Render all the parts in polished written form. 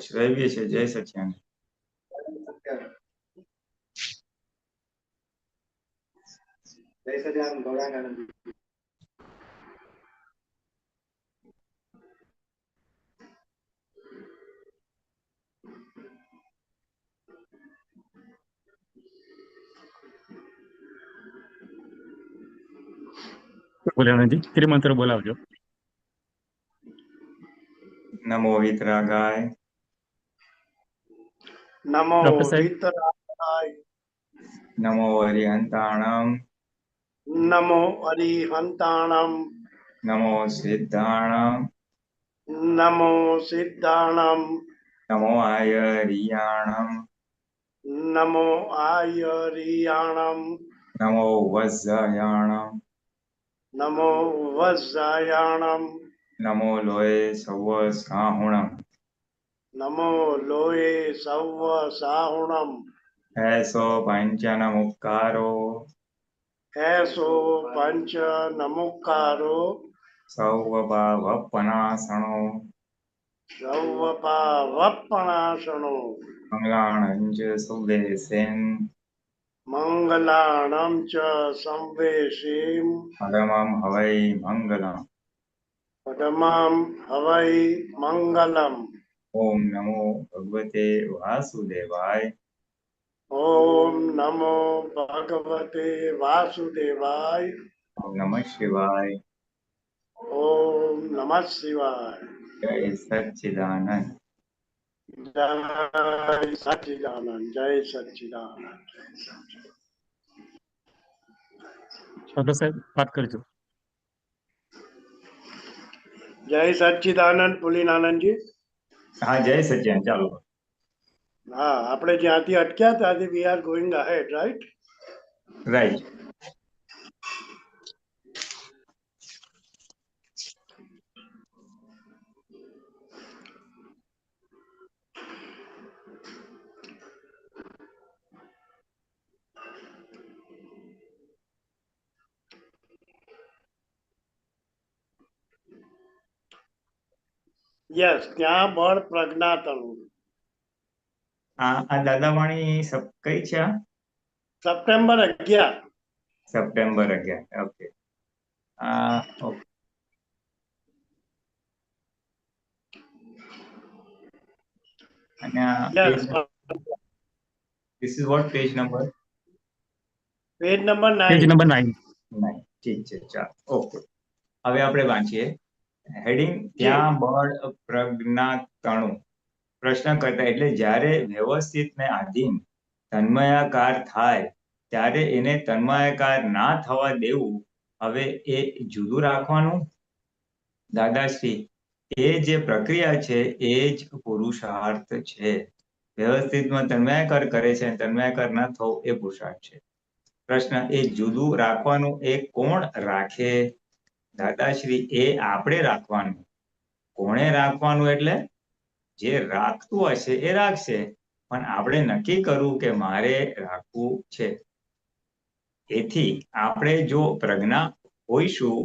શ્રવ્ય છે. જય સચ્યાન. જય સચ્યાન ગૌરાંગ. બોલાવજી ત્રિમંત્ર બોલાવજો. નમો વિતરાગાય. નમો ડોક્ટર સાહેબ. વિતરાગાય. નમો હરિહંતાણમ. નમો હરિહંતાણમ. નમો સિદ્ધાણમ. નમો સિદ્ધાણમ. નમો આયરિયાણમ. નમો આયરિયાણમ. નમો વજ્રયાણમ. નમો વજ્રયાણમ. નમો લોય સવ સાહુણમ. નમો લોય સવ સાહુણમ. એસો પંચન મુક્કારો. એસો પંચ નમુકારો. સૌવપનાસણો. સૌવપાવપણાસણો. મંગલાણંજ સુદેશેન. મંગલાણમ ચ સંવેશીમ. પરમમ હવૈ મંગલમ. પરમં હવૈ મંગલમ. ઓમ નમો ભગવતે વાસુદેવાય. ઓમ નમો ભગવતે વાસુદેવાય. ઓમ નમઃ શિવાય. ઓમ નમઃ શિવાય. જય સચ્ચિદાનંદ. જય સચ્ચિદાનંદ. જય સચ્ચિદાનંદ. ડોક્ટર સાહેબ વાત કરજો. જય સચ્ચિદાનંદ પુલિનાનંદજી. હા જય સચ્યાન. ચાલો. હા, આપણે જ્યાંથી અટક્યા ત્યાંથી we are going ahead, right? Right. Yes, ત્યાં બળ પ્રજ્ઞાતણું. આ દાદાવાણી કઈ છે? આ સપ્ટેમ્બર 11. સપ્ટેમ્બર 11. ઓકે. ઓકે. અને yes, this is what page number? Page number page 9. Number 9. ઠીક છે. ચાલો. ઓકે. હવે આપણે વાંચીએ હેડિંગ. ત્યાં બળ પ્રજ્ઞાતણુ. પ્રશ્ન કરતા એટલે જ્યારે વ્યવસ્થિત ને આધીન તન્મયાકાર થાય ત્યારે એને તન્મયાકાર ના થવા દેવું. હવે એ જુદું રાખવાનું. દાદાશ્રી, એ જે પ્રક્રિયા છે એ જ પુરુષાર્થ છે. વ્યવસ્થિતમાં તન્મયાકાર કરે છે, તન્મયાકાર ના થવું એ પુરુષાર્થ છે. પ્રશ્ન, એ જુદું રાખવાનું એ કોણ રાખે? દાદાશ્રી, એ આપણે રાખવાનું. કોણે રાખવાનું? એટલે જે રાખતું હશે એ રાખશે, પણ આપણે નક્કી કરવું કે મારે રાખવું છે. એથી આપણે જો પ્રજ્ઞા હોઈશું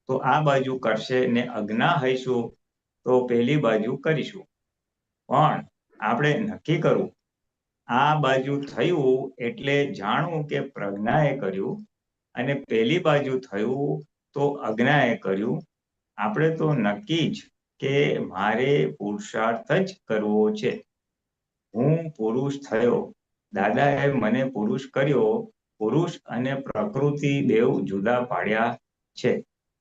તો આ બાજુ કરશે ને અજ્ઞા હઈશું તો પેલી બાજુ કરીશું. પણ આપણે નક્કી કરવું આ બાજુ થયું એટલે જાણવું કે પ્રજ્ઞાએ કર્યું, અને પેલી બાજુ થયું તો અજ્ઞાએ કર્યું. આપણે તો નક્કી જ કે મારે પુરુષાર્થ જ કરવો છે. હું પુરુષ થયો, દાદાએ મને પુરુષ કર્યો. પુરુષ અને પ્રકૃતિ બેવ જુદા પાડ્યા છે.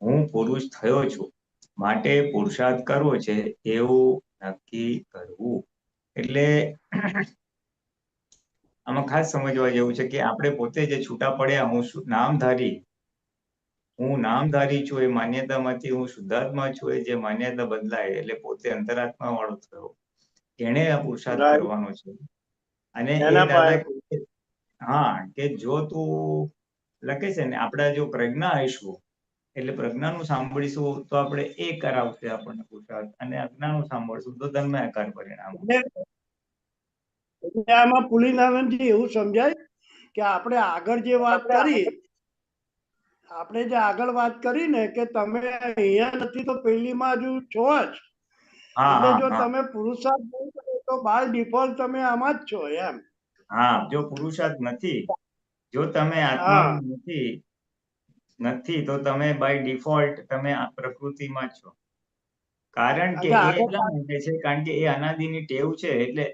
હું પુરુષ થયો છું માટે પુરુષાર્થ કરવો છે એવું નક્કી કરવું. એટલે આમાં ખાસ સમજવા જેવું છે કે આપણે પોતે જે છૂટા પડ્યા, હું નામધારી છું, એ માન્યતામાંથી હું શુદ્ધાત્મા છું, એ જે માન્યતા બદલાય એટલે પોતે અંતરાત્મા વાળો થયો, એને આ પુરુષાર્થ કરવાનો છે. અને એ દાદા હા કે જો તું લખે છે ને આપડા જો પ્રજ્ઞા આવીશું એટલે પ્રજ્ઞાનું સાંભળીશું તો આપણે એ કરાવશે આપણને પુરુષાર્થ, અને અજ્ઞાનું સાંભળશું તો તન્મયાકાર પરિણામ. એટલે આમાં પુલિનાનંદજી એવું સમજાય કે આપણે આગળ જે વાત કરી ને કે તમે અહીંયા નથી તો પેલીમાં હજુ છો જ. એટલે જો તમે પુરુષાર્થ નહીં કરો તો તો બાય ડિફોલ્ટ તમે આમાં જ છો એમ. હા, જો પુરુષાર્થ નથી, જો તમે હા આત્મામાં નથી તો તમે બાય ડિફોલ્ટ તમે આ પ્રકૃતિમાં જ છો. કારણ કે અચ્છા એ આગળ એટલા માટે છે કારણ કે એ અનાદિની ટેવ છે એટલે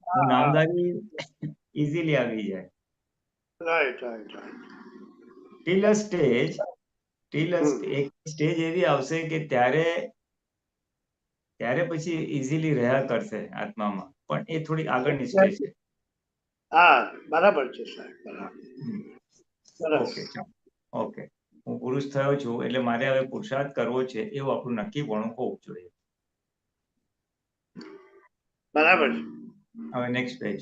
હા હા નામદારી ઇઝીલી આવી જાય. Right right right. ટીલ અ સ્ટેજ એક સ્ટેજ એવી આવશે કે ત્યારે પછી ઇઝીલી રહ્યા કરશે આત્મામાં, પણ એ થોડી આગળની સ્ટેજ છે. હા બરાબર છે સાહેબ, બરાબર. સરસ. ઓકે, ચાલો. ઓકે, હું પુરુષ થયો છું એટલે મારે હવે પુરુષાર્થ કરવો છે એવું આપણું નક્કીપણું હોવું જોઈએ. બરાબર છે. હવે નેક્સ્ટ પેજ.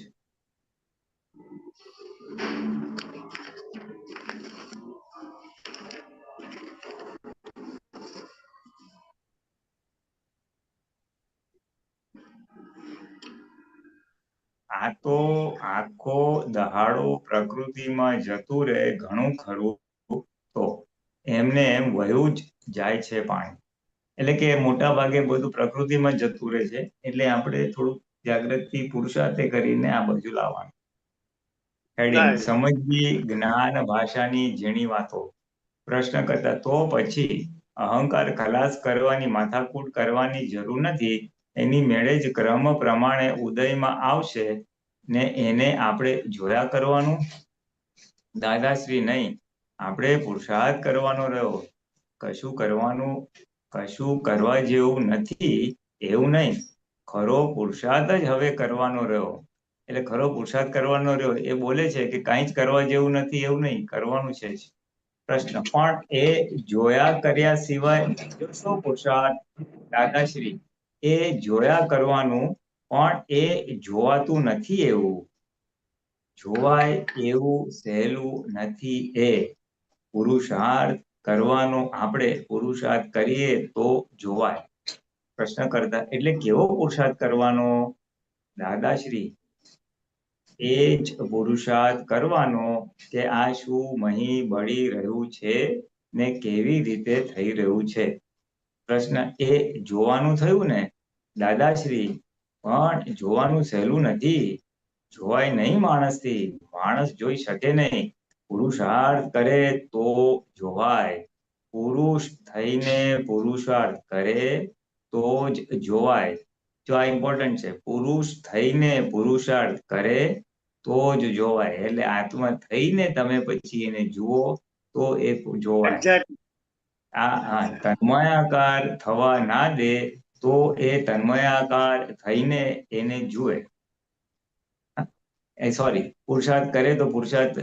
આ તો આખો દહાડો પ્રકૃતિમાં જતું રહે ઘણું ખરું, તો એમને એમ વયું જ જાય છે પાણી. એટલે કે મોટા ભાગે બધું પ્રકૃતિમાં જતું રહે છે એટલે આપણે થોડુંક જાગૃતિ પુરુષાર્થે કરીને આ બાજુ લાવવાનું. Heading: right. સમજવી જ્ઞાન ભાષાની ઝીણી વાતો. પ્રશ્ન કરતા તો પછી અહંકાર ખલાસ કરવાની માથાકૂટ કરવાની જરૂર નથી. એની મેળે જ ક્રમ પ્રમાણે ઉદયમાં આવશે ને એને આપણે જોયા કરવાનું. દાદાશ્રી: નહીં, આપણે પુરુષાર્થ કરવાનો રહ્યો. કશું કરવા જેવું નથી એવું નહીં. ખરો પુરુષાર્થ જ હવે કરવાનો રહ્યો. એટલે ખરો પુરુષાર્થ કરવાનો રહ્યો એ બોલે છે કે કાંઈ જ કરવા જેવું નથી એવું નહીં, કરવાનું છે જ. પ્રશ્ન: પણ એ જોયા કર્યા સિવાય બીજો શો પુરુષાર્થ? દાદાશ્રી: એ જોયા કરવાનું, પણ એ જોવાતું નથી એવું. જોવાય એવું સહેલું નથી એ. પુરુષાર્થ કરવાનો, આપણે પુરુષાર્થ કરીએ તો જોવાય. પ્રશ્ન કરતા: એટલે કેવો પુરુષાર્થ કરવાનો? દાદાશ્રી: એ જ પુરુષાર્થ કરવાનો કે આ શું મહી બળી રહ્યું છે ને કેવી રીતે થઈ રહ્યું છે. પ્રશ્ન: એ જોવાનું થયું ને? દાદાશ્રી: પણ જોવાનું સહેલું નથી. જોવાય નહીં માણસથી, માણસ જોઈ શકે નહીં. પુરુષાર્થ કરે તો જોવાય. પુરુષ થઈને પુરુષાર્થ કરે તો જ જોવાય. જો આ ઇમ્પોર્ટન્ટ છે. પુરુષ થઈને પુરુષાર્થ કરે તો જ જોવાય. એટલે આત્મા થઈને તમે પછી એને જુઓ તો એ જોવાય. એક્ઝેક્ટ. તન્મયાકાર થવા ના દે તો એ તન્મયાકાર થઈને એને જુએ. સોરી, પુરુષાર્થ કરે તો પુરુષાર્થ,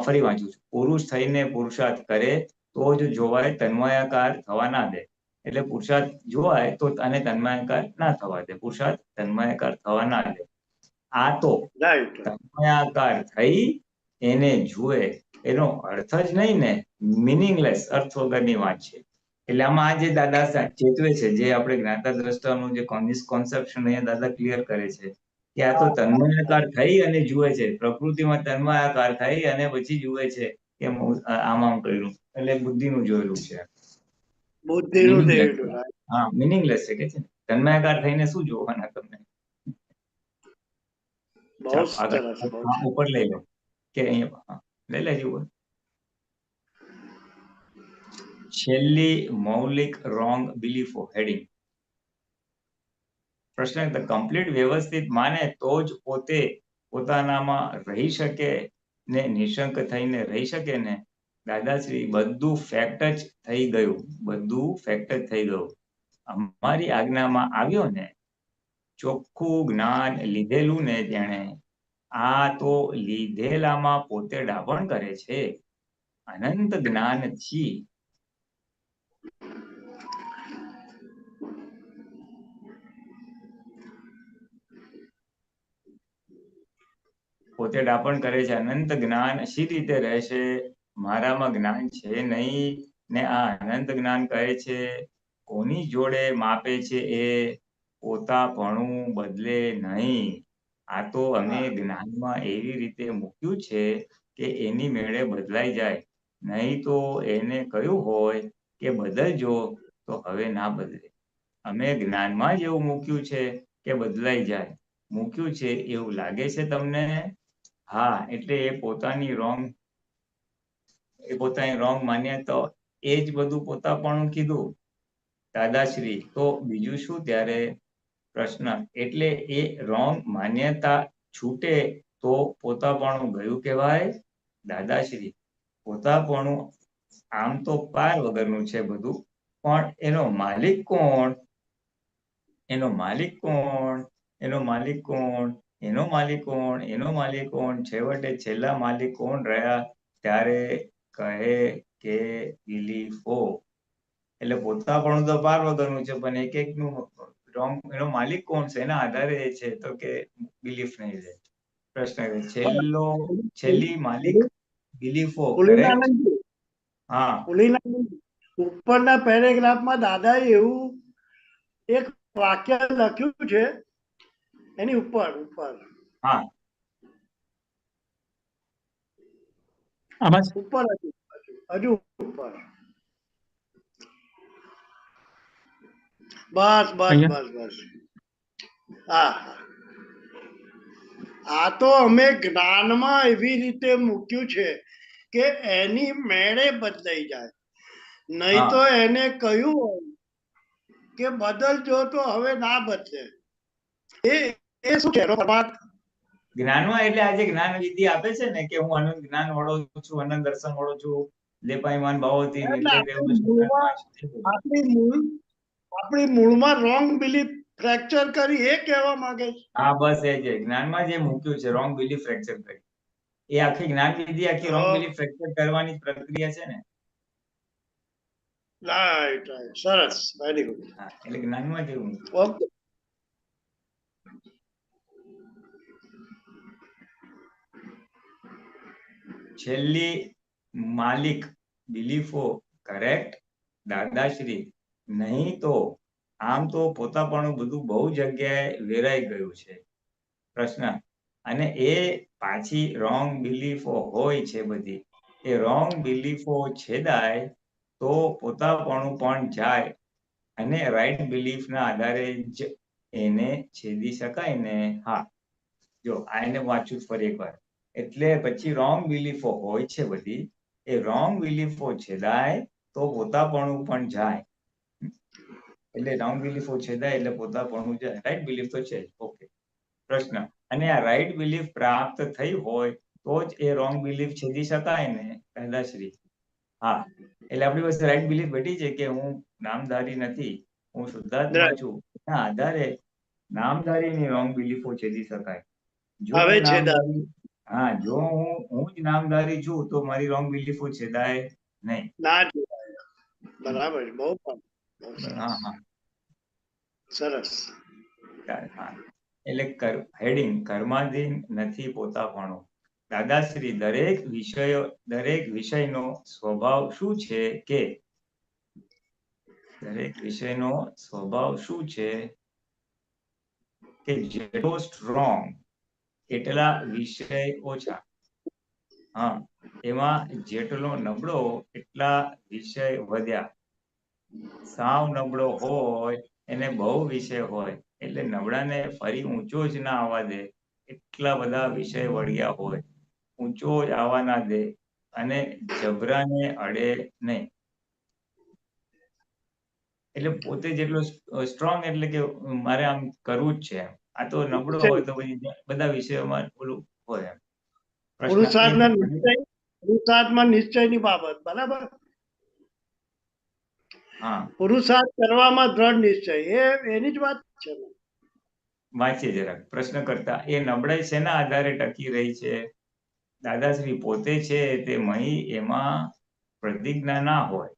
ફરી વાંચું છું. પુરુષ થઈને પુરુષાર્થ કરે તો જ જોવાય, તન્મયાકાર થવા ના દે. એટલે પુરુષાર્થ જોવાય તો અને તન્મયાકાર ના થવા દે. પુરુષાર્થ તન્મયાકાર થવા ના દે. આ તો રાઈટ. તન્મયાકાર થઈ એને જુએ, એનો અર્થ જ નહીં ને, મિનિંગલેસ, અર્થ વગરની વાત છે. એટલે આમાં આ જે દાદા ચેતવે છે, જે આપણે જ્ઞાતા દ્રષ્ટાનું જે કોન્સેપ્શન અહીંયા દાદા ક્લિયર કરે છે કે આ તો તન્મયાકાર થઈ અને જુએ છે. પ્રકૃતિમાં તન્મયાકાર થઈ અને પછી જુએ છે કે આમ કર્યું, એટલે બુદ્ધિનું જોયેલું છે. બુદ્ધિનું Meaningless દેવું. છે. હા, મિનિંગલેસ છે કે છે ને, તન્મયાકાર થઈને શું જોવાના તમને. બહુ ચાલો આગળ, સરસ, બહુ સરસ. ઉપર લઈ લો કે અહીંયા લઈ લેજો. છેલ્લી મૌલિક રોંગ બિલીફો. હેડિંગ: પ્રશ્ન: કમ્પ્લીટ વ્યવસ્થિત માને તો જ પોતે પોતાનામાં રહી શકે ને, નિશંક થઈને રહી શકે ને. દાદાશ્રી: બધું ફેક્ટ જ થઈ ગયું, બધું ફેક્ટ જ થઈ ગયું. અમારી આજ્ઞામાં આવ્યો ને, ચોખ્ખું જ્ઞાન લીધેલું ને જેણે, આ તો લીધેલામાં પોતે ડાબણ કરે છે. અનંત જ્ઞાનથી પોતે ડાપણ કરે છે. અનંત જ્ઞાન શી રીતે રહેશે? મારામાં જ્ઞાન છે નહીં ને આ અનંત જ્ઞાન કહે છે. કોની જોડે માપે છે એ? પોતાપણું બદલે નહીં. આ તો અમે જ્ઞાનમાં એવી રીતે મૂક્યું છે કે એની મેળે બદલાઈ જાય. નહીં તો એને કહ્યું હોય કે બદલજો તો હવે ના બદલે. અમે જ્ઞાનમાં જ એવું મૂક્યું છે કે બદલાઈ જાય. મૂક્યું છે એવું લાગે છે તમને? હા, એટલે એ પોતાની રોંગ માન્યા તો એ જ બધું પોતાપણું કીધું દાદાશ્રી. તો બીજું શું ત્યારે? પ્રશ્ન, એટલે એ રોંગ માન્યતા છૂટે તો પોતાપણું ગયું કહેવાય? દાદાશ્રી, પોતાપણું આમ તો પાર વગરનું છે બધું, પણ એનો માલિક કોણ? એનો માલિક કોણ? એનો માલિક કોણ? એનો માલિક કોણ? એનો માલિક કોણ? છેવટે છેલ્લા માલિક કોણ રહ્યા? ત્યારે કહે કે બિલીફો. એટલે પોતાપણું તો પાર વગરનું છે, પણ એક એકનું રોંગ. એનો માલિક કોણ છે એના આધારે એ છે, તો કે બિલીફ નહીં રહે. પ્રશ્ન છેલ્લી માલિક બિલીફો, કરેક્ટ? પુલિનાનંદજી, હા, પુલિનાનંદજી, ઉપરના પેરેગ્રાફમાં દાદાએ એવું એક વાક્ય લખ્યું છે, એની ઉપર હા, આમાં જ ઉપર હજુ ઉપર. બસ બસ અહીંયા બસ બસ. હા હા. આ તો અમે જ્ઞાનમાં એવી રીતે મૂક્યું છે કે એની મેળે બદલાઈ જાય, નહીં તો હા. એને કહ્યું હોય કે બદલજો તો હવે ના બદલે. એ એ શું છે એનો પ્રભાત? જ્ઞાનમાં એટલે આજે જ્ઞાન વિધિ આપે છે ને કે હું અનંત જ્ઞાન વાળો છું, અનંત દર્શન વાળો છું, લેપાયમાન ભાવોથી એટલે નિર્લેપ એવો સ્ટુડન્ટમાં છે. આપણી મૂળમાં રોંગ બિલીફ ફ્રેક્ચર કરી એ કહેવા માંગે છે. હા, બસ એ છે જ્ઞાનમાં જે મૂક્યું છે રોંગ બિલીફ ફ્રેક્ચર કરી. એ આખી જ્ઞાન વિધિ આખી રોંગ બિલીફ ફ્રેક્ચર કરવાની પ્રક્રિયા છે ને. રાઈટ રાઈટ, સરસ, વેરી ગુડ. હા, એટલે જ્ઞાનમાં જેવું મૂક્યું. ઓકે. છેલ્લી માલિક બિલીફો, કરેક્ટ? દાદાશ્રી, નહીં તો આમ તો પોતાપણું બધું બહુ જગ્યાએ વેરાઈ ગયું છે. પ્રશ્ન, અને એ પાછી રોંગ બિલીફો હોય છે બધી. એ રોંગ બિલીફો છેદાય તો પોતાપણું પણ જાય, અને રાઈટ બિલીફના આધારે જ એને છેદી શકાય ને? હા, જો આને વાંચું ફરી એકવાર. એટલે પછી રોંગ બિલીફો હોય છે બધી, એ રોંગ બિલીફો છેદાય તો પોતાપણું પણ જાય. એટલે રોંગ બિલીફો છેદાય એટલે પોતાપણું જાય, રાઈટ બિલીફ તો છે જ. ઓકે. પ્રશ્ન, અને આ રાઈટ બિલીફ પ્રાપ્ત થઈ હોય તો જ એ રોંગ બિલીફ છેદી શકાય ને? દાદાશ્રી, હા, એટલે આપણી પાસે રાઈટ બિલીફ બેઠી છે કે હું નામધારી નથી, હું શુદ્ધાત્મા છું. એના આધારે નામધારીની રોંગ બિલીફો છેદી શકાય. જો હવે હું છે નામધારી, હા, જો હું જ નામધારી છું તો મારી રોંગ બિલીફો છેદાય નહીં. ના જોવાય. બરાબર, બહુ સરસ. હા, હા, સરસ. હા. એટલે હેડિંગ, કર્માધીન નથી પોતાપણું. દાદાશ્રી, દરેક વિષયનો સ્વભાવ શું છે કે? દરેક વિષયનો સ્વભાવ શું છે કે જેટલો સ્ટ્રોંગ એટલા વિષય ઓછા. હા, એમાં જેટલો નબળો એટલા વિષય વધ્યા. સાવ નબળો હોય એને બહુ વિષય હોય, એટલે નબળાને ફરી ઊંચો જ ના આવવા દે એટલા બધા વિષય વળ્યા હોય. ઊંચો જ આવવા ના દે, અને જબરાને અડે નહીં. એટલે પોતે જેટલો સ્ટ્રોંગ, એટલે કે મારે આમ કરવું જ છે. આ તો નબળો હોય તો પછી બધા વિષયોમાં ઓલું હોય એમ. પ્રશ્ન, પુરુષાર્થમાં નિશ્ચયની બાબત, બરાબર. હા, પુરુષાર્થ કરવામાં દ્રઢ નિશ્ચય, એની જ વાત છે. વાંચીએ જરાક. પ્રશ્ન કરતા, એ નબળાઈ શેના આધારે ટકી રહી છે? દાદાશ્રી, પોતે છે તે મહી એમાં પ્રતિજ્ઞા ના હોય,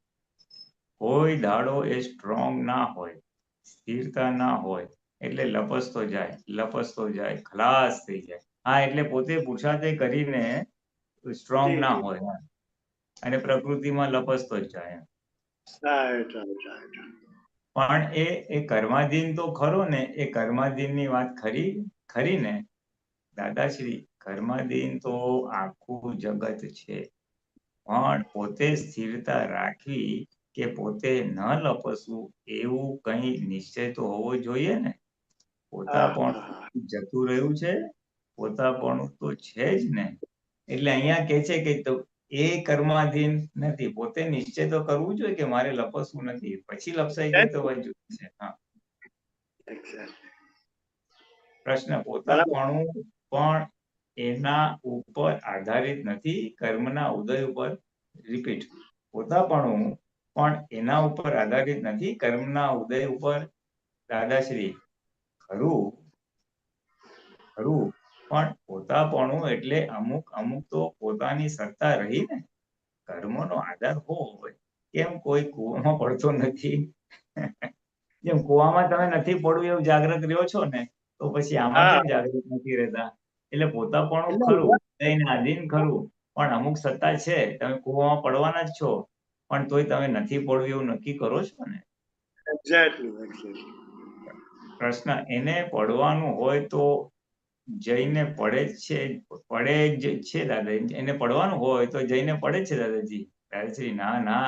કોઈ દાડો એ સ્ટ્રોંગ ના હોય, સ્થિરતા ના હોય, એટલે લપસતો જાય, ખલાસ થઈ જાય. હા, એટલે પોતે પુરુષાર્થ કરીને સ્ટ્રોંગ જી ના જી. હોય અને પ્રકૃતિમાં લપસતો જ જાય. Right right right. પણ એ કર્માધીન તો ખરો ને? એ કર્માધીનની વાત ખરી ને દાદાશ્રી? કર્માધીન તો આખું જગત છે, પણ પોતે સ્થિરતા રાખવી કે પોતે ન લપસવું એવું કઈ નિશ્ચય તો હોવો જોઈએ ને? પોતાપણું જતું રહ્યું છે, પોતાપણું તો છે જ ને. એટલે અહીંયા કે છે કે એ કર્માધીન નથી, પોતે નિશ્ચય તો કરવું જોઈએ કે મારે લપસવું નથી, પછી લપસાઈ જાય તો વાત જુદી છે. હા, પ્રશ્ન, પોતાપણું પણ એના ઉપર આધારિત નથી, કર્મના ઉદય ઉપર. રિપીટ, પોતાપણું પણ એના ઉપર આધારિત નથી, કર્મના ઉદય ઉપર. દાદાશ્રી, ખરું ખરું, પણ પોતાપણું એટલે અમુક તો પોતાની સત્તા રહી ને. કર્મનો આધાર હોય, કેમ કોઈ કૂવામાં પડતો નથી? જેમ કૂવામાં તમે નથી પડવું એવું જાગૃત રહ્યો છો ને, તો પછી આમાં કેમ જાગૃત નથી રહેતા? એટલે પોતાપણું ખરું, ઉદયને આધીન ખરું, પણ અમુક સત્તા છે, તમે કૂવામાં પડવાના જ છો, પણ તોય તમે નથી પડવું એવું નક્કી કરો છો ને. પ્રશ્ન, એને પડવાનું હોય તો જઈને પડે જ છે દાદા. એને પડવાનું હોય તો જઈને પડે જ છે દાદાજી. દાદાશ્રી, ના ના,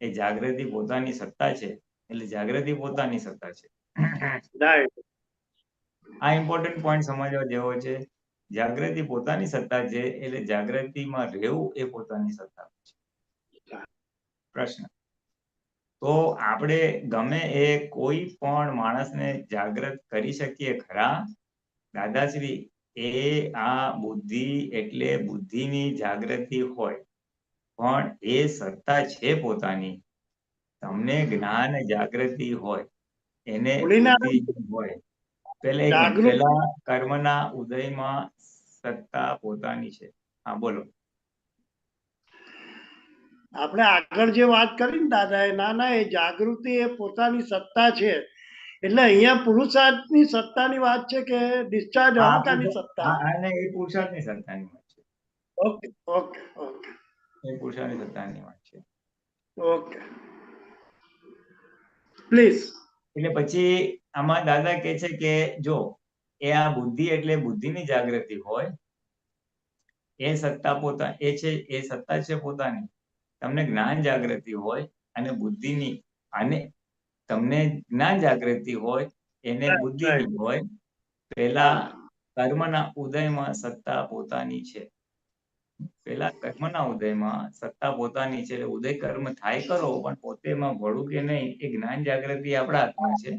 એ જાગૃતિ પોતાની સત્તા છે, એટલે જાગૃતિ પોતાની સત્તા છે. આ ઇમ્પોર્ટન્ટ પોઈન્ટ સમજવા જેવો છે. જાગૃતિ પોતાની સત્તા છે, એટલે જાગૃતિમાં રહેવું એ પોતાની સત્તા છે. પ્રશ્ન, તો આપણે ગમે એ કોઈ પણ માણસને જાગૃત કરી શકીએ ખરા? દાદાશ્રી, એ આ બુદ્ધિ એટલે બુદ્ધિની જાગૃતિ હોય, પણ એ સત્તા છે પોતાની. તમને જ્ઞાન જાગૃતિ હોય, એને બુદ્ધિ હોય. પેલા કર્મના ઉદયમાં સત્તા પોતાની છે. હા, બોલો. આપણે આગળ જે વાત કરી ને દાદા, એ ના એ જાગૃતિ એ પોતાની સત્તા છે. એટલે અહીંયા પુરુષાર્થની સત્તાની વાત છે કે ડિસ્ચાર્જ અહંકારની સત્તા? એ પુરુષાર્થની સત્તાની વાત છે. ઓકે ઓકે ઓકે, એ પુરુષાર્થની સત્તાની વાત છે. Okay, please. એટલે પછી આમાં દાદા કે છે કે જો એ આ બુદ્ધિ એટલે બુદ્ધિની જાગૃતિ હોય, એ સત્તા એ સત્તા છે પોતાની. તમને જ્ઞાન જાગૃતિ હોય અને બુદ્ધિની, અને તમને જ્ઞાન જાગૃતિ હોય એને બુદ્ધિની હોય. પેલા કર્મના ઉદયમાં સત્તા પોતાની છે. પેલા કર્મના ઉદયમાં સત્તા પોતાની છે, એટલે ઉદય કર્મ થાય કરો, પણ પોતે એમાં ભળું કે નહીં એ જ્ઞાન જાગૃતિ આપણા હાથમાં છે.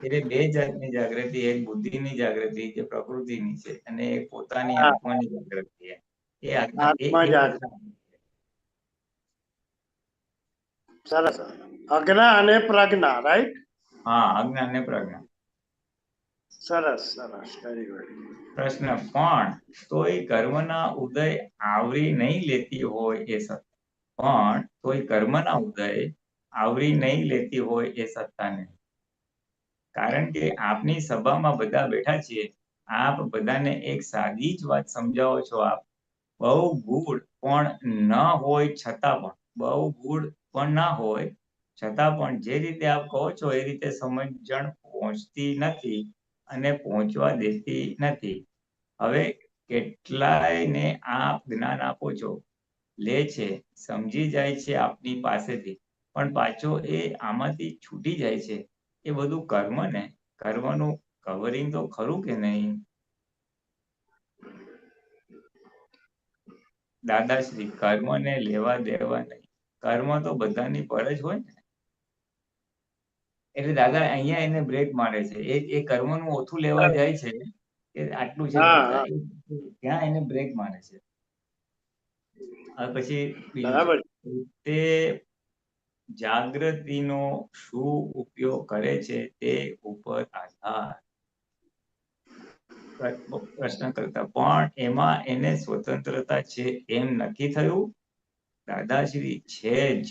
એટલે બે જાતની જાગૃતિ, એક બુદ્ધિની જાગૃતિ જે પ્રકૃતિની છે, અને એક પોતાની આત્માની જાગૃતિ. સરસ. અજ્ઞા અને પ્રજ્ઞા, રાઈટ? હા, અજ્ઞા અને પ્રજ્ઞા. સરસ સરસ, વેરી ગુડ. પ્રશ્ન, પણ તોય કર્મના ઉદય આવરી નહીં લેતી હોય એ સત્તા, પણ તોય કર્મના ઉદય આવરી નહીં લેતી હોય એ સત્તાને. કારણ કે આપની સભામાં બધા બેઠા છીએ, આપ બધાને એક સાદી જ વાત સમજાવો છો. આપ બહુ ગૂઢ પણ ન હોય છતાં પણ, બહુ ગૂઢ પણ ના હોય છતાં પણ, જે રીતે આપ કહો છો એ રીતે સમજણ પહોંચતી નથી અને પહોંચવા દેતી નથી. હવે કેટલાયને આપ જ્ઞાન આપો છો, લે છે, સમજી જાય છે આપની પાસેથી, પણ પાછો એ આમાંથી છૂટી જાય છે. એ બધું કર્મ ને, કર્મનું કવરિંગ તો ખરું કે નહીં? દાદાશ્રી, કર્મને લેવા દેવા નહીં, કર્મ તો બધાની પર જ હોય ને. એટલે દાદા અહીંયા એને બ્રેક મારે છે. એ કર્મનું ઓછું લેવા જાય છે કે આટલું છે, ત્યાં એને બ્રેક મારે છે. પછી બીજું, તે જાગૃતિનો શું ઉપયોગ કરે છે તે ઉપર આધાર. પ્રશ્ન કરતા, પણ એમાં એને સ્વતંત્રતા છે એમ નક્કી થયું? દાદાશ્રી, છે જ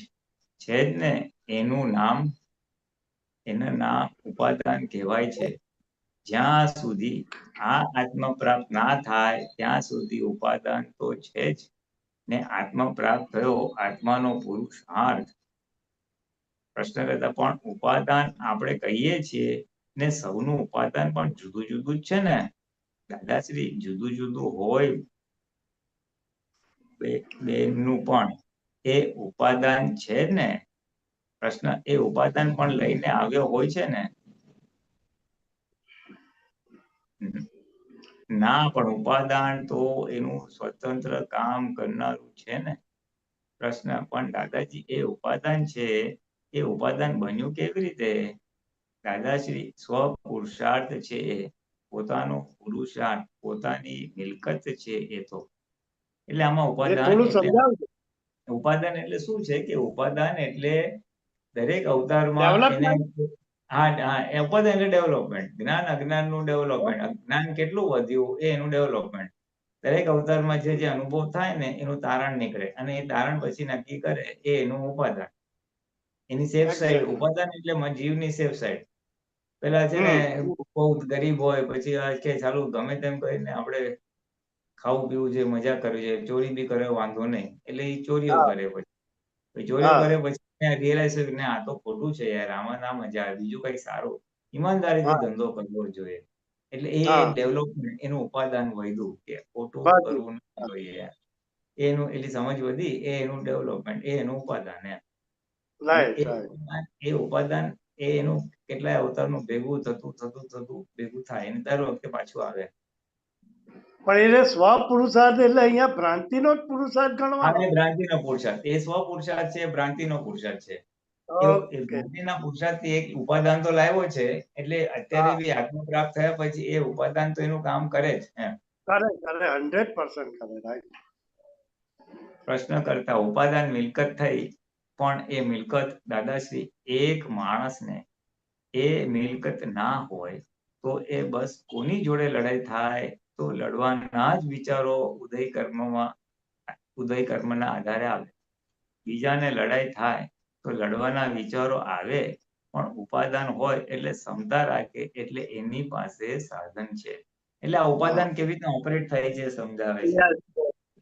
ને. એના નામ ઉપાદાન કહેવાય છે. જ્યાં સુધી આ આત્મ પ્રાપ્ત ના થાય ત્યાં સુધી ઉપાદાન તો છે જ ને. આત્મ પ્રાપ્ત થયો, આત્માનો પુરુષાર્થ. પ્રશ્ન કરતા, પણ ઉપાદાન આપણે કહીએ છીએ ને, સૌનું ઉપાદાન પણ જુદું જુદું જ છે ને. દાદાશ્રી, જુદું જુદું હોય બેનનું પણ એ ઉપાદાન છે ને. પ્રશ્ન એ ઉપાદાન પણ લઈને આવ્યો હોય છે ને? ના, પણ ઉપાદાન તો એનું સ્વતંત્ર કામ કરનારું છે ને. પ્રશ્ન પણ દાદાજી એ ઉપાદાન છે, એ ઉપાદાન બન્યું કેવી રીતે? દાદાશ્રી સ્વ પુરુષાર્થ છે, પોતાનો પુરુષાર્થ, પોતાની મિલકત છે એ તો. એટલે આમાં ઉપાદાન એટલે શું છે કે ઉપાદાન એટલે દરેક અવતારમાં એને ઉપાદાન એટલે ડેવલપમેન્ટ, જ્ઞાન અજ્ઞાનનું ડેવલપમેન્ટ. અજ્ઞાન કેટલું વધ્યું એ એનું ડેવલપમેન્ટ. દરેક અવતારમાં જે અનુભવ થાય ને એનું તારણ નીકળે અને એ તારણ પછી નક્કી કરે એ એનું ઉપાદાન. એની સેફ સાઈડ. ઉપાદાન એટલે જીવની સેફ સાઈડ. પેલા છે ને બહુ ગરીબ હોય પછી કે ચાલુ ગમે તેમ કરીને આપણે ખાવું પીવું છે, મજા કરવી છે, ચોરી બી કરે વાંધો નહીં, એટલે એ ચોરીઓ કરે. પછી ચોરીઓ કરે પછી રિયલાઇઝ કે આ તો ખોટું છે યાર, આમાં ના મજા આવે, બીજું કઈ સારું ઈમાનદારીથી ધંધો કરવો જોઈએ. એટલે એ ડેવલપમેન્ટ, એનું ઉપાદાન વધ્યું કે ખોટું કરવું ના જોઈએ. એનું એટલી સમજ વધી, એ એનું ડેવલપમેન્ટ, એ એનું ઉપાદાન. એ ઉપાદાન એ એનું કેટલાય અવતારનું ભેગું થતું ભેગું થાય અને દર વખતે પાછું આવે. પણ એને સ્વ પુરુષાર્થ એટલે અહીંયા ભ્રાંતિનો જ પુરુષાર્થ ગણવાનો. ભ્રાંતિનો પુરુષાર્થ, એ સ્વ પુરુષાર્થ છે, ભ્રાંતિનો પુરુષાર્થ છે. ભ્રાંતિના પુરુષાર્થથી એક ઉપાદાન તો લાવ્યો છે, એટલે અત્યારે બી આત્મ પ્રાપ્ત થયા પછી એ ઉપાદાન તો એનું કામ કરે જ. કરે 100% કરે. રાઈટ. પ્રશ્ન કરતા ઉપાદાન મિલકત થઈ, પણ એ મિલકત દાદાશ્રી એક માણસને એ મિલકત ના હોય તો એ બસ કોની જોડે લડાઈ થાય? તો લડવાના જ વિચારો ઉદય કર્મના આધારે આવે. બીજાને લડાઈ થાય તો લડવાના વિચારો આવે, પણ ઉપાદાન હોય એટલે ક્ષમતા રાખે, એટલે એની પાસે સાધન છે. એટલે આ ઉપાદાન કેવી રીતે ઓપરેટ થાય છે સમજાવે છે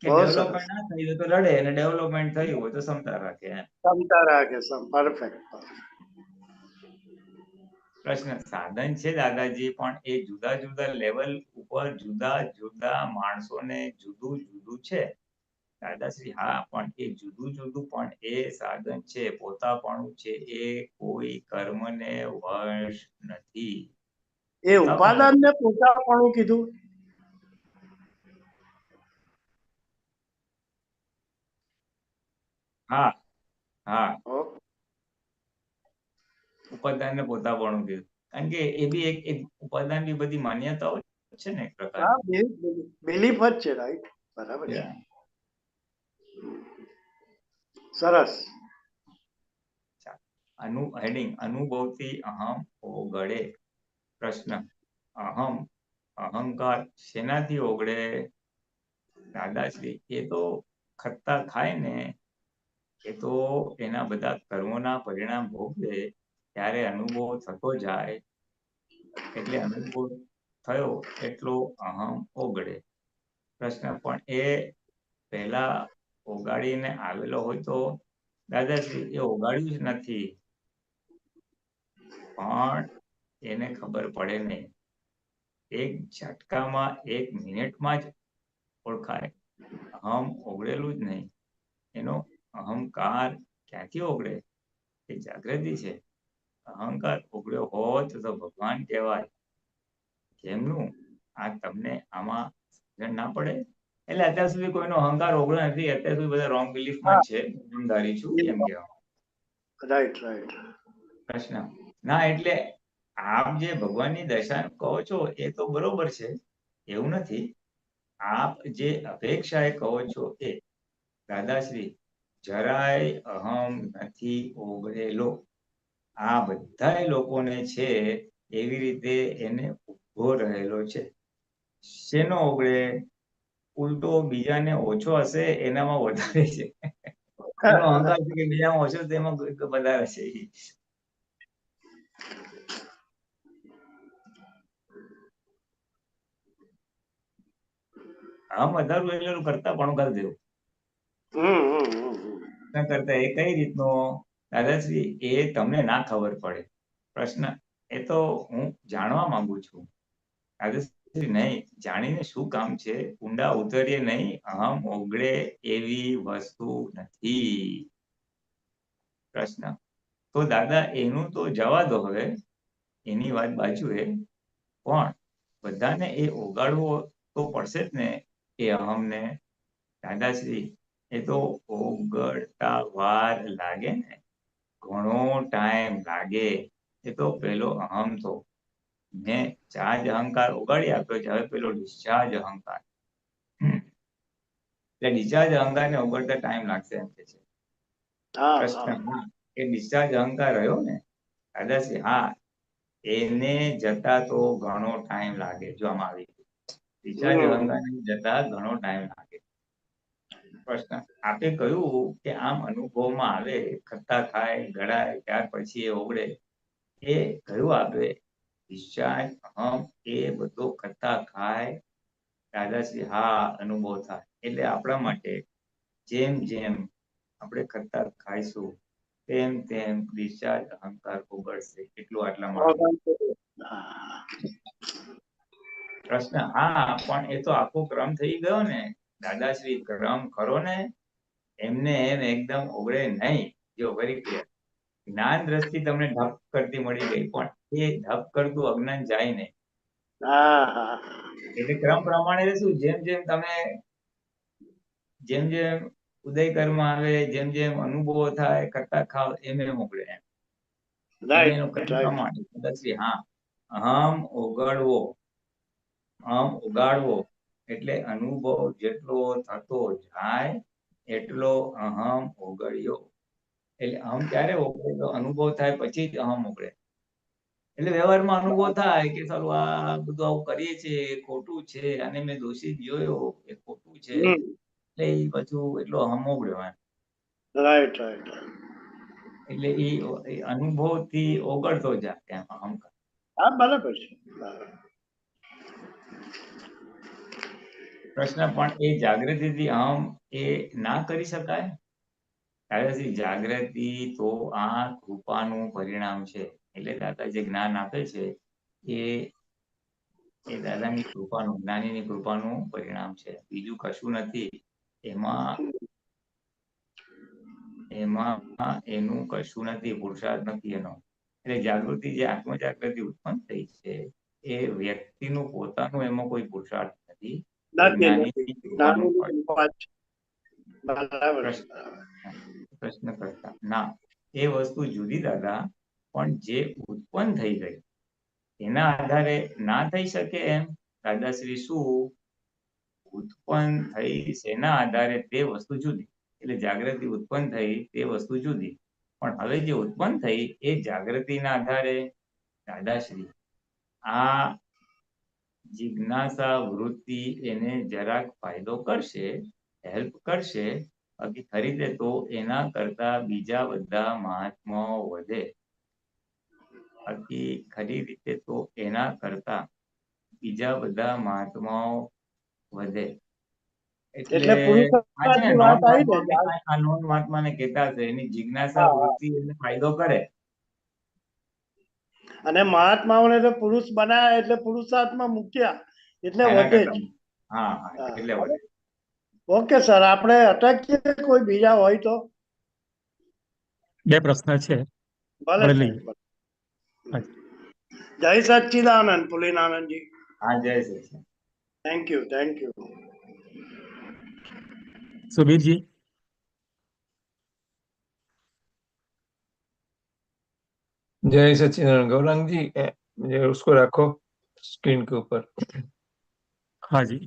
કે ડેવલપમેન્ટ ના થઈ હોય તો લડે અને ડેવલપમેન્ટ થયું હોય તો ક્ષમતા રાખે. પરફેક્ટ. પ્રશ્ન સાધન છે દાદાજી, પણ એ જુદા જુદા લેવલ ઉપર જુદા જુદા માણસોને જુદું જુદું છે. દાદાશ્રી હા, પણ એ જુદું જુદું પણ એ સાધન છે, પોતાપણું છે, એ કોઈ કર્મને વશ નથી. એ ઉપાદાન ને પોતાપણું કીધું. હા હા, ઉપાદાન ને પોતાપણું કીધું, કારણ કે એ બી એક ઉપાદાન બી બધી માન્યતાઓ છે ને એક પ્રકારની. બિલીફ જ છે. રાઈટ. બરાબર છે. સરસ. હેડિંગ અનુભવથી અહમ ઓગળે. પ્રશ્ન અહંકાર શેનાથી ઓગળે? દાદાશ્રી એ તો ખટ્ટા ખાય ને એ તો એના બધા કર્મોના પરિણામ ભોગવે ત્યારે અનુભવ થતો જાય, એટલે અનુભવ થયો એટલો અહમ ઓગળે. પ્રશ્ન પણ એ પહેલા ઓગાળીને આવેલો હોય તો? દાદાશ્રી એ ઓગાળ્યું જ નથી, પણ એને ખબર પડે નહીં. એક ઝટકામાં, એક મિનિટમાં જ ઓળખાય. અહમ ઓગળેલું જ નહીં. એનો અહંકાર ક્યાંથી ઓગળે? એ જાગૃતિ છે. અહંકાર ઓગળ્યો હોત તો ભગવાન કહેવાય. કેમનું? આ તમને આમાં સમજણ ના પડે? એટલે અત્યાર સુધી કોઈનો અહંકાર ઓગળ્યો નથી. અત્યાર સુધી બધા રોંગ બિલીફમાં છે. ઈમાનદારી છું એમ કહેવા. Right right. પ્રશ્ન ના, એટલે આપ જે ભગવાનની દશા કહો છો એ તો બરોબર છે, એવું નથી. આપ જે અપેક્ષાએ કહો છો એ. દાદાશ્રી જરાય અહમ નથી ઓગળેલો. આ બધા લોકોને છે એવી રીતે એને ઉભો રહેલો છે. શેનો ઓગળે? ઉલટો બીજાને ઓછો હશે એનામાં વધારે છે. એનો અહંકાર છે કે બીજામાં ઓછો તેમાં વધારે છે. આમ વધારવું એટલે કરતા પણ કરી દેવું. કરતા એ કઈ રીતનો? દાદાશ્રી એ તમને ના ખબર પડે. પ્રશ્ન એ તો હું જાણવા માંગુ છું. દાદાશ્રી નહીં, જાણીને શું કામ છે? ઊંડા ઉતરીએ નહીં. અહમ ઓગળે એવી વસ્તુ નથી. પ્રશ્ન તો દાદા એનું તો જવા દો, હવે એની વાત બાજુએ, પણ બધાને એ ઓગાળવો તો પડશે જ ને, એ અહમને. દાદાશ્રી, એ તો ઓગળતા વાર લાગે ને, ઘણો ટાઈમ લાગે. એ તો પેલો અહમ તો મેં ચાર્જ અહંકાર ઓગાળી આપ્યો છે, હવે પેલો ડિસ્ચાર્જ અહંકાર. એટલે ડિસ્ચાર્જ અહંકાર ને ઓગળતા ટાઈમ લાગશે એમ કે છે. હા પ્રશ્ન, હા હા, એ ડિસ્ચાર્જ અહંકાર રહ્યો ને દાદાશ્રી, હા, એને જતા તો ઘણો ટાઈમ લાગે. જો આમાં આવી ડિસ્ચાર્જ હમ અહંકાર જતા ઘણો ટાઈમ લાગે. પ્રશ્ન, આપે કહ્યું કે આમ અનુભવમાં આવે, ખટ્ટા ખાય, ગળાય, ત્યાર પછી એ ઓગળે. એ કયું આપે ડિસ્ચાર્જ અહમ એ બધો ખટ્ટા ખાય? દાદાશ્રી, હા, અનુભવ થાય. એટલે આપણા માટે જેમ જેમ આપણે ખટ્ટા ખાઈશું તેમ તેમ ડિસ્ચાર્જ અહંકાર ઓગળશે. એટલું આટલામાં આવ્યું. હા. પ્રશ્ન, હા, પણ એ તો આખો ક્રમ થઈ ગયો ને દાદાશ્રી. ક્રમ ખરો ને, એમને એમ એકદમ ઓગળે નહીં. જો વેરી ક્લિયર, જ્ઞાન દ્રષ્ટિ તમને ઢપ કરતી મળી ગઈ, પણ એ ઢપ કરતું અજ્ઞાન જાય નહીં. હા હા એટલે ક્રમ પ્રમાણે શું, જેમ જેમ તમે જેમ જેમ ઉદય કર્મ આવે, જેમ જેમ અનુભવો થાય, કરતા ખાવ, એમ એમ ઓગળે. એમ એનો રાઈટ ક્રમ રાઈટ. પ્રમાણે દાદાશ્રી, હા, અહમ ઓગળવો, અહમ ઉગાડવો એટલે અનુભવ જેટલો થતો જાય એટલો અહમ ઓગળ્યો. એટલે અહમ ક્યારે ઓગળે? તો અનુભવ થાય પછી જ અહમ ઓગળે. એટલે વ્યવહારમાં અનુભવ થાય કે સાલું આ બધું આવું કરીએ છીએ, એ ખોટું છે, અને મેં દોષિત જોયો, એ ખોટું છે. એટલે એ પાછું એટલો અહમ ઓગળ્યો. એમ રાઈટ રાઈટ. એટલે એ અનુભવ થી ઓગળતો જાય એમ અહંકાર. હા બરાબર છે. બરાબર. પ્રશ્ન, પણ એ જાગૃતિથી અહમ એ ના કરી શકાય? દાદાજી, જાગૃતિ તો આ કૃપાનું પરિણામ છે. એટલે દાદા જે જ્ઞાન આપે છે એ દાદાની કૃપાનું, જ્ઞાનીની કૃપાનું પરિણામ છે, બીજું કશું નથી. એમાં એનું કશું નથી, પુરુષાર્થ નથી એનો. એટલે જાગૃતિ, જે આત્મ જાગૃતિ ઉત્પન્ન થઈ છે, એ વ્યક્તિનું પોતાનું એમાં કોઈ પુરુષાર્થ નથી. એ નથી નથી. જ્ઞાનીની કૃપાનું નાની ફળ. વાત છે. બરાબર છે. પ્રશ્ન પ્રશ્ન કરતા, ના, એ વસ્તુ જુદી દાદા, પણ જે ઉત્પન્ન થઈ ગઈ એના આધારે ના થઈ શકે એમ? દાદાશ્રી, શું ઉત્પન્ન થઈ શેના આધારે તે વસ્તુ જુદી. એટલે જાગૃતિ ઉત્પન્ન થઈ તે વસ્તુ જુદી, પણ હવે જે ઉત્પન્ન થઈ એ જાગૃતિના આધારે. દાદાશ્રી, આ જિજ્ઞાસા વૃત્તિ એને જરાક ફાયદો કરશે, હેલ્પ કરશે. બાકી ખરી રીતે તો એના કરતા બીજા બધા મહાત્માઓ વધે. બાકી ખરી રીતે તો એના કરતા બીજા બધા મહાત્માઓ વધે. એટલે એટલે આ છે ને, પુરુષાર્થની નોન વાત આવી મહાત્માને ને. આ નોન મહાત્માને કહેતા હશે, એની જિજ્ઞાસા હા. વૃત્તિ એને ફાયદો કરે. અને મહાત્માઓને તો પુરુષ બનાવ્યા એટલે પુરુષાર્થમાં મૂક્યા એટલે એના વધે જ. કરતા હા હા, એટલે વધે. ઓકે સર, આપણે અટકીએ, કોઈ બીજા હોય તો. બે પ્રશ્ન છે, ભલે આપણે લઈએ. સાહેબ ભલે. જય સચ્ચિદાનંદ પુલિનાનંદજી. હા, જય Shri Krishna. Thank you thank you. Subir ji. जय सच्चिदानंद। गौरांग जी, ये उसको रखो स्क्रीन के ऊपर। हाँ जी।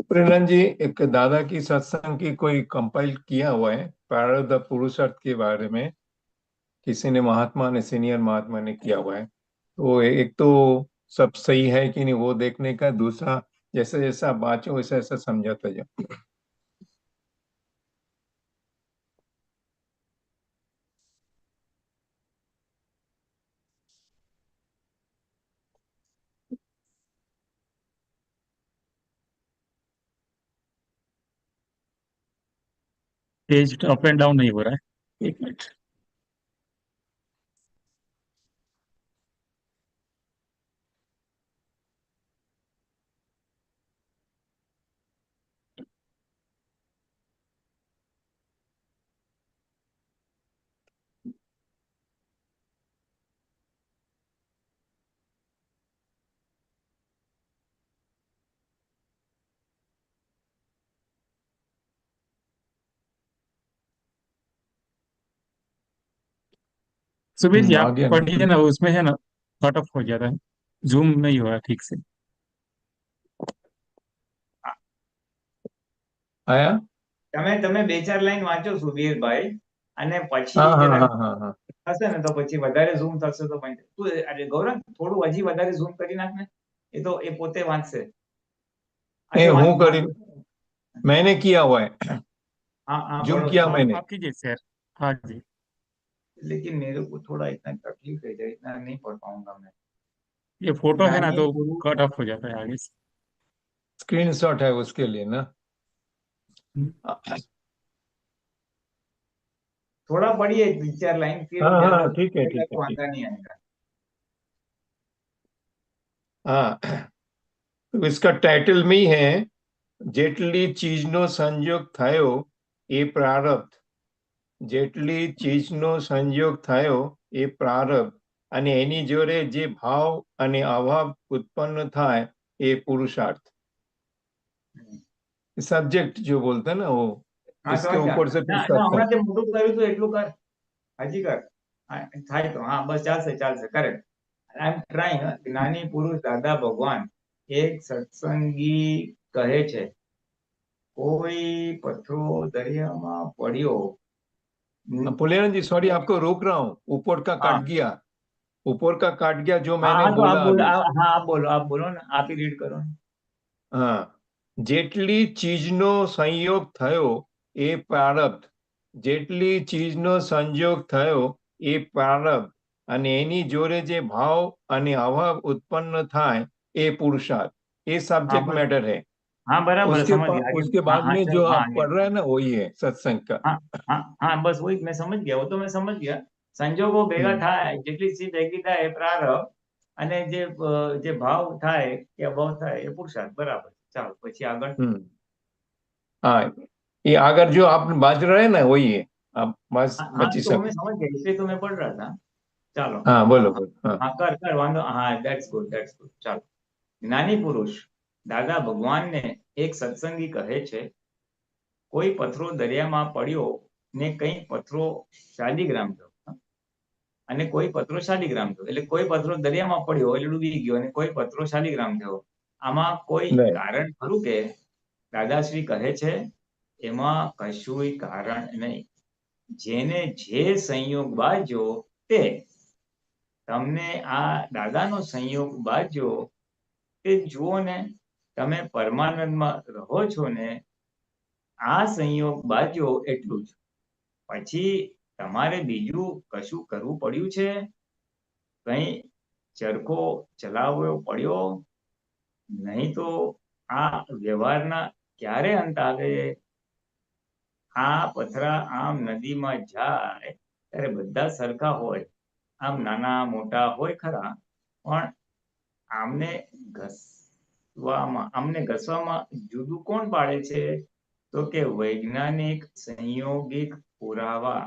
प्रेरण जी, एक दादा की सत्संग की कोई कंपाइल किया हुआ है प्रारब्ध पुरुषार्थ के बारे में, किसी ने महात्मा ने, सीनियर महात्मा ने किया हुआ है। तो एक तो सब सही है कि नहीं वो देखने का, दूसरा जैसे जैसा आप बाँचो वैसा ऐसा समझाता जाओ। पेज अप एंड डाउन नहीं हो रहा है, एक मिनट। सुबीर जी आ आप गया पढ़िए ना, उसमें है ना कट ऑफ हो जाता है, जूम नहीं हो रहा ठीक से। आया। તમે 2-4 લાઈન વાંચો સુધીરભાઈ, અને પછી हाँ हाँ જરાક हाँ हाँ हाँ થશે ને તો પછી વધારે ઝૂમ થશે તો પણ તું અરે ગૌરવ થોડું હજી વધારે ઝૂમ કરી નાખ ને, એ તો એ પોતે વાંચશે. ए આટલું हूँ વાંચ करी, વાંચ. मैंने किया हुआ है, हाँ हाँ जूम पढ़ो किया तो. मैंने। आप कीजिए शेयर। हाँ जी। लेकिन मेरे को थोड़ा इतना तकलीफ है, इतना नहीं पढ़ पाऊंगा मैं. ये फोटो है ना ज्ञानी तो पुरुष, कट ऑफ हो जाता है आगे से। स्क्रीनशॉट है उसके लिए ना। हम्म। थोड़ा पढ़िए 3-4 लाइन, फिर हाँ जब हाँ ठीक है पढ़ेगा ठीक है तो ठीक। वांधा नहीं आएगा. हाँ तो इसका टाइटल में ही है, જેટલી ચીજનો સંયોગ થયો એ પ્રારબ્ધ, જેટલી ચીજનો સંયોગ થયો એ પ્રારબ્ધ, અને એની જોડે જે ભાવ અને અભાવ ઉત્પન્ન થાય એ પુરુષાર્થ। सब्जेक्ट जो बोलते हैं ना वो, हाँ इसके समझ गया. ऊपर से फिर ના ના सत्संग। હમણાં તે મોટું કર્યું તો એટલું કર, હજી કર. હા, થાય તો હા બસ ચાલશે ચાલશે કરેક્ટ. આઈ એમ ટ્રાઇંગ. જ્ઞાની પુરુષ દાદા ભગવાન એક સત્સંગી કહે છે, કોઈ પથ્થરો દરિયામાં પડ્યો. पुलेरन जी सॉरी आपको रोक रहा हूँ, ऊपर का हाँ काट गया, ऊपर का काट गया जो हाँ मैंने हाँ, तो आप बोला बोलो. अभी। हाँ आप बोलो ना, आप ही रीड करो ना. હા, જેટલી ચીજનો સંયોગ થયો એ પ્રારબ્ધ, જેટલી ચીજનો સંયોગ થયો એ પ્રારબ્ધ, અને એની જોડે જે ભાવ અને અભાવ ઉત્પન્ન થાય એ પુરુષાર્થ। ये हाँ सब्जेक्ट बस. मैटर है। हाँ बराबर है, समझ गया आगे. उसके हाँ बाद हाँ में चलो जो हाँ आप आगे. पढ़ रहे हैं ना वही है सत्संग का। हाँ हाँ हाँ बस वही मैं समझ गया, वो तो मैं समझ गया. સંજોગો ભેગા हम्म થાય, જેટલી ચીજ ભેગી થાય એ પ્રારબ્ધ, અને જે ભાવ થાય કે અભાવ થાય એ પુરુષાર્થ. બરાબર. ચાલો પછી આગળ. हम्म हाँ, ये अगर जो आप बाज रहे हैं ना वही है, आप बस हाँ हाँ, बची तो मैं सको। समझ गया, इसलिए तो मैं पढ़ रहा था. ચાલો. हाँ हाँ बोलो हाँ बोलो हाँ। हाँ કર કર વાંધો. हाँ ધેટ્સ ગુડ ધેટ્સ ગુડ. ચાલો. જ્ઞાની પુરુષ દાદા ભગવાનને એક સત્સંગી કહે છે, કોઈ પથ્થરો દરિયામાં પડ્યો ને કંઈક પથ્થરો શાલિગ્રામ થયો. અને કોઈ પથ્થરો શાલિગ્રામ થયો, એટલે કોઈ પથ્થરો દરિયામાં પડ્યો એટલે ડૂબી ગયો, અને કોઈ પથ્થરો શાલિગ્રામ થયો. આમાં કોઈ नहीं કારણ ખરું કે? દાદાશ્રી કહે છે, એમાં કશુંય કારણ નહીં. જેને જે સંયોગ બાજ્યો તે. તમને આ દાદાનો સંયોગ બાજ્યો તે જુઓ ને, તમે પરમાનંદમાં રહો છો ને, આ સંયોગ બાજ્યો એટલું જ. પછી તમારે બીજું કશું કરવું પડ્યું છે? કઈ ચરખો ચલાવવો પડ્યો નહીં? તો આ વ્યવહારના ક્યારે અંત આવે? આ પથરા આમ નદીમાં જાય ત્યારે બધા સરખા હોય, આમ નાના મોટા હોય ખરા, પણ આમને ઘસવામાં જુદું કોણ પાડે છે? તો કે વૈજ્ઞાનિક સંયોગિક પુરાવા.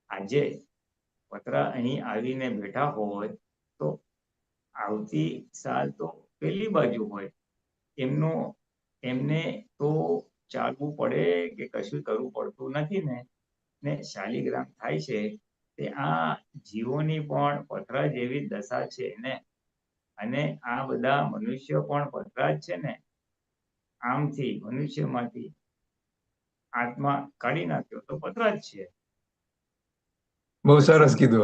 આજે પતરા અહીં આવીને બેઠા હોય તો આવતી સાલ તો પેલી બાજુ હોય. એમને તો ચાલવું પડે કે કશું કરવું પડતું નથી ને શાલિગ્રામ થાય છે. તે આ જીવોની પણ પથરા જેવી દશા છે ને, અને આ બધા મનુષ્ય પણ પથરા જ છે ને. આમથી મનુષ્યમાંથી આત્મા કાઢી નાખ્યો તો પથરા જ છે. बहुत सरस સત્સંગ. कीधु।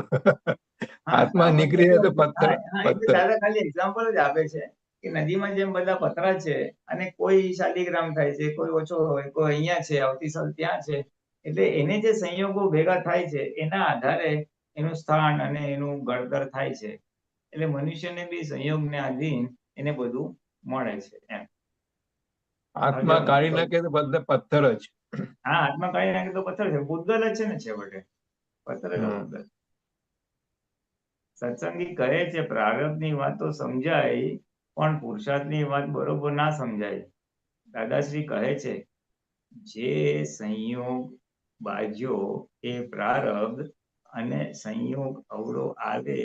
હા आत्मा હા, निकली है तो મતલબ पत्थर હા એટલે पत्थर। દાદા ખાલી એક્ઝામ્પલ જ આપે છે કે નદીમાં જેમ બધા પતરા છે, અને કોઈ શાલિગ્રામ થાય છે, કોઈ ઓછો હોય, કોઈ અહીંયા છે, આવતી સાલ ત્યાં છે. એટલે એને જે સંયોગો ભેગા થાય છે એના આધારે એનું સ્થાન અને એનું ઘડતર થાય છે. એટલે મનુષ્યને બી સંયોગને આધીન એને બધું મળે છે એમ. आत्मा काढ़ी नाखे तो बदले पत्थर ज। હા, આત્મા કાઢી નાખે તો પથ્થર છે. ભૂતગલ જ છે ને છેવટે, પથ્થર જ ભૂતગલ. સત્સંગી કહે છે, પ્રારબ્ધની વાત તો સમજાય, પણ પુરુષાર્થની વાત બરોબર ના સમજાય. દાદાશ્રી કહે છે, જે સંયોગ બાજ્યો એ પ્રારબ્ધ, અને સંયોગ અવળો આવે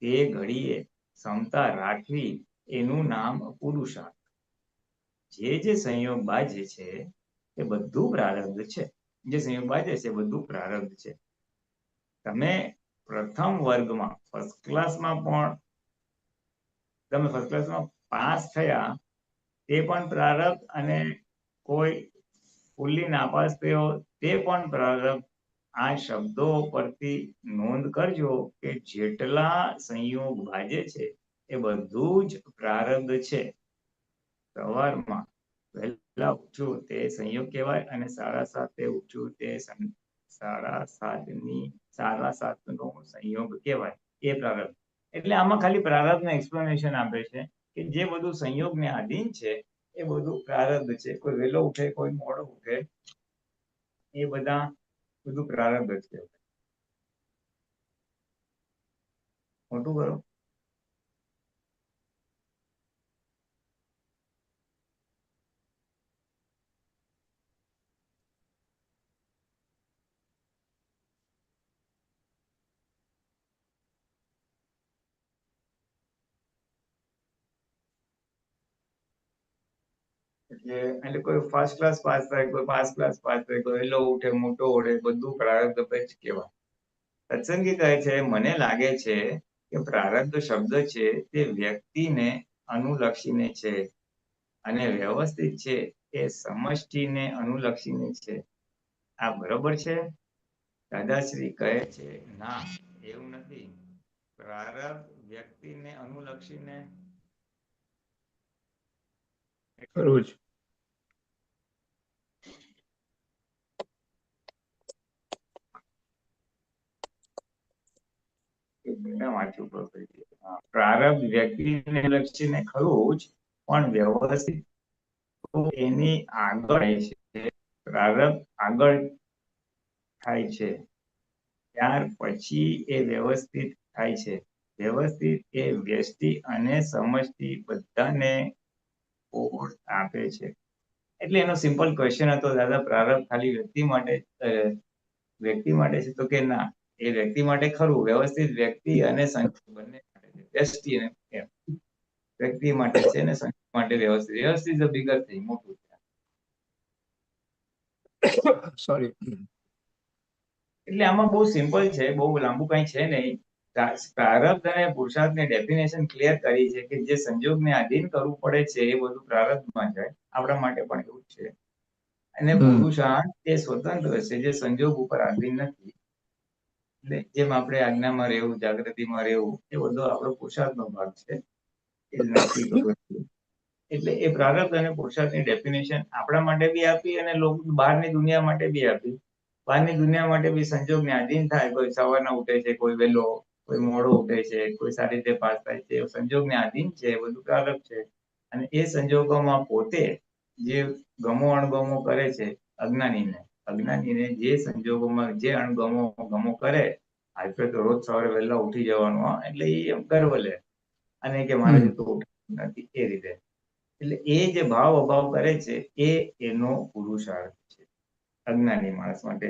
તે ઘડીએ ક્ષમતા રાખવી એનું નામ પુરુષાર્થ. જે સંયોગ બાજે છે એ બધું પ્રારબ્ધ છે. જે સંયોગ બાજે છે બધું પ્રારબ્ધ છે. તમે પ્રથમ વર્ગમાં ફર્સ્ટ ક્લાસમાં પણ તમે ફર્સ્ટ ક્લાસમાં પાસ થયા તે પણ પ્રારબ્ધ, અને કોઈ ફૂલ્લી નાપાસ થયો તે પણ પ્રારબ્ધ. આ શબ્દો પરથી નોંધ કરજો કે જેટલા સંયોગ બાજે છે એ બધું જ પ્રારબ્ધ છે. સવારમાં વહેલા ઉઠવું તે સંયોગ કહેવાય, અને 7:30 ઉઠવું તે 7:30નો સંયોગ કહેવાય, એ પ્રારબ્ધ. એટલે આમાં ખાલી પ્રારબ્ધનું એક્સપ્લેનેશન આપે છે કે જે બધું સંયોગને આધીન છે એ બધું પ્રારબ્ધ છે. કોઈ વહેલો ઉઠે, કોઈ મોડો ઉઠે, એ બધું પ્રારબ્ધ જ કહેવાય. મોટું કરો. એટલે કોઈ ફર્સ્ટ ક્લાસ પાસ થાય, કોઈ પાસ ક્લાસ પાસ થાય, કોઈ વહેલો ઉઠે, મોટો ઉઠે, બધું પ્રારબ્ધ જ કહેવાય. સત્સંગી કહે છે, મને લાગે છે કે પ્રારબ્ધ શબ્દ છે તે વ્યક્તિને અનુલક્ષીને છે, અને વ્યવસ્થિત છે એ સમષ્ટિને અનુલક્ષીને છે. આ બરોબર છે? દાદાશ્રી કહે છે, ના, એવું નથી. પ્રારબ્ધ વ્યક્તિને અનુલક્ષીને ખરું જ. પ્રારબ્ધ વ્યક્તિને લક્ષીને ખરું જ, પણ વ્યવસ્થિત એની આગળ છે. પ્રારબ્ધ આગળ થાય છે, ત્યાર પછી એ વ્યવસ્થિત થાય છે. વ્યવસ્થિત એ વ્યષ્ટિ અને સમષ્ટિ બધાને ઓળ આપે છે. એટલે એનો સિમ્પલ ક્વેશ્ચન હતો, દાદા પ્રારબ્ધ ખાલી વ્યક્તિ માટે છે? તો કે ના, એ વ્યક્તિ માટે ખરું, વ્યવસ્થિત વ્યક્તિ અને બંને માટે છે. વ્યષ્ટિ અને વ્યક્તિ માટે છે, અને સંઘ માટે વ્યવસ્થિત ઇઝ અ બિગર થિંગ, મોટું. સોરી. એટલે આમાં બહુ સિમ્પલ છે, બહુ લાંબુ કઈ છે નહીં. પ્રારબ્ધ અને પુરુષાર્થની ડેફિનેશન ક્લિયર કરી છે કે જે સંજોગને આધીન કરવું પડે છે એ બધું પ્રારબ્ધમાં જાય. આપણા માટે પણ એવું છે. અને પુરુષાર્થ એ સ્વતંત્ર છે, જે સંજોગ ઉપર આધીન નથી. એટલે જેમ આપણે આજ્ઞામાં રહેવું, જાગૃતિમાં રહેવું, એ બધો આપણો પુરુષાર્થનો ભાગ છે. એ નક્કી કરવું. એટલે એ પ્રારબ્ધ અને પુરુષાર્થની ડેફિનેશન આપણા માટે બી આપી, અને લોકો બહારની દુનિયા માટે બી આપી. બહારની દુનિયા માટે બી સંજોગને આધીન થાય. કોઈ સવારના ઉઠે છે, કોઈ વહેલો, કોઈ મોડો ઉઠે છે, કોઈ સારી રીતે પાસ થાય છે, સંજોગને આધીન છે, એ બધું પ્રારબ્ધ છે. અને એ સંજોગોમાં પોતે જે ગમો અણગમો કરે છે, અજ્ઞાનીને જે સંજોગોમાં જે અણગમો કરે, આજે તો રોજ સવારે વહેલા ઉઠી જવાનું, એટલે એ એમ ગર્વ લે, અને કે મારે તો નથી, એ રીતે. એટલે એ જે ભાવ અભાવ કરે છે એ એનો પુરુષાર્થ છે, અજ્ઞાની માણસ માટે.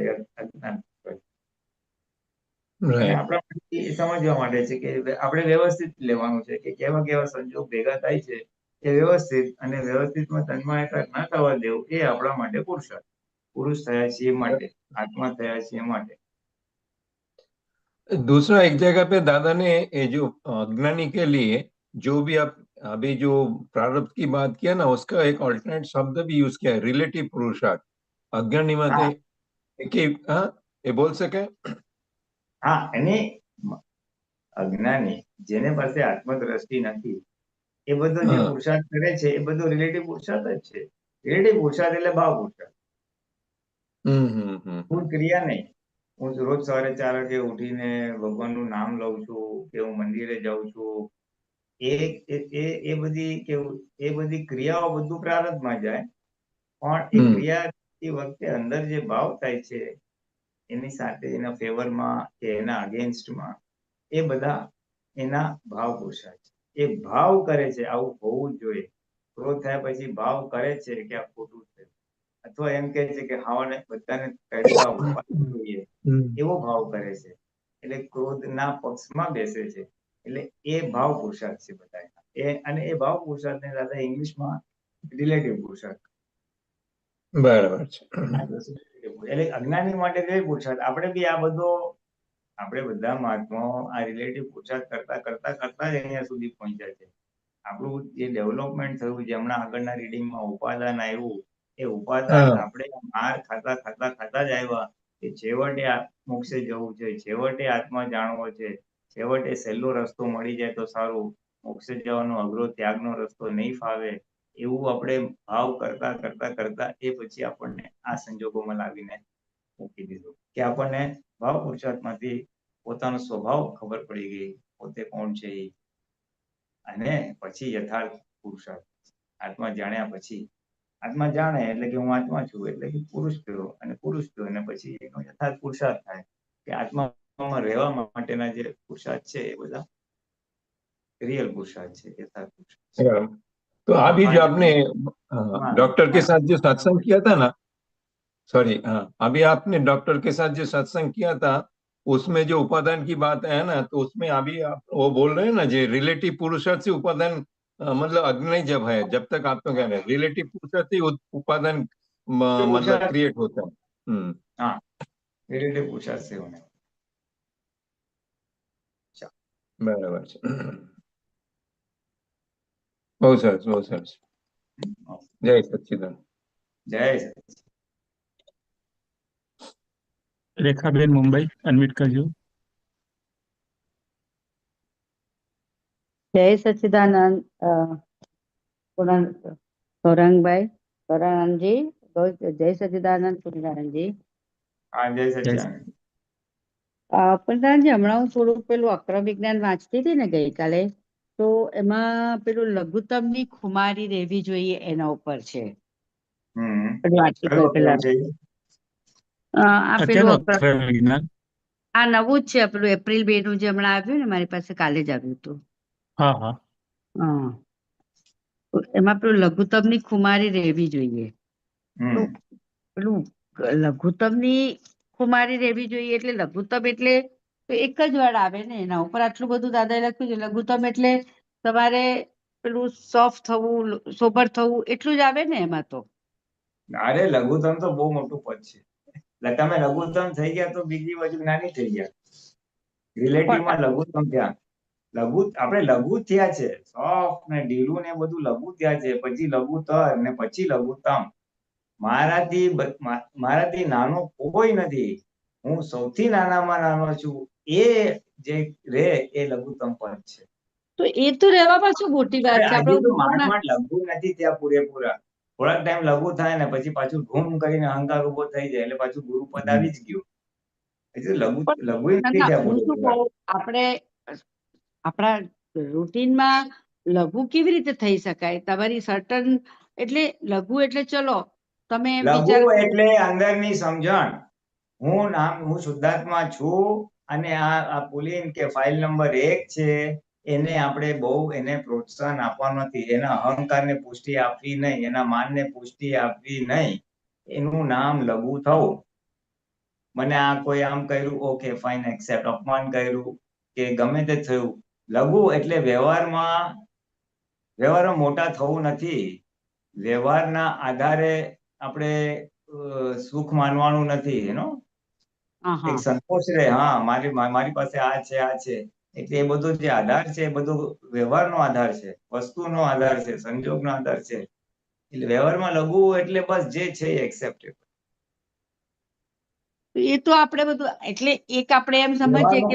અને આપણા સમજવા માટે છે કે આપણે વ્યવસ્થિત લેવાનું છે કે કેવા કેવા સંજોગ ભેગા થાય છે એ વ્યવસ્થિત, અને વ્યવસ્થિતમાં તન્માયતા ના થવા દેવું, એ આપણા માટે પુરુષાર્થ. પુરુષ થયા છીએ માટે, આત્મા થયા છીએ માટે. दूसरा एक जगह पे दादा ने ये जो अज्ञानी के लिए जो भी आप अभी जो प्रारब्ध की बात किया ना, उसका एक ऑल्टरनेट शब्द भी यूज किया है, रिलेटिव पुरुषार्थ. अज्ञानी माटे कि हाँ, ये बोल सके? હા, અને અજ્ઞાની જેને પાસે આત્મદ્રષ્ટિ નથી, એ બધો જે પુરુષાર્થ કરે છે એ બધો રિલેટિવ પુરુષાર્થ જ છે. રિલેટિવ પુરુષાર્થ એટલે ભાવ પુરુષાર્થ, કોઈ ક્રિયા નહીં. હું રોજ સવારે 4 વાગે ઉઠીને ભગવાનનું નામ લઉં છું, કે હું મંદિરે જાઉં છું, એ બધી ક્રિયાઓ બધું પ્રારબ્ધમાં જાય. પણ એ ક્રિયા વખતે અંદર જે ભાવ થાય છે એની સાથે, એના ફેવરમાં કે એના અગેન્સ્ટમાં, એ બધા એના ભાવ પુરુષાર્થ છે. એ ભાવ કરે છે આવું હોવું જોઈએ. ક્રોધ થયા પછી ભાવ કરે છે કે આ ખોટું છે, અથવા એમ કે છે કે હાવાને બધાને તડકા જોઈએ, એવો ભાવ કરે છે. એટલે ક્રોધના પક્ષમાં બેસે છે. એટલે એ ભાવ પુરુષાર્થ છે બધા. અને એ ભાવ પુરુષાર્થને દાદા ઇંગ્લિશમાં રિલેટિવ પુરુષાર્થ. બરાબર છે. એટલે અજ્ઞાની માટે કઈ પુરુષાર્થ? આપણે બી આ બધો આપણે બધા મહાત્માઓ આ રિલેટિવ પુરુષાર્થ કરતા કરતા કરતા જ અહીંયા સુધી પહોંચ્યા છે. આપણું જે ડેવલપમેન્ટ થયું છે હમણાં આગળના રીડિંગમાં ઉપાદાન આવ્યું, એ ઉપાદાન હા આપણે માર ખાતા ખાતા ખાતા જ આવ્યા કે છેવટે મોક્ષે જવું છે, છેવટે આત્મા જાણવો છે, છેવટે સહેલો રસ્તો મળી જાય તો સારું, મોક્ષે જવાનો અઘરો ત્યાગનો રસ્તો નહીં ફાવે, એવું આપણે ભાવ કરતા કરતા કરતા એ પછી આપણને આ સંજોગોમાં લાવીને મૂકી દીધું કે આપણને ભાવ પુરુષાર્થમાંથી પોતાનો સ્વભાવ ખબર પડી ગઈ, પોતે કોણ છે એ. અને પછી યથાર્થ પુરુષાર્થ, આત્મા જાણ્યા પછી, આત્મા જાણે એટલે કે હું આત્મા છું એટલે કે પુરુષ થયો, અને પુરુષ થયો અને પછી એનો યથાર્થ પુરુષાર્થ થાય કે આત્મામાં રહેવા માટેના જે પુરુષાર્થ છે એ બધા रियल पुरुषार्थ है, यथार्थ पुरुषार्थ। बराबर। तो अभी जो आपने डॉक्टर के साथ जो सत्संग किया था ना, सॉरी, हाँ, अभी आपने डॉक्टर के साथ जो सत्संग किया था उसमें जो उपादान की बात है ना, तो उसमें अभी आप वो बोल रहे हैं ना, जो रिलेटिव पुरुषार्थ से उपादान मतलब अग्नि जब है, जब तक आप तो कह रहे हैं रिलेटिव पुरुषार्थ से उपादान मतलब क्रिएट होता है। हाँ, रिलेटिव पुरुषार्थ से होने। बराबर છે, બહુ સરસ, બહુ સરસ. જય સચ્ચિદાનંદ. જય સચ્ચિદાનંદ. રેખાબેન મુંબઈ અનમ્યુટ કરજો. જય સચ્ચિદાનંદ. ગૌરાંગભાઈ, ગૌરાનંદજી, જય સચ્ચિદાનંદ પૂર્ણાનંદજી. હા, જય સચ્ચિદાનંદ. પૂર્ણાનંદજી, હમણાં હું થોડું પેલું અક્રમ વિજ્ઞાન વાંચતી હતી ને ગઈકાલે, તો એમાં પેલું લઘુત્તમની ખુમારી રહેવી જોઈએ એના ઉપર છે. આ નવું જ છે, પેલું એપ્રિલ 2 નું જે હમણાં આવ્યું ને, મારી પાસે કાલે જ આવ્યું હતું. હા, એમાં પેલું લઘુત્તમની ખુમારી રહેવી જોઈએ. પેલું લઘુત્તમની ખુમારી રહેવી જોઈએ એટલે લઘુત્તમ એટલે એક જ વર્ડ આવે ને એના ઉપર, આટલું બધું દાદાએ લખ્યું છે. લઘુત્તમ એટલે તમારે પેલું સોફ્ટ થવું, સોબર થવું એટલું જ આવે ને એમાં તો. અરે લઘુત્તમ તો બહુ મોટું પદ છે. એટલે તમે લઘુત્તમ થઈ ગયા તો બીજી બાજુ નાની થઈ ગયા. રિલેટિવમાં લઘુત્તમ થયા, આપણે લઘુ થયા છે, સોફ્ટ ને ઢીલું ને બધું લઘુ થયા છે, પછી લઘુત્તર ને પછી લઘુત્તમ. મારાથી નાનો કોઈ નથી, હું સૌથી નાનામાં નાનો છું. એ જે રે એ લઘુત્તમ પદ છે. તો એ તો રહેવામાં શું મોટી વાત છે? આપણે લઘુ નથી થયા પૂરેપૂરા. થોડાક ટાઈમ લઘુ થાય ને પછી પાછું ઘૂમ કરીને અહંકાર ઉભો થઈ જાય એટલે પાછું ગુરુ પદ આવી જ ગયું. આપણે આપણા રૂટીનમાં લઘુ કેવી રીતે થઈ શકાય? તમારી સર્ટન એટલે લઘુ એટલે ચલો તમે લઘુ એટલે અંદરની સમજણ, હું શુદ્ધાત્મા છું અને આ પુલિન કે ફાઇલ નંબર 1 છે, એને આપણે બહુ એને પ્રોત્સાહન આપવાનું નથી, એના અહંકારને પુષ્ટિ આપવી નહીં, એના માનને પુષ્ટિ આપવી નહીં. એનું નામ લઘુ થવું. મને આ કોઈ આમ કર્યું, ઓકે ફાઇન એક્સેપ્ટ, અપમાન કર્યું કે ગમે તે થયું, લઘુ એટલે વ્યવહારમાં મોટા થવું નથી. વ્યવહારના આધારે આપણે સુખ માનવાનું નથી. એનો એક સંતોષ રહે, હા મારી પાસે આ છે એટલે એ બધો જે આધાર છે એ બધો વ્યવહારનો આધાર છે, વસ્તુનો આધાર છે, સંજોગનો આધાર છે. એટલે વ્યવહારમાં લઘુ એટલે બસ જે છે એ એક્સેપ્ટેબલ. એ તો આપણે બધું એટલે એક આપણે એમ સમજીએ કે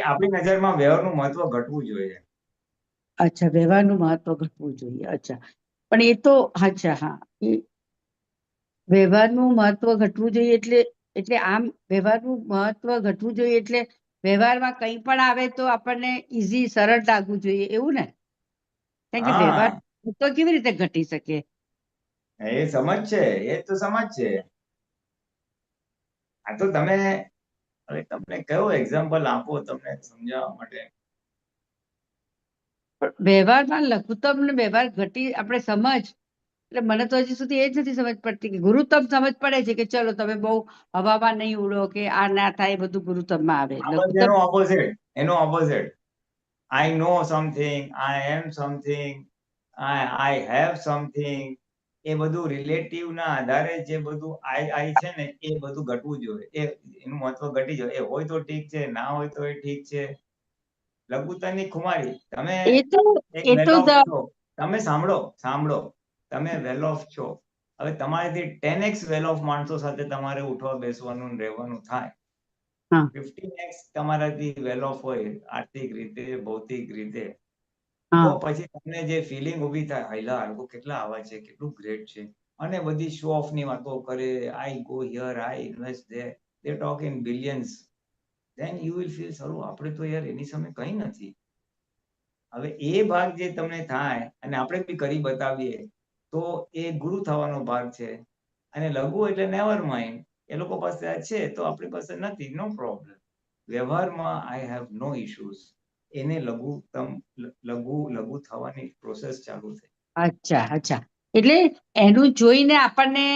આપણી નજરમાં વ્યવહારનું મહત્વ ઘટવું જોઈએ. અચ્છા, વ્યવહારનું મહત્વ ઘટવું જોઈએ. અચ્છા, પણ એ તો અચ્છા, હા, વ્યવહારનું મહત્વ ઘટવું જોઈએ એટલે આમ વ્યવહારનું મહત્વ ઘટવું જોઈએ એટલે વ્યવહારમાં કંઈ પણ આવે તો આપણને ઈઝી, સરળ લાગવું જોઈએ એવું ને? કારણ કે વ્યવહાર તો કેવી રીતે ઘટી શકે? એ સમજ છે, એ તો સમજ છે. આ તો તમે તમને કયો એક્ઝામ્પલ આપો તમને સમજાવવા માટે? વ્યવહારમાં લઘુત્તમ ને વ્યવહાર ઘટી આપણે સમજ, એટલે મને તો હજી સુધી એ જ નથી સમજ પડતી કે ગુરુત્તમ સમજ પડે છે કે ચલો તમે બહુ હવામાં નહીં ઉડો કે આ ના થાય, બધું ગુરુત્તમમાં આવે. એનો opposite, I know something, I am something, I have something, એ બધું રિલેટિવ ના આધારે જે બધું આઈ છે ને એ બધું ઘટવું જોઈએ, એનું મહત્વ ઘટી જાય. એ હોય તો ઠીક છે, ના હોય તો એ ઠીક છે. લઘુત્તમની ખુમારી, તમે એ તો એક એ વેલ તો ઓફ છો, તમે સાંભળો, તમે વેલ ઓફ છો. હવે તમારાથી 10x વેલ ઓફ માણસો સાથે તમારે ઉઠવા બેસવાનું ને રહેવાનું થાય. હા 15x તમારાથી વેલ ઓફ હોય આર્થિક રીતે, ભૌતિક રીતે, તો હા પછી તમને જે ફિલિંગ ઊભી થાય, હાયલા આ લોકો કેટલા આવા છે, કેટલું ગ્રેટ છે, અને બધી શો ઓફ ની વાતો કરે, I go here, I invest there, they talk in billions, then you will feel સારું આપણે તો યાર એની સામે કંઈ નથી. હવે એ ભાગ જે તમને થાય અને આપણે બી કરી બતાવીએ તો એ ગુરુ થવાનો ભાગ છે. અને લઘુ એટલે નેવર માઇન્ડ, એ લોકો પાસે આ છે તો આપણી પાસે નથી, નો પ્રોબ્લેમ. વ્યવહારમાં આઈ હેવ નો ઇશ્યુઝ. એને લઘુ થવાની પ્રોસેસ ચાલુ થઈ. અચ્છા અચ્છા, એટલે એનું જોઈને આપણને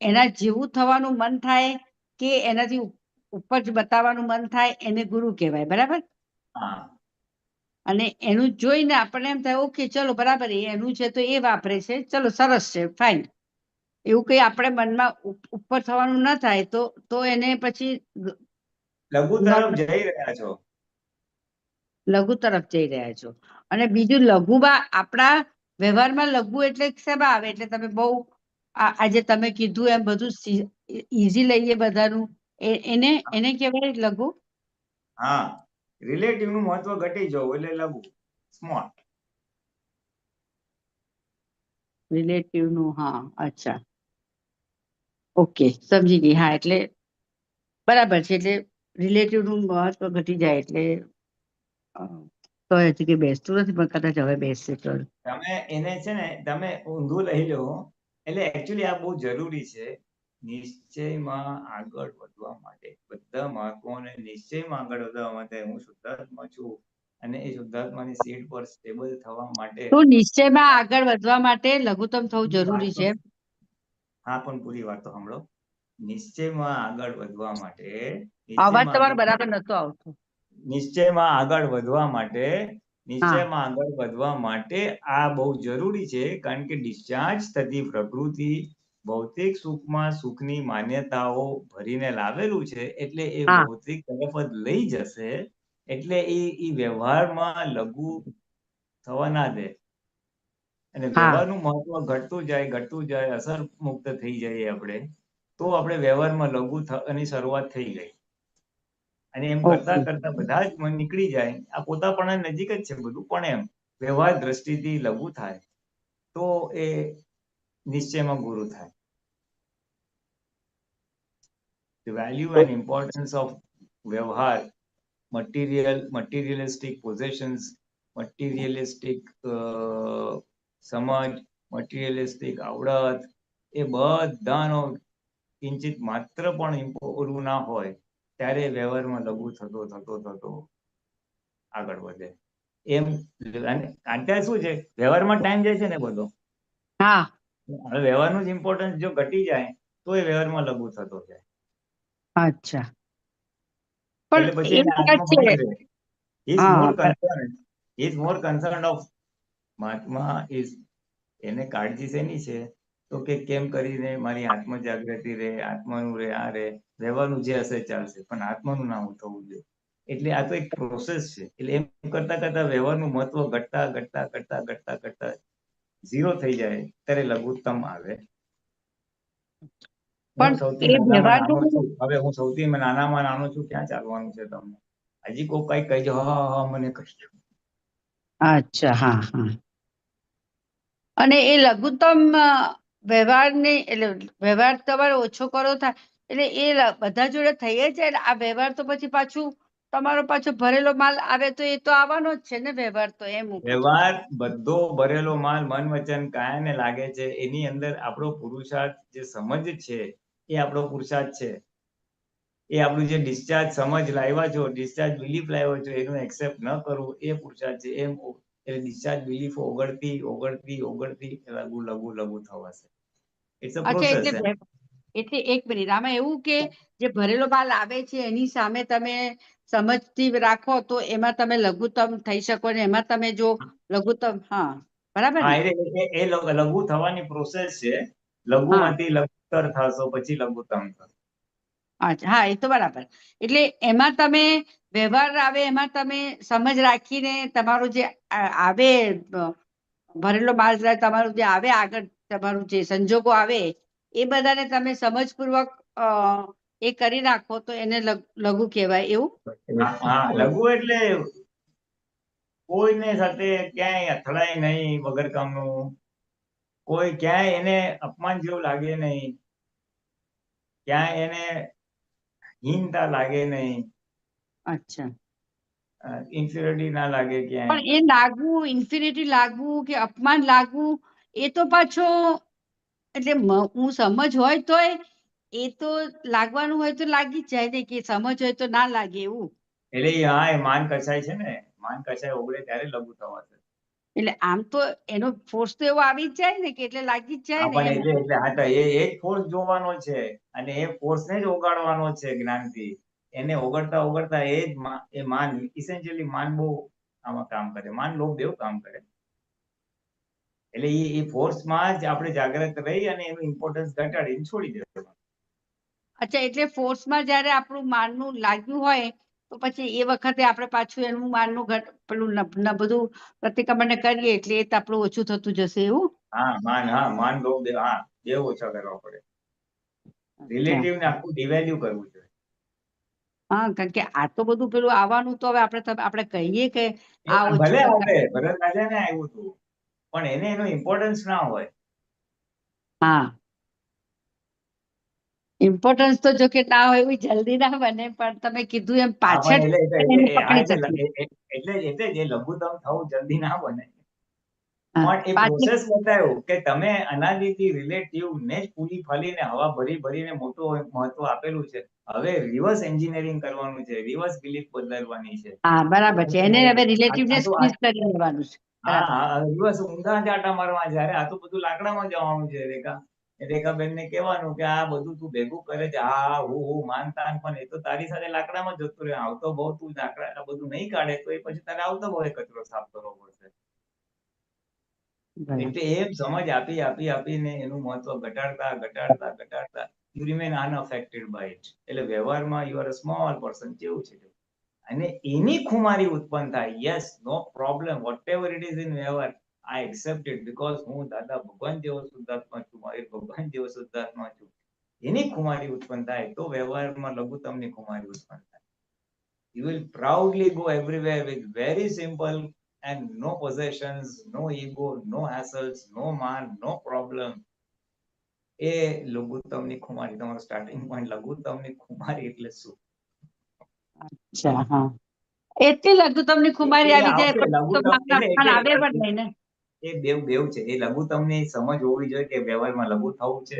એના જેવું થવાનું મન થાય કે એનાથી ઉપર જ બતાવવાનું મન થાય, એને ગુરુ કહેવાય, બરાબર? હા અને એનું જોઈને આપણને એમ થાય ઓકે ચલો બરાબર, એનું છે તો એ વાપરે છે, ચલો સરસ છે, ફાઇન. એવું કઈ આપણે મનમાં ઉપર થવાનું ના થાય તો એને પછી લઘુ તરફ જઈ રહ્યા છો. લઘુ તરફ જઈ રહ્યા છો. અને બીજું લઘુમાં આપણા વ્યવહારમાં લઘુ એટલે શેમાં આવે? એટલે તમે બહુ આજે તમે કીધું એમ બધું ઈઝી લઈએ બધાનું, એને કહેવાય લઘુ. હા, રિલેટિવ નું મહત્વ ઘટી જવું એટલે લઘુ, સ્મોલ. રિલેટિવ નું, હા અચ્છા, ઓકે સમજી ગઈ. હા એટલે બરાબર છે, એટલે રિલેટિવ નું મહત્વ ઘટી જાય એટલે તો હજી કે બેસતું નથી, પણ કદાચ હવે બેસશે તો. તમે એને છે ને તમે ઊંધું લઈ લો, એટલે એકચ્યુઅલી આ બહુ જરૂરી છે નિશ્ચયમાં આગળ વધવા માટે. બધા મહાત્માઓને નિશ્ચયમાં આગળ વધવા માટે, હું શુદ્ધાત્મા છું અને એ શુદ્ધાત્માની સીટ પર સ્ટેબલ થવા માટે. તો નિશ્ચયમાં આગળ વધવા માટે લઘુત્તમ થવું જરૂરી છે. હા, પણ પૂરી વાત તો સાંભળો. નિશ્ચયમાં આગળ વધવા માટે, અવાજ તમારો બરાબર નતો આવતો. નિશ્ચયમાં આગળ વધવા માટે, હા નિશ્ચયમાં આગળ વધવા માટે આ બહુ જરૂરી છે. કારણ કે ડિસ્ચાર્જ થતી પ્રકૃતિ ભૌતિક સુખમાં સુખની માન્યતાઓ ભરીને લાવેલું છે, એટલે એ હા ભૌતિક તરફ જ લઈ જશે. એટલે એ વ્યવહારમાં લઘુ થવા ના દે. અને હા વ્યવહારનું મહત્વ ઘટતું જાય, અસર મુક્ત થઈ જાય આપણે, તો આપણે વ્યવહારમાં લઘુ થવાની શરૂઆત થઈ ગઈ. અને એમ કરતા ઓકે કરતા બધા જ મન નીકળી જાય. આ પોતાપણા નજીક જ છે બધું, પણ એમ વ્યવહાર દ્રષ્ટિથી લઘુ થાય તો એ નિશ્ચયમાં ગુરુ થાય. The value and importance of વ્યવહાર, materialistic possessions, materialistic સમજ, મટીરિયલિસ્ટિક આવડત, એ બધાનો કિંચિત માત્ર પણ ઓલું ના હોય ત્યારે વ્યવહારમાં લઘુ થતો આગળ વધે. એમ અત્યારે શું છે, વ્યવહારમાં ટાઈમ જાય છે ને બધો. હા હવે વ્યવહારનું જ ઇમ્પોર્ટન્સ જો ઘટી જાય તો એ વ્યવહારમાં લઘુ થતો જાય. અચ્છા, એટલે પણ પછી એ એને વાત છે. આત્મા રહે. હા He is more concerned of Mahatma is, એને કાળજી શેની છે તો કે કેમ કરીને મારી આત્મ જાગૃતિ રહે, આત્માનું રહે, આ રહે. વ્યવહારનું જે હશે ચાલશે, પણ આત્માનું ના થવું જોઈએ. એટલે આ તો એક પ્રોસેસ છે. એટલે એમ કરતા કરતા વ્યવહારનું મહત્વ ઘટતા ઝીરો થઈ જાય ત્યારે લઘુત્તમ આવે. હું પણ સૌથી એ નાનામાં નાનો વ્યવહારનું, છું. હવે હું સૌથી નાનામાં નાનો છું, ક્યાં ચાલવાનું છે તમને? હજી કોઈ કઈ કહેજો, હા મને કહેજો. અચ્છા, હા હા. અને એ લઘુત્તમ વ્યવહારને, એટલે વ્યવહાર તમારે ઓછો કરો થાય એટલે એ બધા જોડે થઈ જાય ને આ વ્યવહાર, તો પછી પાછું તમારો પાછો ભરેલો માલ આવે તો એ તો આવવાનો જ છે ને વ્યવહાર તો. એમ વ્યવહાર બધો ભરેલો માલ મન વચન કાયાને લાગે છે, એની અંદર આપણો પુરુષાર્થ જે સમજ છે એ આપણો પુરુષાર્થ છે. એ આપણું જે ડિસ્ચાર્જ સમજ લાવ્યા છો, ડિસ્ચાર્જ બિલીફ લાવ્યો છો, એનું એક્સેપ્ટ ન કરવું એ પુરુષાર્થ છે. એમ એટલે ડિસ્ચાર્જ બિલીફ ઓગળતી લઘુ થવાશે. ઇટ્સ અ અચ્છા, પ્રોસેસ. એટલે એક મિનિટ, આમાં એવું કે જે ભરેલો માલ આવે છે એની સામે તમે સમજથી રાખો તો એમાં તમે લઘુત્તમ થઈ શકો ને એમાં તમે જો લઘુત્તમ, હા બરાબર હા ને? એ લઘુ થવાની પ્રોસેસ છે. હા લઘુમાંથી લઘુત્તર થશો પછી લઘુત્તમ થશે. અચ્છા, હા એ તો બરાબર. એટલે એમાં તમે વ્યવહાર આવે એમાં તમે સમજ રાખીને તમારું જે આવે ભરેલો માલ તમારું જે આવે આગળ તમારું જે સંજોગો આવે એ બધાને તમે સમજપૂર્વક એ કરી નાખો તો એને લઘુ કહેવાય એવું. હા લઘુ એટલે કોઈને સાથે ક્યાંય અથડાય નહીં વગર કામનું, કોઈ ક્યાંય એને અપમાન જેવું લાગે નહીં, ક્યાંય એને હીનતા લાગે નહીં, અચ્છા, ઇન્ફિરિયોરિટી ના લાગે ક્યાંય. પણ એ લાગવું, ઇન્ફિનિટી લાગવું કે અપમાન લાગવું એ તો પાછો એટલે હું સમજ હોય તોય એ તો લાગવાનું હોય તો લાગી જ જાય ને, કે સમજ હોય તો ના લાગે એવું. એટલે એ માન કસાય છે ને, માન કસાય ઓગળે ત્યારે લઘુ થવાશે. એટલે આમ તો એનો ફોર્સ તો એવો આવી જ જાય ને કે એટલે લાગી જ જાય ને પણ એમ. એટલે હા તો એ જ ફોર્સ જોવાનો છે અને એ ફોર્સને જ ઓગાળવાનો છે જ્ઞાનથી. એને ઓગળતા ઓગળતા એ માન ઇસેન્શિયલી માન બહુ આમાં કામ કરે, માન લોભ બેવ કામ કરે. એટલે એ ફોર્સમાં જ આપણે જાગ્રત રહી અને એનું ઇમ્પોર્ટન્સ ઘટાડીને છોડી દેવાનું. અચ્છા, એટલે ફોર્સમાં જ્યારે આપણું માનનું લાગ્યું હોય તો પછી એ વખતે આપણે પાછું એનું માનનું પેલું બધું પ્રતિક્રમણ કરીએ એટલે એ તો આપણું ઓછું થતું જશે એવું. હા માન લોભ બેવ ઓછા કરવા પડે. રિલેટિવ ને આખું ડિવેલ્યુ કરવું જોઈએ. હા, કારણ કે આ તો બધું પેલું આવવાનું તો હવે આપણે કહીએ કે આ ભલે ઓછું આવે ભરત રાજાને આવ્યું હતું પણ એને એનો ઇમ્પોર્ટન્સ ના હોય. હા, ઇમ્પોર્ટન્સ તો જો કે ના હોય એવી જલ્દી ના બને, પણ તમે કીધું એમ હા પાછળ પણ એને પકડી શકીએ. એટલે જ એ લઘુત્તમ થવું જલ્દી ના બને. હા, પણ એ પ્રોસેસ બતાવ્યું કે તમે અનાદિથી રિલેટિવ ને જ ફૂલી ફલીને હવા ભરીને મોટું મહત્વ આપેલું છે. હવે રિવર્સ એન્જિનિયરિંગ કરવાનું છે, રિવર્સ બિલીફ બદલવાની છે. હા, બરાબર છે. એને હવે રિલેટિવને સ્ક્વીઝ કરી લેવાનું છે. બરાબર. હા રિવર્સ ઊંધા ચાટા મારવા જ્યારે આ તો બધું લાકડામાં જવાનું છે. રેખાબેન ને કહેવાનું કે આ બધું તું ભેગું કરે છે, હું માનતાન, પણ એ તો તારી સાથે લાકડામાં જતું રહે. આવતો બહુ તું લાકડા બધું નહીં કાઢે તો એ પછી તારે આવતો બહુ કચરો સાફ કરવો પડશે. એટલે એમ સમજ આપીને એનું મહત્વ ઘટાડતા you remain unaffected by it. એટલે વ્યવહારમાં you are a small person જેવું છે. અને એની ખુમારી ઉત્પન્ન થાય. Yes, no problem, whatever it is in વ્યવહાર, આઈ એક્સેપ્ટ ઇટ બીકોઝ હું દાદા ભગવાન જેવો શુદ્ધાત્મા છું, મહાવીર ભગવાન જેવો શુદ્ધાત્મા છું. એની ખુમારી ઉત્પન્ન થાય તો વ્યવહારમાં લઘુત્તમની ખુમારી ઉત્પન્ન થાય. You will proudly go everywhere with very simple and no possessions, no ego, no hassles, no man, no problem. એ લઘુત્તમની ખુમારી, તમારો સ્ટાર્ટિંગ પોઈન્ટ લઘુત્તમની ખુમારી એટલે શું? અચ્છા, હા, એટલી લઘુત્તમની ખુમારી આવી જાય આવશે પછી તો લઘુત્તમ અપમાન આવે પણ નહીં ને. એ બેવ છે. એ લઘુત્તમની સમજ હોવી જોઈએ કે વ્યવહારમાં લઘુ થવું છે.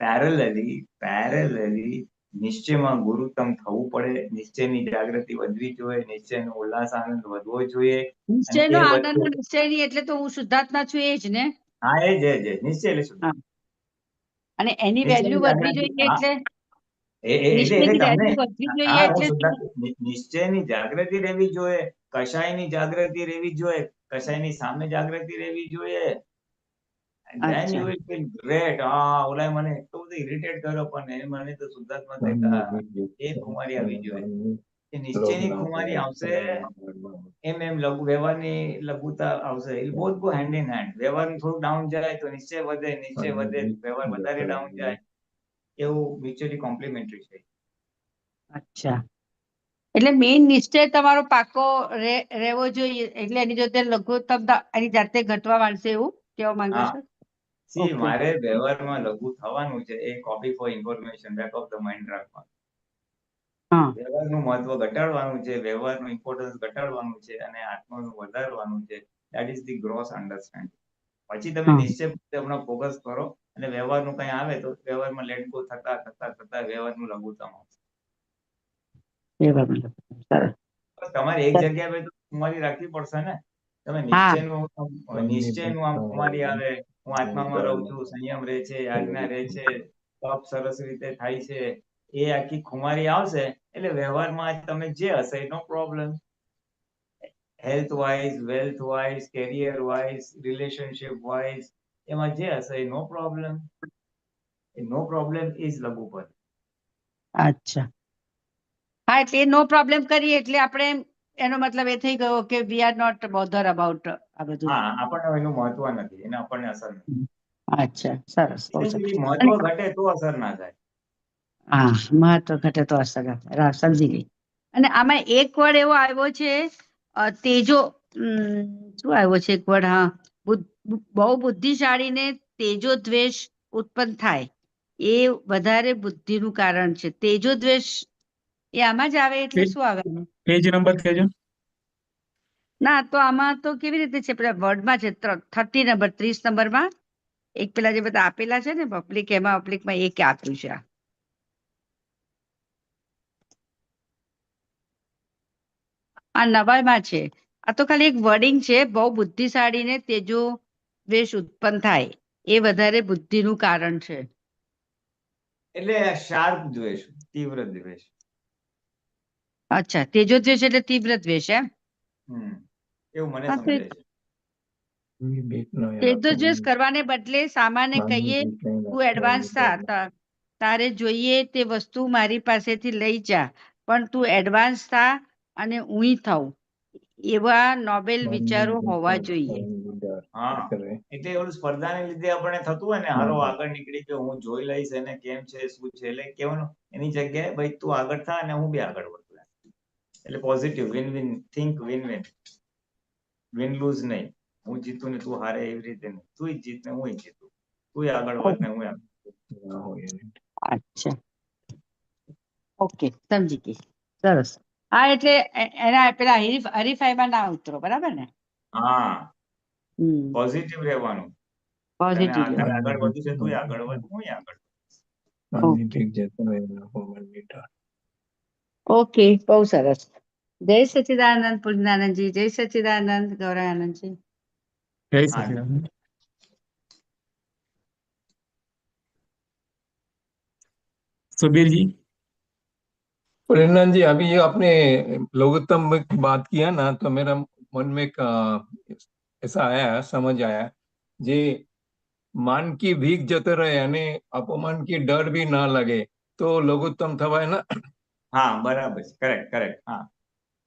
પેરેલલી નિશ્ચયમાં ગુરુત્તમ થવું પડે. નિશ્ચયની જાગૃતિ વધવી જોઈએ, નિશ્ચયનો ઉલ્લાસ આનંદ વધવો જોઈએ. અને નિશ્ચયનો એ આનંદ વધુ નિશ્ચયની એટલે તો હું શુદ્ધાત્મા છું એ જ ને. હા એ જ નિશ્ચય એટલે શું? હા, અને એની વેલ્યુ નિશ્ચયની વધવી જાગૃતિ. જોઈએ એટલે એટલે નિશ્ચયની તમને વેલ્યુ વધવી જોઈએ હા હું એટલે શું? નિશ્ચયની જાગૃતિ રહેવી જોઈએ, કશાયની જાગૃતિ રહેવી જોઈએ, કશાયની સામે જાગૃતિ રહેવી જોઈએ. Then you અચ્છા, will feel great. ઓલાએ મને એટલો બધો ઇરિટેટ કર્યો પણ મને તો શુદ્ધાત્મા દેખા. એ ખુમારી આવી જોઈએ. એ નિશ્ચયની ખુમારી આવશે એમ વ્યવહારની લઘુતા આવશે. એ બહુ હેન્ડ ઇન હેન્ડ. વ્યવહારનું થોડું ડાઉન જાય તો નિશ્ચય વધે, વ્યવહાર વધારે ડાઉન જાય. એવું મ્યુચ્યુઅલી કોમ્પ્લિમેન્ટરી છે. અચ્છા, એટલે મેઇન નિશ્ચય તમારો પાકો રહેવો જોઈએ. એટલે એની જોડે લઘુત્તમ એની જાતે ઘટવા માંડશે એવું કેવા માંગો છો? ઓકે, મારે વ્યવહારમાં લઘુ થવાનું છે. એ copy for information, back of the mind રાખવાનું. હા, વ્યવહારનું મહત્વ ઘટાડવાનું છે, વ્યવહારનું ઇમ્પોર્ટન્સ ઘટાડવાનું છે અને આત્માનું વધારવાનું છે. That is the gross understanding. પછી તમે હા, નિશ્ચય હમણાં ફોકસ કરો અને વ્યવહારનું કંઈ આવે તો વ્યવહારમાં લેટ ગો થતા વ્યવહારનું લઘુત્તમ આવશે. એ બરાબર, સરસ. તમારે એક જગ્યા પર તો ખુમારી રાખવી પડશે ને. તમે હા, નિશ્ચયનું આમ ખુમારી આવે, હું આત્મામાં રહું છું, સંયમ રહે છે, આજ્ઞા રહે છે, તપ સરસ રીતે થાય છે, એ આખી ખુમારી આવશે એટલે વ્યવહારમાં તમે જે હશે નો problem. Health wise, wealth wise, career wise, relationship wise, એમાં જે હશે એ નો પ્રોબ્લેમ. એ નો પ્રોબ્લેમ ઇઝ લઘુપદ. અચ્છા, હા, એટલે નો પ્રોબ્લેમ કરીએ એટલે આપણે એનો મતલબ એ થઈ ગયો કે we are not bother about આ બધું. હા, આપણને એનું મહત્વ નથી, એને આપણને અસર નથી. અચ્છા, સરસ, બહુ સરસ. Essentially મહત્વ ઘટે તો અસર ના થાય. હા, મહત્વ ઘટે તો અસર થાય. સમજી ગઈ. અને આમાં એક વર્ડ એવો આવ્યો છે તેજો, શું આવ્યો છે એક વર્ડ? હા, બહુ બુદ્ધિશાળીને તેજો દ્વેષ ઉત્પન્ન થાય, એ વધારે બુદ્ધિનું કારણ છે. તેજો દ્વેષ એ આમાં જ આવે એટલે શું આવે? પેજ નંબર કહેજો. ના, તો આમાં તો કેવી રીતે છે? પેલા વર્ડમાં છે 30 નંબર, 30 નંબરમાં એક પેલા જે બધા આપેલા છે ને પબ્લિક, એમાં પબ્લિકમાં એક આપ્યું છે. આ નવાઈમાં છે. આ તો ખાલી એક વર્ડિંગ છે, બહુ બુદ્ધિશાળીને તેજો દ્વેષ ઉત્પન્ન થાય, એ વધારે બુદ્ધિનું કારણ છે. એટલે શાર્પ દ્વેષ, તીવ્ર દ્વેષ. અચ્છા, તેજો દ્વેષ એટલે તીવ્ર દ્વેષ એમ? એવું મને હા, સમજાય છે. તેજો દ્વેષ કરવાને બદલે સામાન્ય કહીએ, તું એડવાન્સ થા, તારે જોઈએ તે વસ્તુ મારી પાસેથી લઈ જા, પણ તું એડવાન્સ થા અને હું થાઉં, એવા નોબેલ વિચારો હોવા જોઈએ. હા, એટલે એવું સ્પર્ધાને લીધે આપણે થતું હોય ને, હારો આગળ નીકળી ગયો, હું જોઈ લઈશ એને કેમ છે, શું છે, એટલે કેવાનું એની જગ્યાએ ભાઈ તું આગળ થા અને હું બી આગળ વધું. એટલે positive, win win, think win win, win lose નહીં. હું જીતું ને તું હારે એવી રીતે નહીં, તું જીત ને હું જીતું, તું આગળ વધ ને હું આગળ. અચ્છા, ઓકે, સમજી ગઈ. સરસ. હા, એટલે એના પેલા હરીફાઈમાં ના ઉતરો, બરાબર ને? હા, પોઝિટિવ રહેવાનું. પોઝિટિવ. આગળ વધ્યું છે, તું આગળ વધ, હું આગળ. ઓકે, બહુ સરસ. જય સચ્ચિદાનંદ પૂર્ણાનંદજી, જય સચ્ચિદાનંદ ગૌરાનંદજી. જય સચિદાનંદ. सुबीर जी। प्रेरणा जी, अभी ये आपने लघुत्तम में बात किया ना, तो मेरा मन में एक ऐसा आया, समझ आया, जे मान की भीख जते रहे અને અપમાન की डर भी ना लगे तो लघुत्तम थवाय ना? હા, બરાબર છે, કરેક્ટ કરેક્ટ. હા,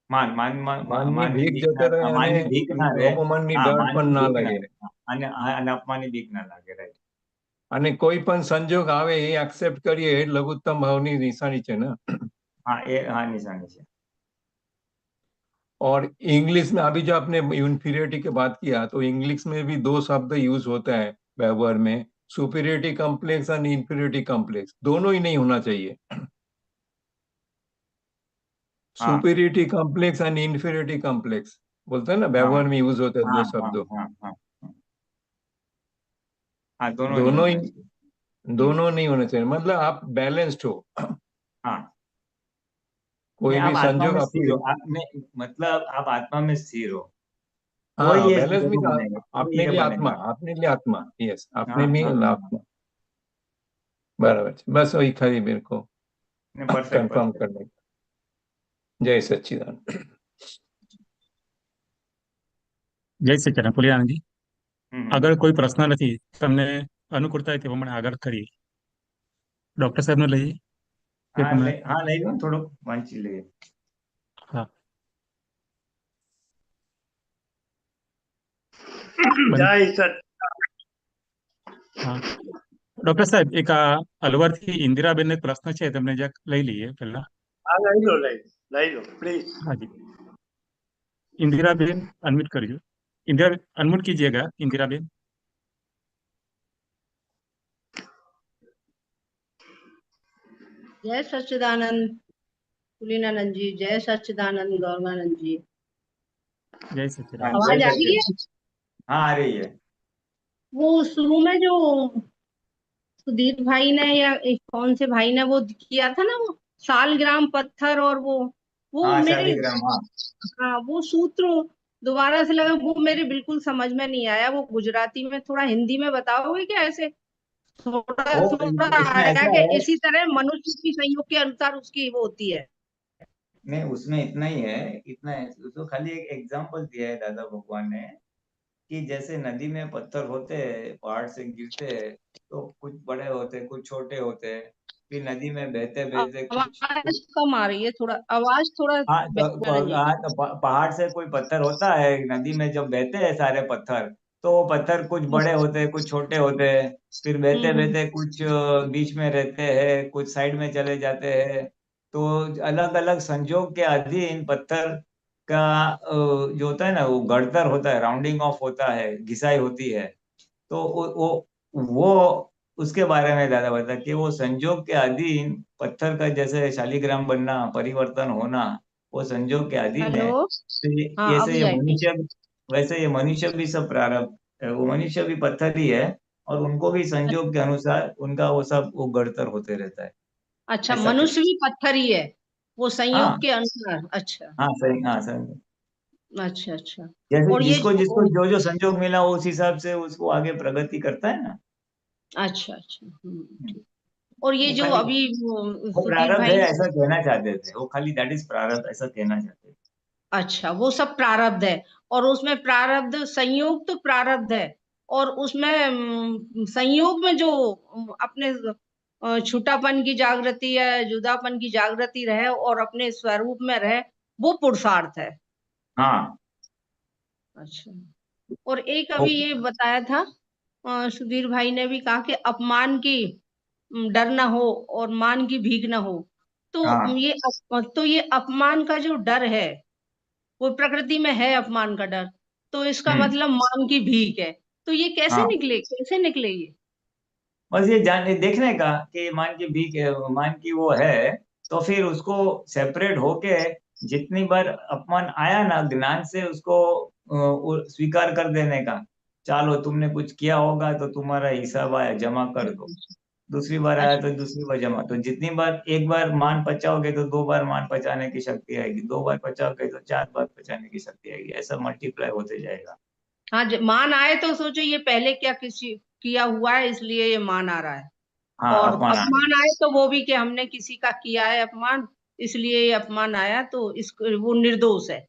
માનની ભીખ જતે રહે અને માનની ભીખ ના રહે. અપમાનની હા, ડર પણ માનની ના ભીખ લાગે. અને અપમાનની ભીખ ના લાગે, રાઈટ. અને કોઈ પણ સંજોગ આવે એ એક્સેપ્ટ કરીએ, એ લઘુત્તમ ભાવની નિશાनी છે ना? हाँ, ये हाँ निशानी है। और इंग्लिश में अभी जो आपने इन्फीरियरिटी की बात किया, तो इंग्लिश में भी 2 शब्द यूज होता है व्यवहार में, सुपीरियरिटी कॉम्प्लेक्स और इन्फीरियरिटी कॉम्प्लेक्स, दोनों ही नहीं होना चाहिए। Superiority complex and inferiority complex बोलते हैं ना, व्यवहार में यूज होते हैं 2 शब्दों। दोनों नहीं होने चाहिए, मतलब आप बैलेंस्ड हो। हाँ, कोई भी संजोग मतलब आप आत्मा में स्थिर हो। हाँ, बैलेंस मीन अपने लिए आत्मा, यस, अपने लिए आत्मा, बराबर है। बस वही खाली मेरे को कंफर्म करने का। जय सच्चिदानंद। જય સચ્ચિદાનંદ પૂર્ણાનંદજી. આગળ કોઈ પ્રશ્ન નથી, તમને અનુકૂળતા હોય તે પ્રમાણે આગળ કરીએ. ડોક્ટર સાહેબને લઈએ. હા, લઈ લો, થોડું વાંચી લઈએ. હા, જય સચ. હા, ડોક્ટર સાહેબ, એક આ અલવરથી ઇન્દિરાબેન એક પ્રશ્ન છે, તમને જ્યાં લઈ લઈએ પહેલા. હા, લઈ લો પ્લીઝ. હાજી, इंदिराबेन अनम्यूट करिए। इंदिरा अनम्यूट कीजिएगा इंदिराबेन। जय सच्चिदानंद पुलिनानंद जी, जय सच्चिदानंद गौरवानंद जी। जय सच्चिदानंद। आवाज आ रही है? हाँ, आ रही है। वो शुरू में जो सुधीर भाई ने या कौन से भाई ने वो किया था ना, वो सालग्राम पत्थर और वो हाँ, मेरे शालिग्राम, हाँ। हाँ, वो सूत्र दोबारा से लगा, वो मेरे बिल्कुल समझ में नहीं आया। वो गुजराती में थोड़ा हिंदी में बताओगे क्या? ऐसे थोड़ा थोड़ा इसमें आया ऐसा कि है, इसी तरह मनुष्य की संयोग के अनुसार उसकी वो होती है। नहीं, उसमें इतना ही है, इतना है, उसको खाली एक एग्जाम्पल दिया है दादा भगवान ने कि जैसे नदी में पत्थर होते हैं, पहाड़ से गिरते हैं, तो कुछ बड़े होते हैं, कुछ छोटे होते हैं, फिर नदी में बहते बहते कुछ आवाज कम आ रही है, थोड़ा आवाज थोड़ा हाँ निरंजन जी। हाँ, तो पहाड़ से कोई पत्थर होता है, नदी में जब बहते हैं सारे पत्थर, तो वो पत्थर कुछ बड़े होते हैं, कुछ छोटे होते हैं, फिर बहते हम्म। बहते कुछ बीच में रहते हैं, कुछ साइड में चले जाते हैं। तो अलग अलग संजोग के अधीन पत्थर का जो होता है ना, वो गड़तर होता है, राउंडिंग ऑफ होता है, घिसाई होती है। तो वो उसके बारे में ज्यादा बता कि वो संजोग के अधीन पत्थर का जैसे शालिग्राम बनना, परिवर्तन होना, वो संजोग के अधीन हेलो। है। तो हाँ ऐसे अभी ये आई थी। मनुष्य, वैसे ये मनुष्य भी सब प्रारब्ध है, वो मनुष्य भी पत्थर ही है, और उनको भी संजोग के अनुसार उनका वो सब वो गड़तर होते रहता है। अच्छा, ऐसा मनुष्य कहते भी पत्थर ही है, वो संयोग हाँ के अनुसार। अच्छा हाँ, सही, हाँ सही। अच्छा अच्छा। जैसे और ये जिसको जिसको जो, जो जो संजोग मिला वो उस हिसाब से उसको आगे प्रगति करता है ना। अच्छा अच्छा, ठीक। और ये वो जो खाली अभी वो सुधीर प्रारब्ध है भाई, ऐसा कहना चाहते थे, वो खाली दैट इज प्रारब्ध ऐसा कहना चाहते थे। अच्छा वो सब प्रारब्ध है, और उसमें प्रारब्ध संयोग तो प्रारब्ध है, और उसमें संयोग में जो अपने छूटापन की जागृति है, जुदापन की जागृति रहे और अपने स्वरूप में रहे, वो पुरुषार्थ है। हाँ अच्छा। और एक वो अभी ये बताया था, सुधीर भाई ने भी कहा कि अपमान की डर ना हो और मान की भीख ना हो। तो हाँ ये अपमान का जो डर है, वो प्रकृति में है अपमान का डर, तो इसका हम्म मतलब मान की भीख है। तो ये हाँ, कैसे निकले ये? बस ये जान देखने का कि मान की भी मान की वो है, तो फिर उसको सेपरेट होके जितनी बार अपमान आया ना, ज्ञान से उसको स्वीकार कर देने का। चलो तुमने कुछ किया होगा तो तुम्हारा हिसाब आया, जमा कर दो। दूसरी बार आया अच्छा तो दूसरी बार जमा, तो जितनी बार एक बार मान पचाओगे तो दो बार मान पचाने की शक्ति आएगी, दो बार पचाओगे तो चार बार पचाने की शक्ति आएगी, ऐसा मल्टीप्लाई होते जाएगा। हाँ, मान आए तो सोचो ये पहले क्या किसी किया हुआ है, इसलिए ये मान आ रहा है। हाँ, और अपमान आ अपमान आए तो वो भी कि हमने किसी का किया है अपमान, इसलिए ये अपमान आया, तो इसको वो निर्दोष है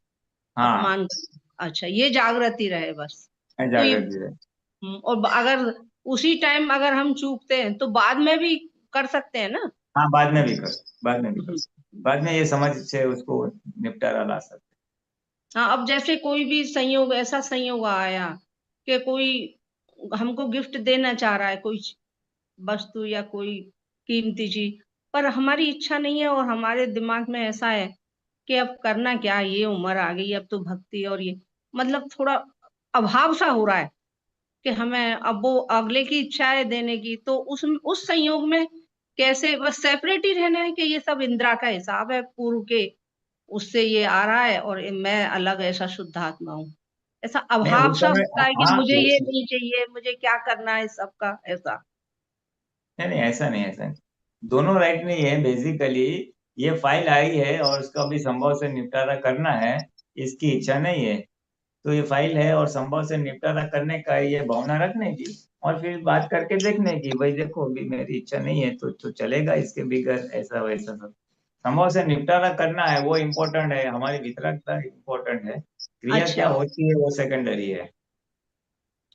हाँ, अपमान का। अच्छा, ये जागृति रहे बस। तो ये जागृति है। और अगर उसी टाइम अगर हम चूकते हैं तो बाद में भी कर सकते हैं ना। हाँ, बाद में भी कर हम्म। बाद में ये समझ से उसको निपटारा ला सकते। हाँ, अब जैसे कोई भी संयोग, ऐसा संयोग आया कि कोई हमको गिफ्ट देना चाह रहा है, कोई वस्तु या कोई कीमती चीज, पर हमारी इच्छा नहीं है, और हमारे दिमाग में ऐसा है कि अब करना क्या, ये उम्र आ गई, अब तो भक्ति और ये मतलब थोड़ा अभाव सा हो रहा है कि हमें अब वो अगले की इच्छा है देने की, तो उस संयोग में कैसे बस सेपरेट ही रहना है कि ये सब इंद्रा का हिसाब है पूर्व के, उससे ये आ रहा है और मैं अलग ऐसा शुद्धात्मा हूँ। ऐसा नहीं, अभाव उस सा समय होता है कि हाँ, मुझे ये नहीं चाहिए, मुझे क्या करना है सबका, ऐसा। नहीं नहीं, ऐसा नहीं, ऐसा नहीं। दोनों राइट नहीं है बेसिकली। ये फाइल आई है और उसका भी संभव से निपटारा करना है, इसकी इच्छा नहीं है। तो ये फाइल है और संभव से निपटारा करने का ये भावना रखने की, और फिर बात करके देखने की, भाई देखो अभी मेरी इच्छा नहीं है तो चलेगा इसके बिगैर, ऐसा वैसा सब संभव से निपटारा करना है, वो इम्पोर्टेंट है, हमारी वितरकता इम्पोर्टेंट है, क्रिया क्या अच्छा होती है वो सेकेंडरी है।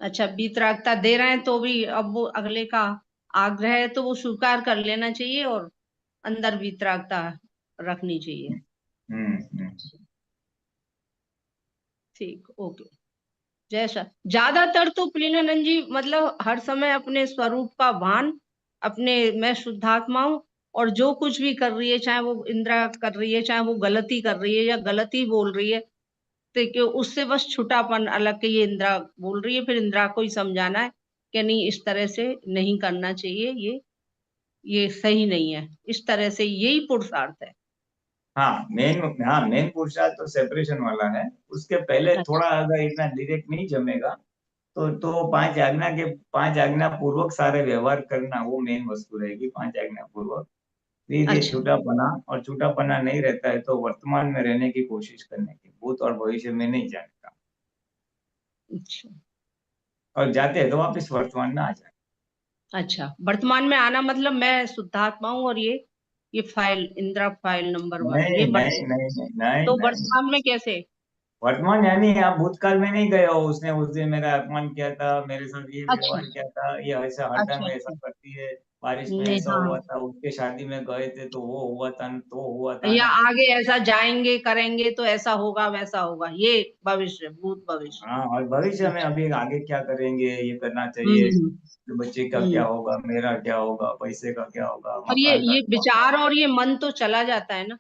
अच्छा, बीतरागता दे रहे हैं तो भी अब वो अगले का आग्रह है तो वो स्वीकार कर लेना चाहिए, और अंदर बीतरागता रखनी चाहिए। हम्म। ठीक, ओके। जैसा ज्यादातर तो प्लीनानंद जी मतलब हर समय अपने स्वरूप का भान, अपने मैं शुद्धात्मा हूँ, और जो कुछ भी कर रही है, चाहे वो इंद्रा कर रही है, चाहे वो गलती कर रही है या गलती बोल रही है, तो कि उससे बस छुटापन अलग के, ये इंद्रा बोल रही है, फिर इंद्रा को ही समझाना है कि नहीं इस तरह से नहीं करना चाहिए, ये सही नहीं है, इस तरह से, यही पुरुषार्थ है। हाँ मेन पुरुषार्थ तो सेपरेशन वाला है। उसके पहले अच्छा थोड़ा अगर इतना डायरेक्ट नहीं जमेगा, तो पांच आज्ञा पूर्वक सारे व्यवहार करना वो मेन वस्तु रहेगी, पांच आज्ञा पूर्वक। फिर ये अच्छा छूटापना, और छूटापना नहीं रहता है तो वर्तमान में रहने की कोशिश करने की, भूत और भविष्य में नहीं जाने का, अच्छा और जाते हैं तो वापस वर्तमान में आ जाए। अच्छा, वर्तमान में आना मतलब मैं शुद्धात्मा हूँ और ये ये फाइल इंदिरा फाइल नंबर 1 नहीं ये नहीं नहीं नहीं नहीं तो नहीं। वर्तमान में कैसे? वर्तमान यानी आप भूतकाल में नहीं गए हो, उसने उस दिन मेरा अपमान किया था, मेरे साथ ये अच्छा व्यवहार किया था, ये ऐसा हर टाइम अच्छा ऐसा अच्छा करती है, बारिश में नहीं ऐसा हाँ हुआ था, उसके शादी में गए थे तो वो हुआ था तो हुआ था या ना। आगे ऐसा जाएंगे करेंगे तो ऐसा होगा वैसा होगा, ये भविष्य भूत भविष्य। हाँ, और भविष्य में अच्छा अभी आगे क्या करेंगे, ये करना चाहिए, हम्म तो बच्चे का क्या हम्म होगा, मेरा क्या होगा, पैसे का क्या होगा, और मकान का ये क्या होगा। विचार और ये मन तो चला जाता है ना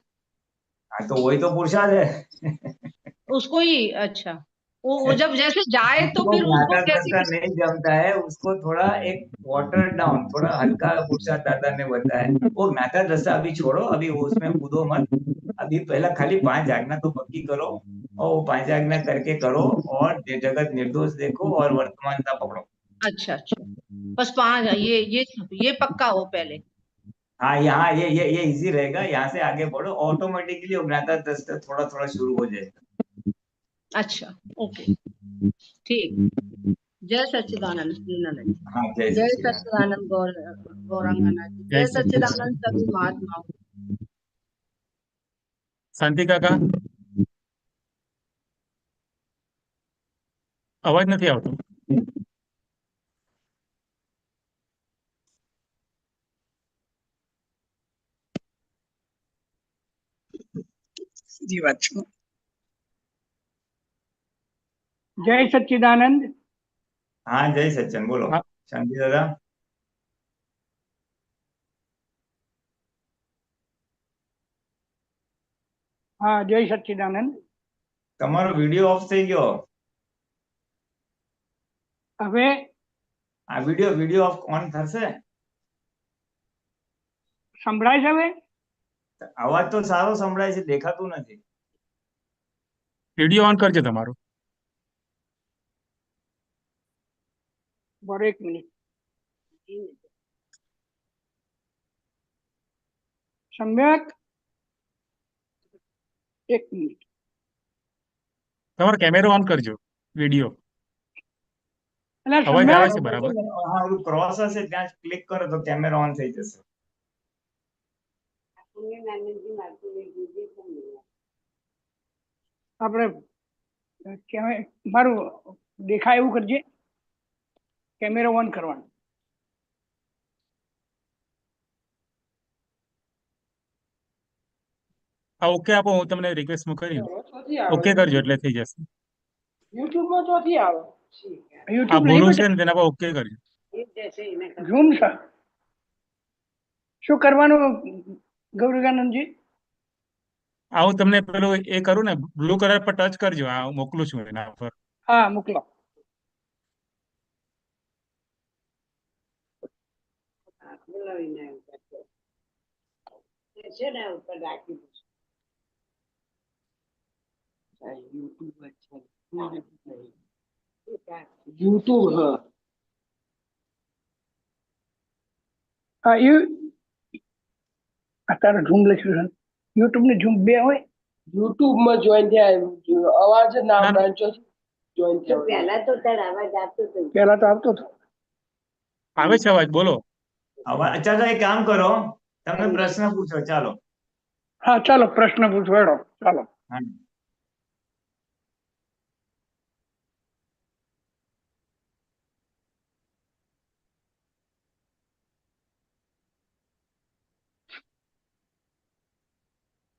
हाँ, तो वही तो पुरुषार्थ है। उसको ही। अच्छा वो जब जैसे जाए तो जिसको फिर उसको ज्यादा कैसे दस्ता नहीं जमता है उसको थोड़ा एक वाटर डाउन, थोड़ा हल्का पुरुषार्थ दादा ने बताया, वो ज्ञाता दस्ता अभी छोड़ो, अभी वो उसमें कूदो मत। अभी पहला खाली 5 आज्ञा तो पक्की करो, और वो 5 आज्ञा करके करो, और जगत निर्दोष देखो और वर्तमानता पकड़ो। अच्छा अच्छा बस 5 ये पक्का हो पहले। हाँ, यहाँ ये इजी रहेगा, यहाँ से आगे बढ़ो, ऑटोमेटिकली वो ज्ञाता दस्ता थोड़ा थोड़ा शुरू हो जाएगा। अच्छा ओके ठीक। जय सच्चिदानंद प्रेमानंद जी। हाँ, जय जय सच्चिदानंद। सच्चिदानंद गौरंगना जी। जय जय सच्चिदानंद। सच्चिदानंद सभी महात्माओं। શાંતિ કાકા, અવાજ નથી આવતો. જી વાત છું. જય સચ્ચિદાનંદ. हाँ, जय सच्चन, बोलो હા, शांति दादा। હા, જય સચ્ચિદાનંદ. તમારો વિડીયો ઓફ થઈ ગયો. હવે આ વિડીયો ઓફ ઓન થશે. સંભળાય છે હવે? અવાજ તો સારો સંભળાય છે, દેખાતું નથી. વિડીયો ઓન કરજો તમારો. બરો એક મિનિટ. સમ્યક એક મિનિટ. તમારો કેમેરો ઓન કરજો. વિડીયો એટલે અવાજ આવે સમ્યક છે બરાબર? હા, ઓલું ક્રોસ હશે ત્યાં ક્લિક કરો તો કેમેરા ઓન થઈ જશે. આપણે મારું દેખાય એવું કરજે. કેમેરો ઓન કરવાનો. હા, ઓકે આપો, હું તમને રિક્વેસ્ટ મોકલી ઓકે કરજો એટલે થઈ જશે. યુટ્યુબમાં ચોથી આવે. આ યુટ્યુબ નહીં ભૂરું છે બેટા. ને તેના પર ઓકે કરજો. ઝૂમ છે. શું કરવાનું ગૌરગાનંદજી? આ હું તમને પેલું એ કરું ને, બ્લુ કલર પર ટચ કરજો. આ હું મોકલું છું એના પર. હા મોકલો. યુટ્યુબ હા અત્યારે ઝૂમ લખ્યું છે. યુટ્યુબ ને ઝૂમ બે હોય. યુટ્યુબ માં જોઈન થયા અવાજ જ ના ના, બ્રાન્ચો જોઈન થયા પહેલા તો આવતો હતો. આવે છે અવાજ, બોલો. અવાજ ચાલો એક કામ કરો, તમે પ્રશ્ન પૂછો, ચાલો. હા ચાલો પ્રશ્ન પૂછો હેડો ચાલો. હા.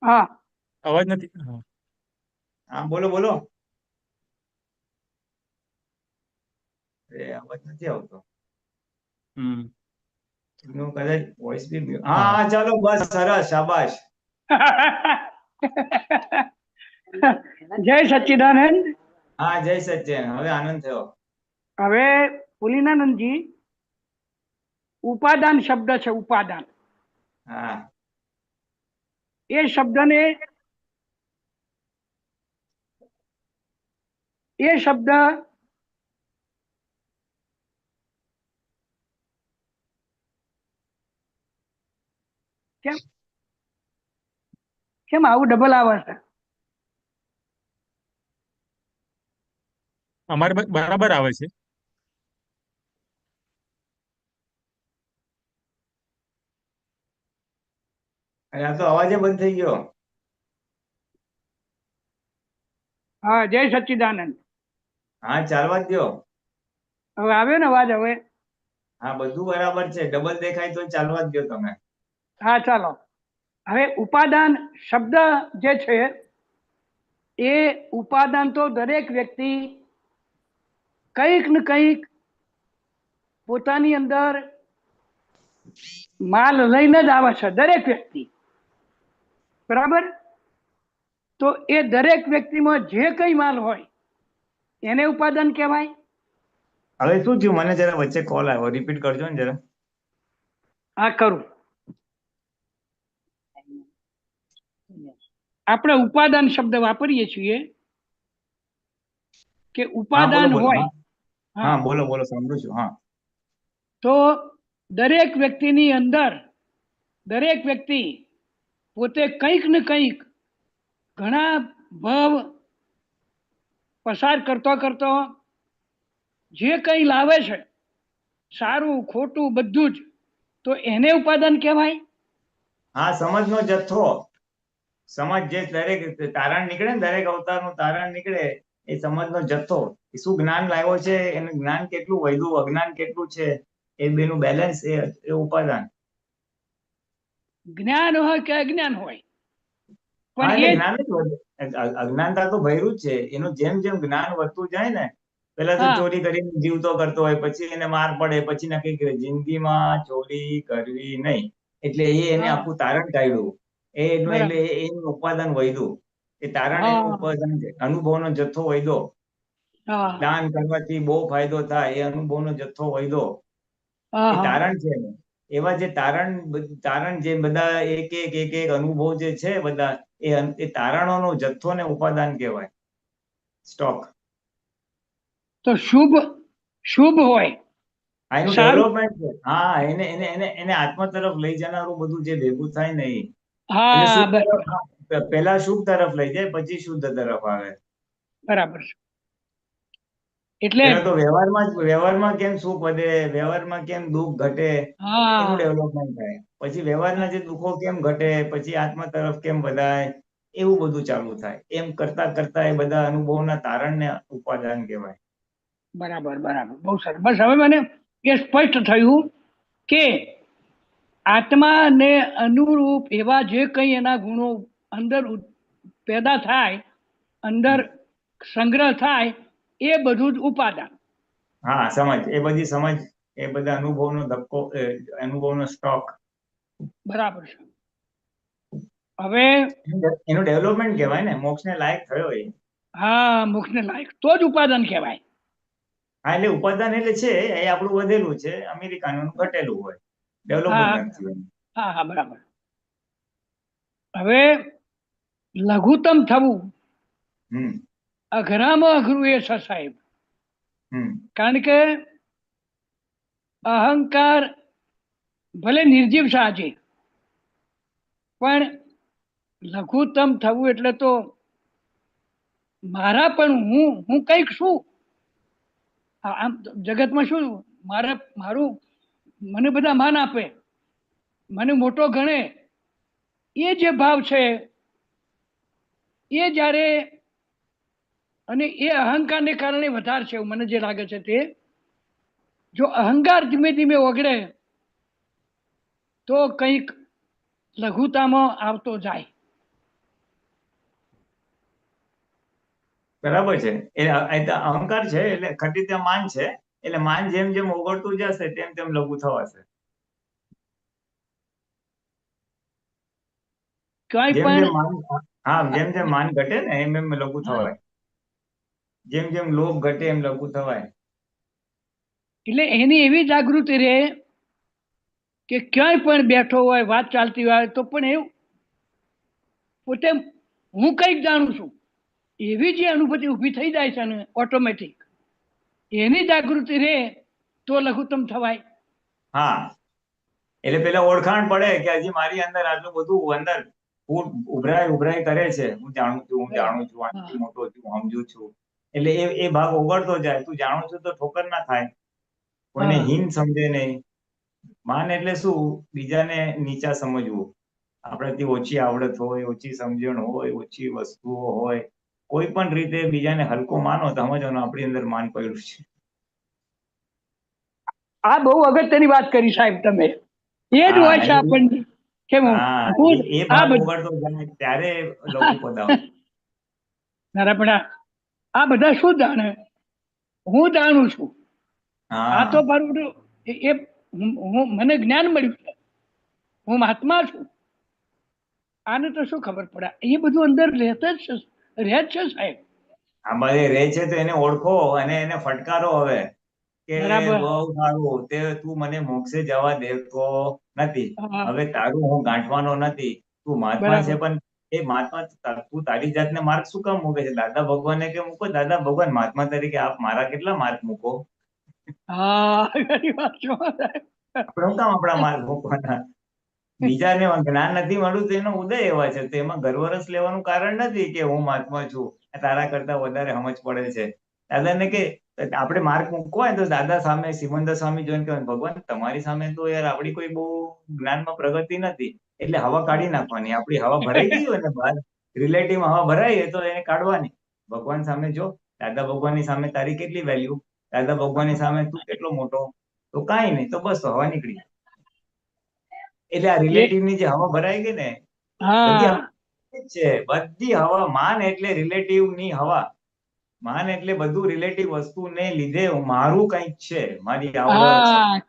હા અવાજ નથી. હા. હા, બોલો બોલો. અવાજ નથી આવતો. હમ. એનું કદાચ વોઇસ બી હા હા, ચાલો બસ, સરસ, શાબાશ. જય સચ્ચિદાનંદ. હા, જય સચ્ચન, હવે આનંદ થયો. હવે પુલિનાનંદજી ઉપાદાન શબ્દ છે. ઉપાદાન હા. એ શબ્દને એ શબ્દ કેમ કેમ આવું ડબલ આવે છે? અમારે બરાબર આવે છે. અને આ તો અવાજે બંધ થઈ ગયો. હા, જય સચ્ચિદાનંદ. હા, ચાલવા જ દો. હવે આવ્યો ને અવાજ? હવે હા, બધું બરાબર છે. ડબલ દેખાય તો ચાલવા જ દો તમે. હા, ચાલો. હવે ઉપાદાન શબ્દ જે છે એ ઉપાદાન તો દરેક વ્યક્તિ કંઈક ને કંઈક પોતાની અંદર માલ લઈને જ આવે છે, દરેક વ્યક્તિ. બરાબર? તો એ દરેક વ્યક્તિમાં જે કઈ માલ હોય એને ઉપાદાન કહેવાય. હવે શું થયું? મને જરા વચ્ચે કોલ આવ્યો, રિપીટ કરજો ને જરા. આ કરું. આપણે ઉપાદાન શબ્દ વાપરીએ છીએ કે હા, બોલો ઉપાદાન બોલો. હોય. હા, હા, બોલો બોલો, સાંભળું છું. હા, તો દરેક વ્યક્તિની અંદર દરેક વ્યક્તિ પોતે કંઈક ને કંઈક ઘણા ભાવ પસાર કરતો કરતો જે કંઈ લાવે છે, સારું ખોટું બધું જ, તો એને ઉપાદાન કહેવાય. હા, સમજનો જથ્થો. સમજ જે દરેક તારણ નીકળે ને, દરેક અવતારનું તારણ નીકળે, એ સમજનો જથ્થો. એ શું જ્ઞાન લાવ્યો છે, એનું જ્ઞાન કેટલું વધ્યું, અજ્ઞાન કેટલું છે, એ બેનું બેલેન્સ, એ ઉપાદાન. જ્ઞાન હોય કે અજ્ઞાન હોય, હા, પણ એટલે એ જ્ઞાન જ વધે. અજ્ઞાનતા તો ભર્યું જ છે. એનું જેમ જેમ જ્ઞાન વધતું જાય ને, પેલા તો હા ચોરી કરીને જીવતો કરતો હોય, પછી એને માર પડે, પછી નક્કી કરે જિંદગીમાં ચોરી કરવી નહીં. એટલે એને હા આખું તારણ કાઢ્યું. એનું એટલે બરાબર. એનું ઉપાદાન વધ્યું. એ તારણ એનું હા ઉપાદાન છે. અનુભવનો જથ્થો વધ્યો. હા દાન કરવાથી બહુ ફાયદો થાય, એ અનુભવનો જથ્થો વધ્યો. હા એ હા તારણ છે એનું. એવા જે તારણ જે બધા એક એક અનુભવ જે છે બધા, એ તારણોનો જથ્થો ને ઉપાદાન કહેવાય. સ્ટોક. તો શુભ શુભ હોય, આ એનું સારું. ડેવલપમેન્ટ છે. હા, એને આત્મ તરફ લઈ જનારું બધું જે ભેગું થાય ને એ. એટલે હા શુભ બરાબર તરફ, પહેલા શુભ તરફ લઈ જાય, પછી શુદ્ધ તરફ આવે. બરાબર છે. એટલે પેલા તો વ્યવહારમાં કેમ સુખ વધે, વ્યવહારમાં કેમ દુઃખ ઘટે, એનું હા ડેવલપમેન્ટ થાય. પછી વ્યવહારના જે દુઃખો કેમ ઘટે, પછી આત્મા તરફ કેમ વધાય, એવું બધું ચાલુ થાય. એમ કરતા કરતા એ બધા અનુભવના તારણને ઉપાદાન કહેવાય. બરાબર બરાબર, બહુ સરસ. બસ હવે મને એ સ્પષ્ટ થયું કે આત્માને અનુરૂપ એવા જે કંઈ એના ગુણો અંદર પેદા થાય, અંદર સંગ્રહ થાય, એ બધું જ ઉપાદાન. હા, સમજ. એ બધી સમજ, એ બધા અનુભવનો ધક્કો, અનુભવનો સ્ટોક. બરાબર છે. હવે એનું ડેવલપમેન્ટ કહેવાય ને, મોક્ષને લાયક થયો એ. હા, મોક્ષને લાયક તો જ ઉપાદાન કહેવાય. હા, એટલે ઉપાદાન એટલે છે એ આપણું વધેલું છે, અમેરિકાનું ઘટેલું હોય, ડેવલપમેન્ટ હા નથી. હા હા બરાબર. હવે લઘુત્તમ થવું હમ અઘરામાં અઘરું એ છે સાહેબ. હમ કારણ કે અહંકાર ભલે નિર્જીવ છે આજે, પણ લઘુત્તમ થવું એટલે તો મારા પણ હું કંઈક છું. આમ જગતમાં શું મારું મને બધા માન આપે, મને મોટો ગણે, એ જે ભાવ છે એ જ્યારે, અને એ અહંકારને કારણે વધારે છે એવું મને જે લાગે છે તે, જો અહંકાર ધીમે ધીમે ઓગળે તો કંઈક લઘુતામાં આવતો જાય. બરાબર છે. એ તો અહંકાર છે, એટલે ખટી ત્યાં માન છે. એટલે માન જેમ જેમ ઓગળતું જશે તેમ તેમ લઘુ થવાશે. ક્યાંય જેમ પણ જેમ માન, હા, જેમ જેમ માન ઘટે ને એમ એમ લઘુ થવાય. જેમ જેમ લોભ ઘટે એમ લઘુ થવાય. એટલે એની એવી જાગૃતિ રહે કે ક્યાંય પણ બેઠો હોય, વાત ચાલતી હોય, તો પણ એવું પોતે હું કંઈક જાણું છું એવી જે અનુભૂતિ ઊભી થઈ જાય છે ને ઓટોમેટિક, એની જાગૃતિ રહે તો લઘુત્તમ થવાય. હા, એટલે પેલા ઓળખાણ પડે કે હજી મારી અંદર આટલું બધું અંદર ઉભરાય કરે છે. હું જાણું છું, હું જાણું છું, આનાથી હા મોટો છું, સમજુ છું. એટલે એ ભાગ ઓગળતો જાય. તું જાણું છું તો ઠોકર ના થાય, કોઈને હા હીન સમજે નહીં. માન એટલે શું? બીજાને નીચા સમજવું. આપણાથી ઓછી આવડત હોય, ઓછી સમજણ હોય, ઓછી વસ્તુઓ હોય, કોઈ પણ રીતે બીજાને હલકો માનો તો સમજવાનું આપણી અંદર માન પડ્યું છે. આ બહુ અગત્યની વાત કરી સાહેબ તમે. એ જ હોય છે આપણને કે હું એ આ ભાગ ઉઘાડતો જાય ત્યારે લઘુ પદ આવે. પણ આ બધા શું જાણે? હું જાણું છું. આ તો મારું મને જ્ઞાન મળ્યું છે, હું મહાત્મા છું. આને તો શું ખબર પડે? એ બધું અંદર રહે જ છે સાહેબ. આ બધે રહે છે તો એને ઓળખો અને એને ફટકારો હવે કે બહુ સારું, તે તું મને મોક્ષે જવા દેતો નથી, હવે તારું હું ગાંઠવાનો નથી. તું મહાત્મા છે પણ એ મહાત્મા તું તારી જાતને માર્ક શું કામ મૂકે છે? દાદા ભગવાનને કે મૂકો, દાદા ભગવાન મહાત્મા તરીકે આપ મારા કેટલા માર્ક મૂકો? આપણે શું કામ આપણા માર્ક મૂકવાના? બીજાને જ્ઞાન નથી મળ્યું તો એનો ઉદય એવા છે, તો એમાં ગર્વરસ લેવાનું કારણ નથી કે હું મહાત્મા છું, તારા કરતા વધારે સમજ પડે છે. દાદાને કે આપણે માર્ક મૂકવો હોય તો દાદા સામે સિમંદર સ્વામી જોઈને કહેવાય, ભગવાન તમારી સામે તો યાર આપણી કોઈ બહુ જ્ઞાનમાં પ્રગતિ નથી, એટલે હવા કાઢી નાખવાની. આપણી હવા ભરાઈ ગઈ હોય ને બહાર રિલેટિવમાં હવા ભરાઈ તો એને કાઢવાની. ભગવાન સામે જો, દાદા ભગવાનની સામે તારી કેટલી વેલ્યુ, દાદા ભગવાનની સામે તું કેટલો મોટો, તો કાંઈ નહીં, તો બસ હવા નીકળી. એટલે આ રિલેટિવ ની જે હવા ભરાઈ ગઈ ને, બધી હવા છે, બધી હવા. માન એટલે રિલેટિવ ની હવા. માન એટલે બધું રિલેટિવ વસ્તુને લીધે મારું કંઈક છે, મારી આવડત,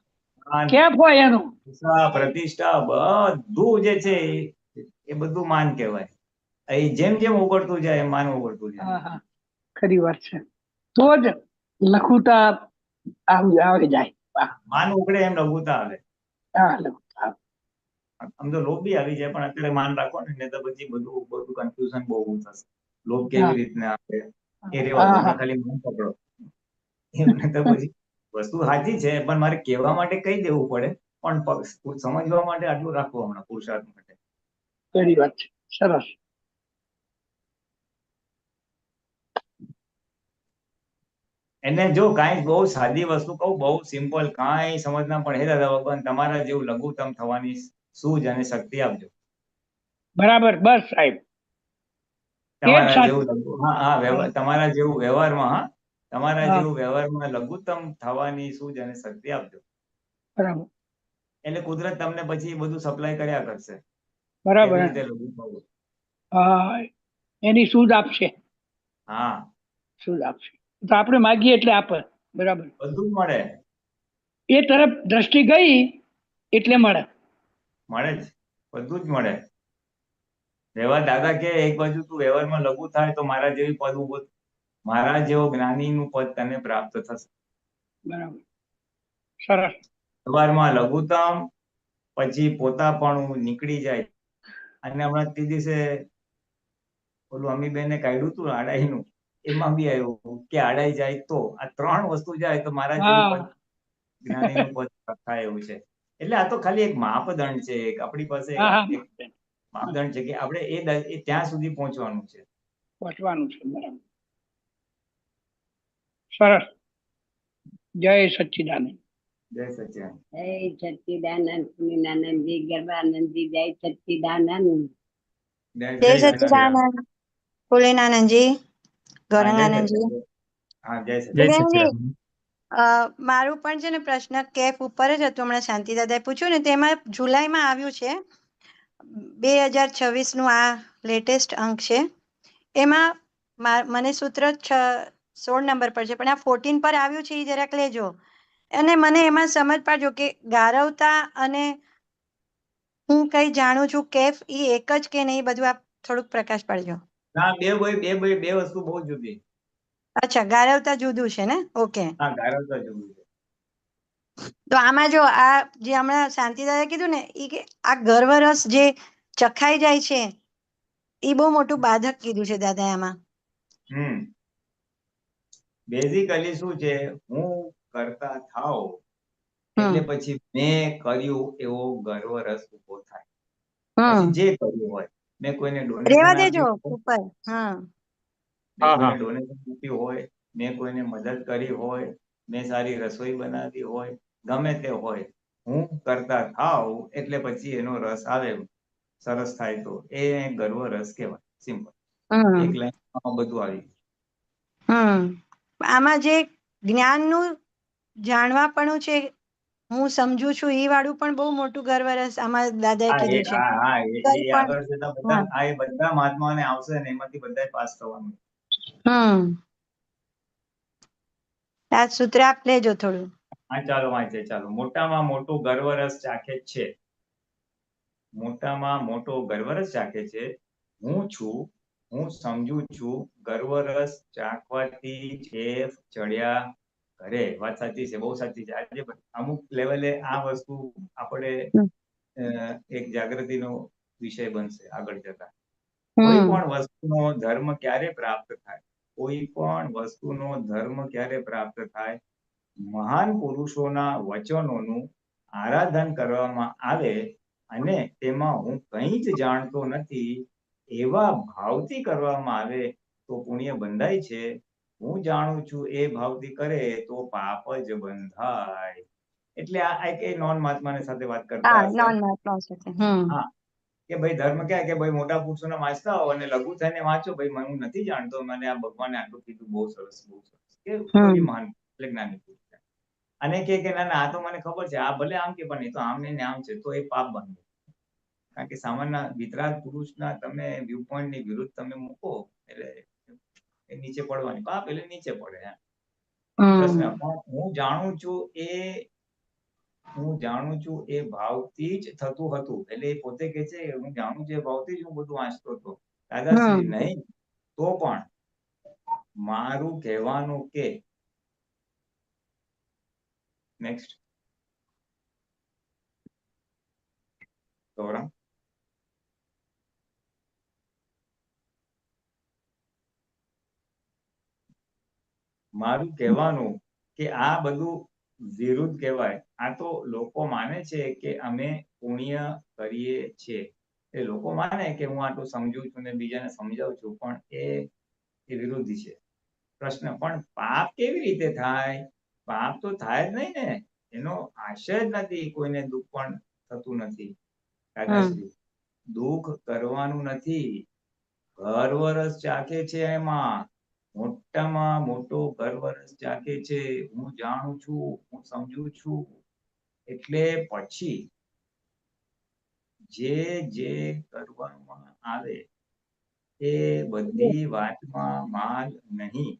પ્રતિષ્ઠા, બધું જે છે એ બધું માન કહેવાય. એ જેમ જેમ ઉગડતું જાય માન ઉગડતું જાય. ખરી વાત છે. તો જ લખુતા આવે જાય. માન ઉગડે એમ લઘુતા આવે. આમ તો લોભ બી આવી જાય, પણ અત્યારે માન રાખો ને તો પછી બધું કન્ફ્યુઝન બહુ થશે. લોભ કેવી રીતના આવે એ રેવા દો, ખાલી માન પકડો. એમને તો પછી વસ્તુ સાચી છે, પણ મારે કહેવા માટે કહી દેવું પડે, પણ સમજવા માટે આટલું રાખવું હમણાં પુરુષાર્થ માટે. ખરી વાત છે. સરસ. એને જો કાંઈ બહુ સાદી વસ્તુ કહું, બહુ સિમ્પલ, કાંઈ સમજ ના પડે, હે દાદા ભગવાન તમારા જેવું લઘુત્તમ થવાની સૂઝ અને શક્તિ આપજો. બરાબર, બસ સાહેબ. તમારા જેવું તમારા જેવું વ્યવહારમાં તમારા જેવું વ્યવહારમાં લઘુત્તમ થવાની સૂઝ અને શક્તિ આપજો. બરાબર. એટલે કુદરત તમને પછી બધું સપ્લાય કર્યા કરશે. બરાબર. એની સૂઝ આપશે. હા, સૂઝ આપશે. તો આપણે માગીએ એટલે આપે. બરાબર, બધું મળે. એ તરફ દ્રષ્ટિ ગઈ એટલે મળે. મળે જ, બધું જ મળે. વ્યવહાર દાદા કે એક બાજુ તું વ્યવહારમાં લઘુ થાય તો મારા જેવી પદ ઉભો, મારા જેવો જ્ઞાનીનું પદ તને પ્રાપ્ત થશે. બરાબર, સરસ. વ્યવહારમાં લઘુત્તમ, પછી પોતાપણું નીકળી જાય. અને હમણાં તે દિવસે ઓલું અમીબેને કાઢ્યું હતું આડાઈનું, એમાં બી આવ્યું કે આડાઈ જાય તો આ ત્રણ વસ્તુ જાય તો મારા જેવી પદ જ્ઞાનીનું પદ થાય એવું છે. એટલે આ તો ખાલી એક માપદંડ છે, એક આપણી પાસે એક માપદંડ છે કે આપણે એ ત્યાં સુધી પહોંચવાનું છે. બરાબર, સરસ. જય સચ્ચિદાનંદ. જય સચ્ચિદાનંદ. જય સચ્ચિદાનંદ. પુનિનાનંદજી, ગર્ભાનંદજી, જય સચ્ચિદાનંદ. જય સચ્ચિદાનંદ. પુલિનાનંદજી, ગૌરાંગાનંદજી. મારું પણ છે ને પ્રશ્ન કેફ ઉપર જ હતો. હમણાં શાંતિ દાદાએ પૂછ્યું ને તેમાં જુલાઈમાં આવ્યું છે 2026 આ લેટેસ્ટ અંક છે. એમાં મને સૂત્ર 16 નંબર પર છે, પણ આ 14 પર આવ્યું છે, એ જરાક લેજો. અને મને એમાં સમજ પાડજો કે ગારવતા અને હું કઈ જાણું છું કેફ એ એક જ કે નહીં, બધું આપ થોડુંક પ્રકાશ પાડજો. ના, બે વસ્તુ બહુ જુદી. અચ્છા, ગારવતા જુદું છે ને? ઓકે. હા, ગારવતા જુદું છે. તો આમાં જો આ જે હમણાં શાંતિદાદાએ કીધું ને એ કે આ ગર્વરસ જે ચખાઈ જાય છે એ બહુ મોટું બાધક કીધું છે દાદા આમાં. બેઝિકલી શું છે, હું કરતા થાવ એટલે પછી મેં કર્યું એવો ગર્વ રસ ઉભો થાય. પછી જે કર્યું હોય, મેં કોઈને ડોનેશન આપ્યું હોય, મેં કોઈને મદદ કરી હોય, મેં સારી રસોઈ બનાવી હોય, ગમે તે હોય, હું કરતા થાવ એટલે પછી એનો રસ આવે. સરસ થાય તો એ ગર્વ રસ કહેવાય. સિમ્પલ, એક હમ લાઈનમાં બધું આવી ગયું. આમાં જે જ્ઞાનનું જાણવાપણું છે, હું સમજુ છું, એ વાળું પણ બહુ મોટું ગર્વ રસ આમાં દાદાએ કીધું છે. કંઈ પણ આગળ જતા બધા એ બધા મહાત્માઓને આવશે ને એમાંથી બધા પાસ થવાનું. આ સૂત્ર આપ લેજો થોડું. હા ચાલો વાંચે, ચાલો. મોટામાં મોટું ગર્વરસ ચાખે છે. મોટામાં મોટો ગર્વરસ ચાખે છે. હું છું, હું સમજુ છું, ગર્વરસ ચાખવાથી કેફ ચડ્યા કરે. વાત સાચી છે, બહુ સાચી છે. આજે અમુક લેવલે આ વસ્તુ આપણે એક જાગૃતિનો વિષય બનશે આગળ જતા. કોઈ પણ વસ્તુનો ધર્મ ક્યારે પ્રાપ્ત થાય? કોઈ પણ વસ્તુનો ધર્મ ક્યારે પ્રાપ્ત થાય? મહાન પુરુષોના વચનોનું આરાધન કરવામાં આવે અને તેમાં હું કંઈ જ જાણતો નથી એવા ભાવથી કરવામાં આવે તો પુણ્ય બંધાય છે. હું જાણું છું એ ભાવથી કરે તો પાપ જ બંધાય. એટલે આ એક નોન મહાત્માની સાથે વાત કરતા હશે. હા, કે ભાઈ ધર્મ ક્યાં કે ભાઈ મોટા પુરુષોને વાંચતા હો અને લઘુ થઈને વાંચો. ભાઈ હું નથી જાણતો, મને આ ભગવાને આટલું કીધું, બહુ સરસ, બહુ સરસ. કે કોઈ મહાન એટલે જ્ઞાની પુરુષ છે. અને કે ના ના, આ તો મને ખબર છે, આ ભલે આમ કે પણ એ તો આમ ને આમ છે, તો એ પાપ બને. કારણ કે સામાન્ય વિતરાગ પુરુષના તમે વ્યૂ પોઈન્ટ ની વિરુદ્ધ તમે મૂકો એટલે એ નીચે પડવાની. પાપ એટલે નીચે પડે. પ્રશ્ન, હું જાણું છું એ ભાવથી જ થતું હતું. એટલે એ પોતે કે છે હું જાણું છું એ ભાવથી જ હું બધું વાંચતો હતો. દાદાશ્રી નહીં તો પણ મારું કહેવાનું કે નેક્સ્ટ ગૌરવ, મારું કહેવાનું કે આ બધું વિરુદ્ધ કહેવાય. આ તો લોકો માને છે કે અમે પુણ્ય કરીએ છીએ. એ લોકો માને કે હું આટલું સમજુ છું ને બીજાને સમજાવું છું, પણ એ વિરુદ્ધ છે. પ્રશ્ન, પણ પાપ કેવી રીતે થાય? પાપ તો થાય જ નહીં ને. એનો આશય જ નથી. કોઈને દુઃખ પણ થતું નથી. દાદાશ્રી, દુઃખ કરવાનું નથી. ગર્વરસ ચાખે છે. એમાં મોટામાં મોટો ગર્વરસ ચાખે છે. હું જાણું છું, હું સમજુ છું. એટલે પછી જે કરવામાં આવે એ બધી વાતમાં માલ નહીં.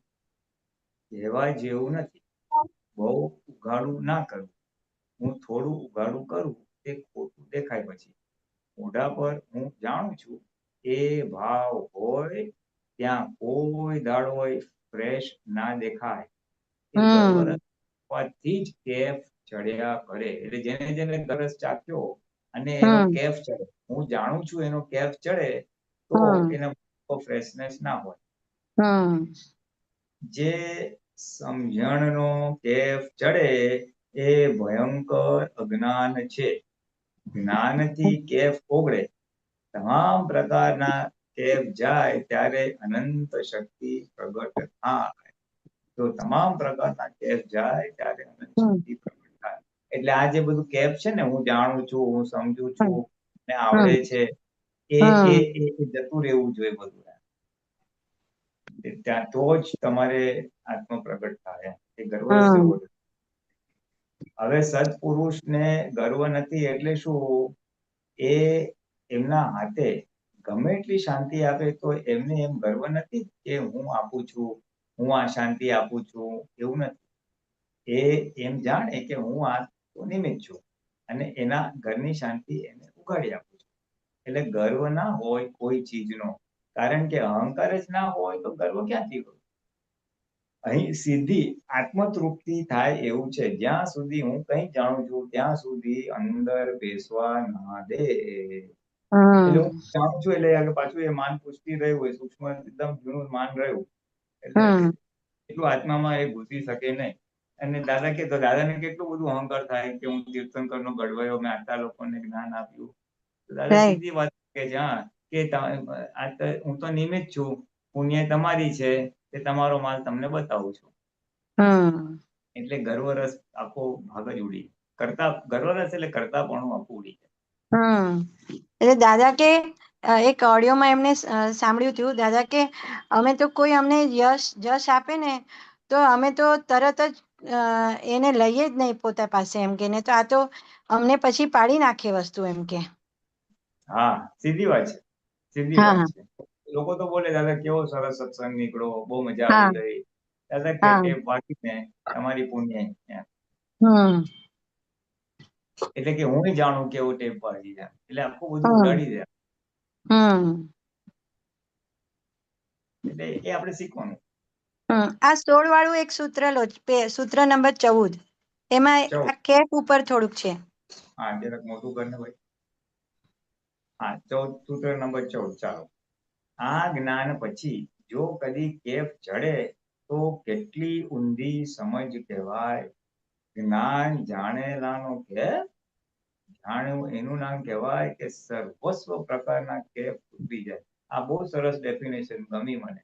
કહેવા જેવું નથી. બહુ ઉઘાડું ના કરવું. હું થોડું ઉઘાડું કરું તે ખોટું દેખાય પછી. મોઢા પર હું જાણું છું એ ભાવ હોય ત્યાં કોઈ દાડો ફ્રેશ ના દેખાય. એ ગર્વરસથી જ કેફ ચડ્યા કરે. એટલે જેને ગરસ ચાખ્યો અને એનો કેફ ચડે, હું જાણું છું એનો કેફ ચડે, તો એના ફ્રેશનેસ ના હોય. જે સમજણનો કેફ ચડે એ ભયંકર અજ્ઞાન છે. જ્ઞાનથી કેફ ઓગળે. તમામ પ્રકારના કેફ જાય ત્યારે અનંત શક્તિ પ્રગટ થાય. તો તમામ પ્રકારના કેફ જાય ત્યારે અનંત શક્તિ પ્રગટ થાય. એટલે આ જે બધું કેફ છે ને, હું જાણું છું, હું સમજુ છું, ને આવડે છે, એ જતું રહેવું જોઈએ બધું. ત્યાં તો જ તમારે આત્મ પ્રગટ થાય. એ ગર્વ જવો. હવે સત્પુરુષને ગર્વ નથી એટલે શું? એ એમના હાથે ગમે એટલી શાંતિ આપે તો એમને એમ ગર્વ નથી કે હું આપું છું, હું આ શાંતિ આપું છું, એવું નથી. એ એમ જાણે કે હું આ તો નિમિત્ત છું અને એના ઘરની શાંતિ એને ઉગાડી આપું છું. એટલે ગર્વ ના હોય કોઈ ચીજનો, કારણ કે અહંકાર જ ના હોય તો ગર્વ ક્યાંથી હોય? અહીં સીધી આત્મતૃપ્તિ થાય એવું છે. જ્યાં સુધી હું કંઈ જાણું છું ત્યાં સુધી અંદર બેસવા ના દે. એટલે હું જાણું છું એટલે પાછું એ માન પૂછતી રહ્યું હોય, સૂક્ષ્મ એકદમ જૂનું માન રહ્યું એટલે એટલું આત્મામાં એ ઘૂસી શકે નહીં. અને દાદા કે દાદાને કેટલું બધું અહંકાર થાય કે હું તીર્થંકરનો ઘડવાયો, મેં આટલા લોકોને જ્ઞાન આપ્યું. દાદા સીધી વાત કે છે, હા, કે હું તો નિમિત્ત છું, પુણ્ય તમારી છે, તે તમારો માલ તમને બતાવું છું. એટલે ગર્વરસ આખો ભાગ જ ઉડી. ગર્વરસ એટલે કરતા પણ આખું ઉડી જાય. એટલે દાદા કે એક ઓડિયોમાં એમને સાંભળ્યું હતું, દાદા કે અમે તો કોઈ અમને જશ આપે ને તો અમે તો તરત જ એને લઈએ જ નહીં પોતા પાસે, એમ કે ને તો આ તો અમને પછી પાડી નાખે વસ્તુ, એમ કે. હા, સીધી વાત છે, સીધી હા વાત છે. લોકો તો બોલે દાદા કેવો સરસ સત્સંગ નીકળ્યો, બહુ મજા હા આવી ગઈ. દાદા કે હા ટેપ વાગીને તમારી પુણ્ય. હમ એટલે કે હું જાણું કેવું ટેપ વાગી જાય, એટલે આખું બધું હમ ઉડાડી દે. હમ એટલે એ આપણે શીખવાનું. આ 16 વાળું એક સૂત્ર લો, સૂત્ર નંબર 14, એમાં ચૌદ. આ કેપ ઉપર થોડુંક છે. હા, જરાક મોટું કરીને ભાઈ. હા, 14, સૂત્ર નંબર 14. ચાલો. આ જ્ઞાન પછી જો કદી કેફ ચડે તો કેટલી ઊંધી સમજ કહેવાય. જ્ઞાન જાણેલાનો કેફ જાણ્યું એનું નામ કહેવાય કે સર્વસ્વ પ્રકારના કેફ ઉતરી જાય. આ બહુ સરસ ડેફિનેશન ગમી મને.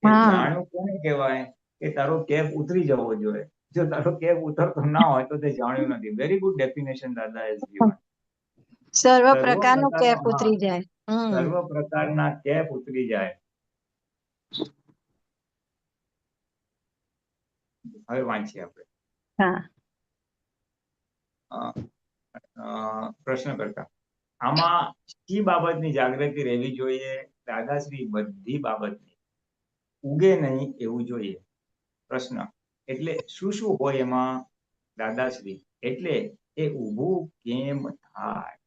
કે હા જાણ્યું કોને કહેવાય કે તારો કેફ ઉતરી જવો જોઈએ. જો તારો કેફ ઉતરતો ના હોય તો તે જાણ્યું નથી. વેરી ગુડ ડેફિનેશન દાદા એ given. સર્વ સર્વ પ્રકારનો કેપ પ્રકારનો, હા, ઉતરી જાય. સર્વ પ્રકારના કેફ ઉતરી જાય. હવે વાંચીએ આપણે. હા પ્રશ્ન કરતા આમાં શી બાબતની જાગૃતિ રહેવી જોઈએ? દાદાશ્રી બધી બાબતની. ઉગે નહીં એવું જોઈએ. પ્રશ્ન એટલે શું શું હોય એમાં? દાદાશ્રી એટલે એ ઊભું કેમ થાય?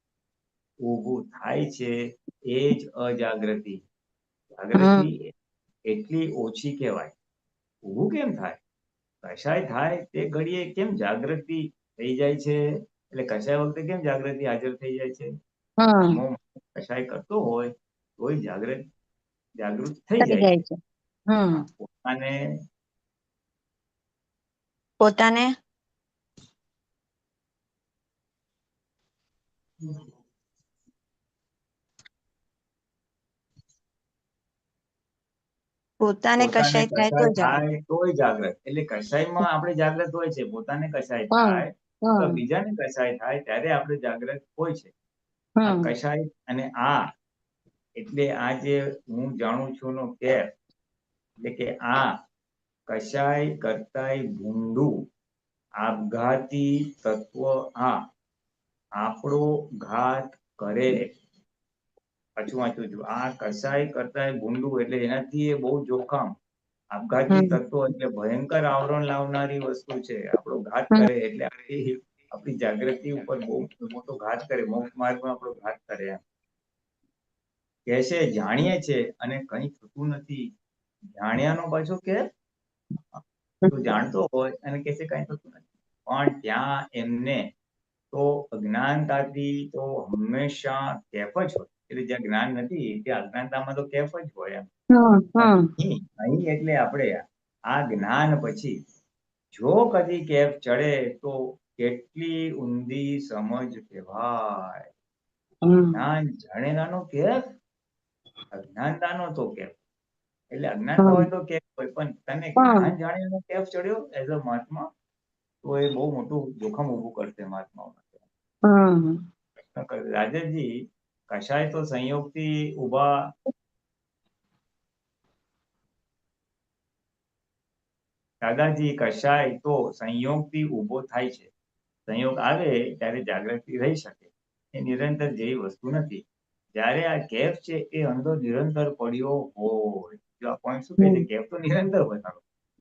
ઊભું થાય છે એ જ અજાગૃતિ. જાગૃતિ એટલી ઓછી કહેવાય. ઊભું કેમ થાય? કશાય થાય તે ઘડીએ કેમ જાગૃતિ થઈ જાય છે? એટલે કશાય વખતે કેમ જાગૃતિ હાજર થઈ જાય છે? કશાય કરતો હોય તોય જાગૃત થઈ જાય છે. પોતાને પોતાને પોતાને કશાય થાય તો કશાય જાગે. થાય તોય જાગૃત. એટલે કશાયમાં આપણે જાગૃત હોય છે. પોતાને કશાય હમ થાય તો બીજાને કશાય થાય ત્યારે આપણે જાગૃત હોય છે. આ હમ કશાય અને આ એટલે આ જે હું જાણું છું નો કેફ, એટલે કે આ કશાય કરતાય ભૂંડું આપઘાતી તત્વ આ આપણો ઘાત કરે. પાછું વાંચું છું. આ કશાય કરતાય ભૂંડું એટલે એનાથી એ બહુ જોખમ. આપઘાતી હમ તત્વો એટલે ભયંકર આવરણ લાવનારી વસ્તુ છે. આપણો ઘાત હમ કરે એટલે આપણી જાગૃતિ ઉપર બહુ મોટો ઘાત કરે. મોક્ષ માર્ગમાં આપણો ઘાત કરે. કહેશે જાણીએ છે અને કંઈ થતું નથી. જાણ્યાનો પાછો કે તું જાણતો હોય અને કહેશે કંઈ થતું નથી. પણ ત્યાં એમને તો અજ્ઞાનતાથી તો હંમેશા કેફ જ હોય. એટલે જ્યાં જ્ઞાન નથી ત્યાં અજ્ઞાનતામાં તો કેફ જ હોય એમ. પણ અહીં એટલે આપણે આ જ્ઞાન પછી જો કદી કેફ ચડે તો કેટલી ઊંધી સમજ કહેવાય. જ્ઞાન જાણેલાનો કેફ, અજ્ઞાનતાનો તો કેફ. એટલે અજ્ઞાનતા હોય તો કેફ હોય, પણ તને જ્ઞાન જાણ્યાનો કેફ ચડ્યો એઝ અ મહાત્મા તો એ બહુ મોટું જોખમ ઊભું કરશે મહાત્માઓ માટે. રાજેશજી, કશાય તો સંયોગથી ઊભા દાદાજી કશાય તો સંયોગથી ઊભો થાય છે. સંયોગ આવે ત્યારે જાગૃતિ રહી શકે. એ નિરંતર જેવી વસ્તુ નથી. જ્યારે આ કેફ છે એ અંદર નિરંતર પડ્યો હોય. જો આ પોઈન્ટ શું કહે છે? કેફ તો નિરંતર હોય.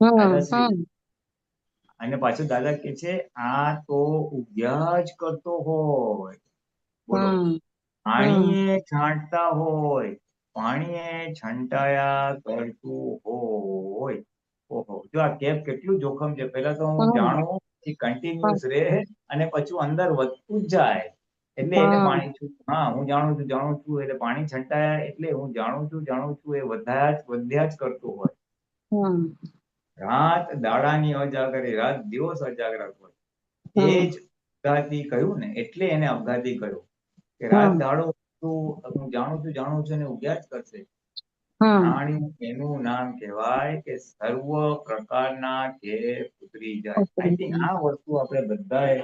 દાદાશ્રી અને પાછું દાદા કે છે આ તો ઉગ્યા જ કરતો હોય. બોલો, પાણીએ છાંટતા હોય, પાણીએ છંટાયા કરતું હોય. ઓહો, જો આ કેફ કેટલું જોખમ છે. પહેલા તો હું જાણું એ કન્ટિન્યુઅસ રહે અને પછી અંદર વધતું જ જાય. એટલે એને પાણી હા, હું જાણું છું એટલે પાણી છંટાયા એટલે હું જાણું છું એ વધ્યા જ કરતું હોય. રાત દાડાની અજાગરી, રાત દિવસ અજાગરા હોય. એ જ અપઘાતી કહ્યું ને, એટલે એને અપઘાતી કહ્યું કે રાત દાડો હું જાણું છું ને ઉગ્યા જ કરશે. જાણ્યું એનું નામ કહેવાય કે સર્વ પ્રકારના કેફ ઉતરી જાય. આઈ થિંક આ વસ્તુ આપણે બધાએ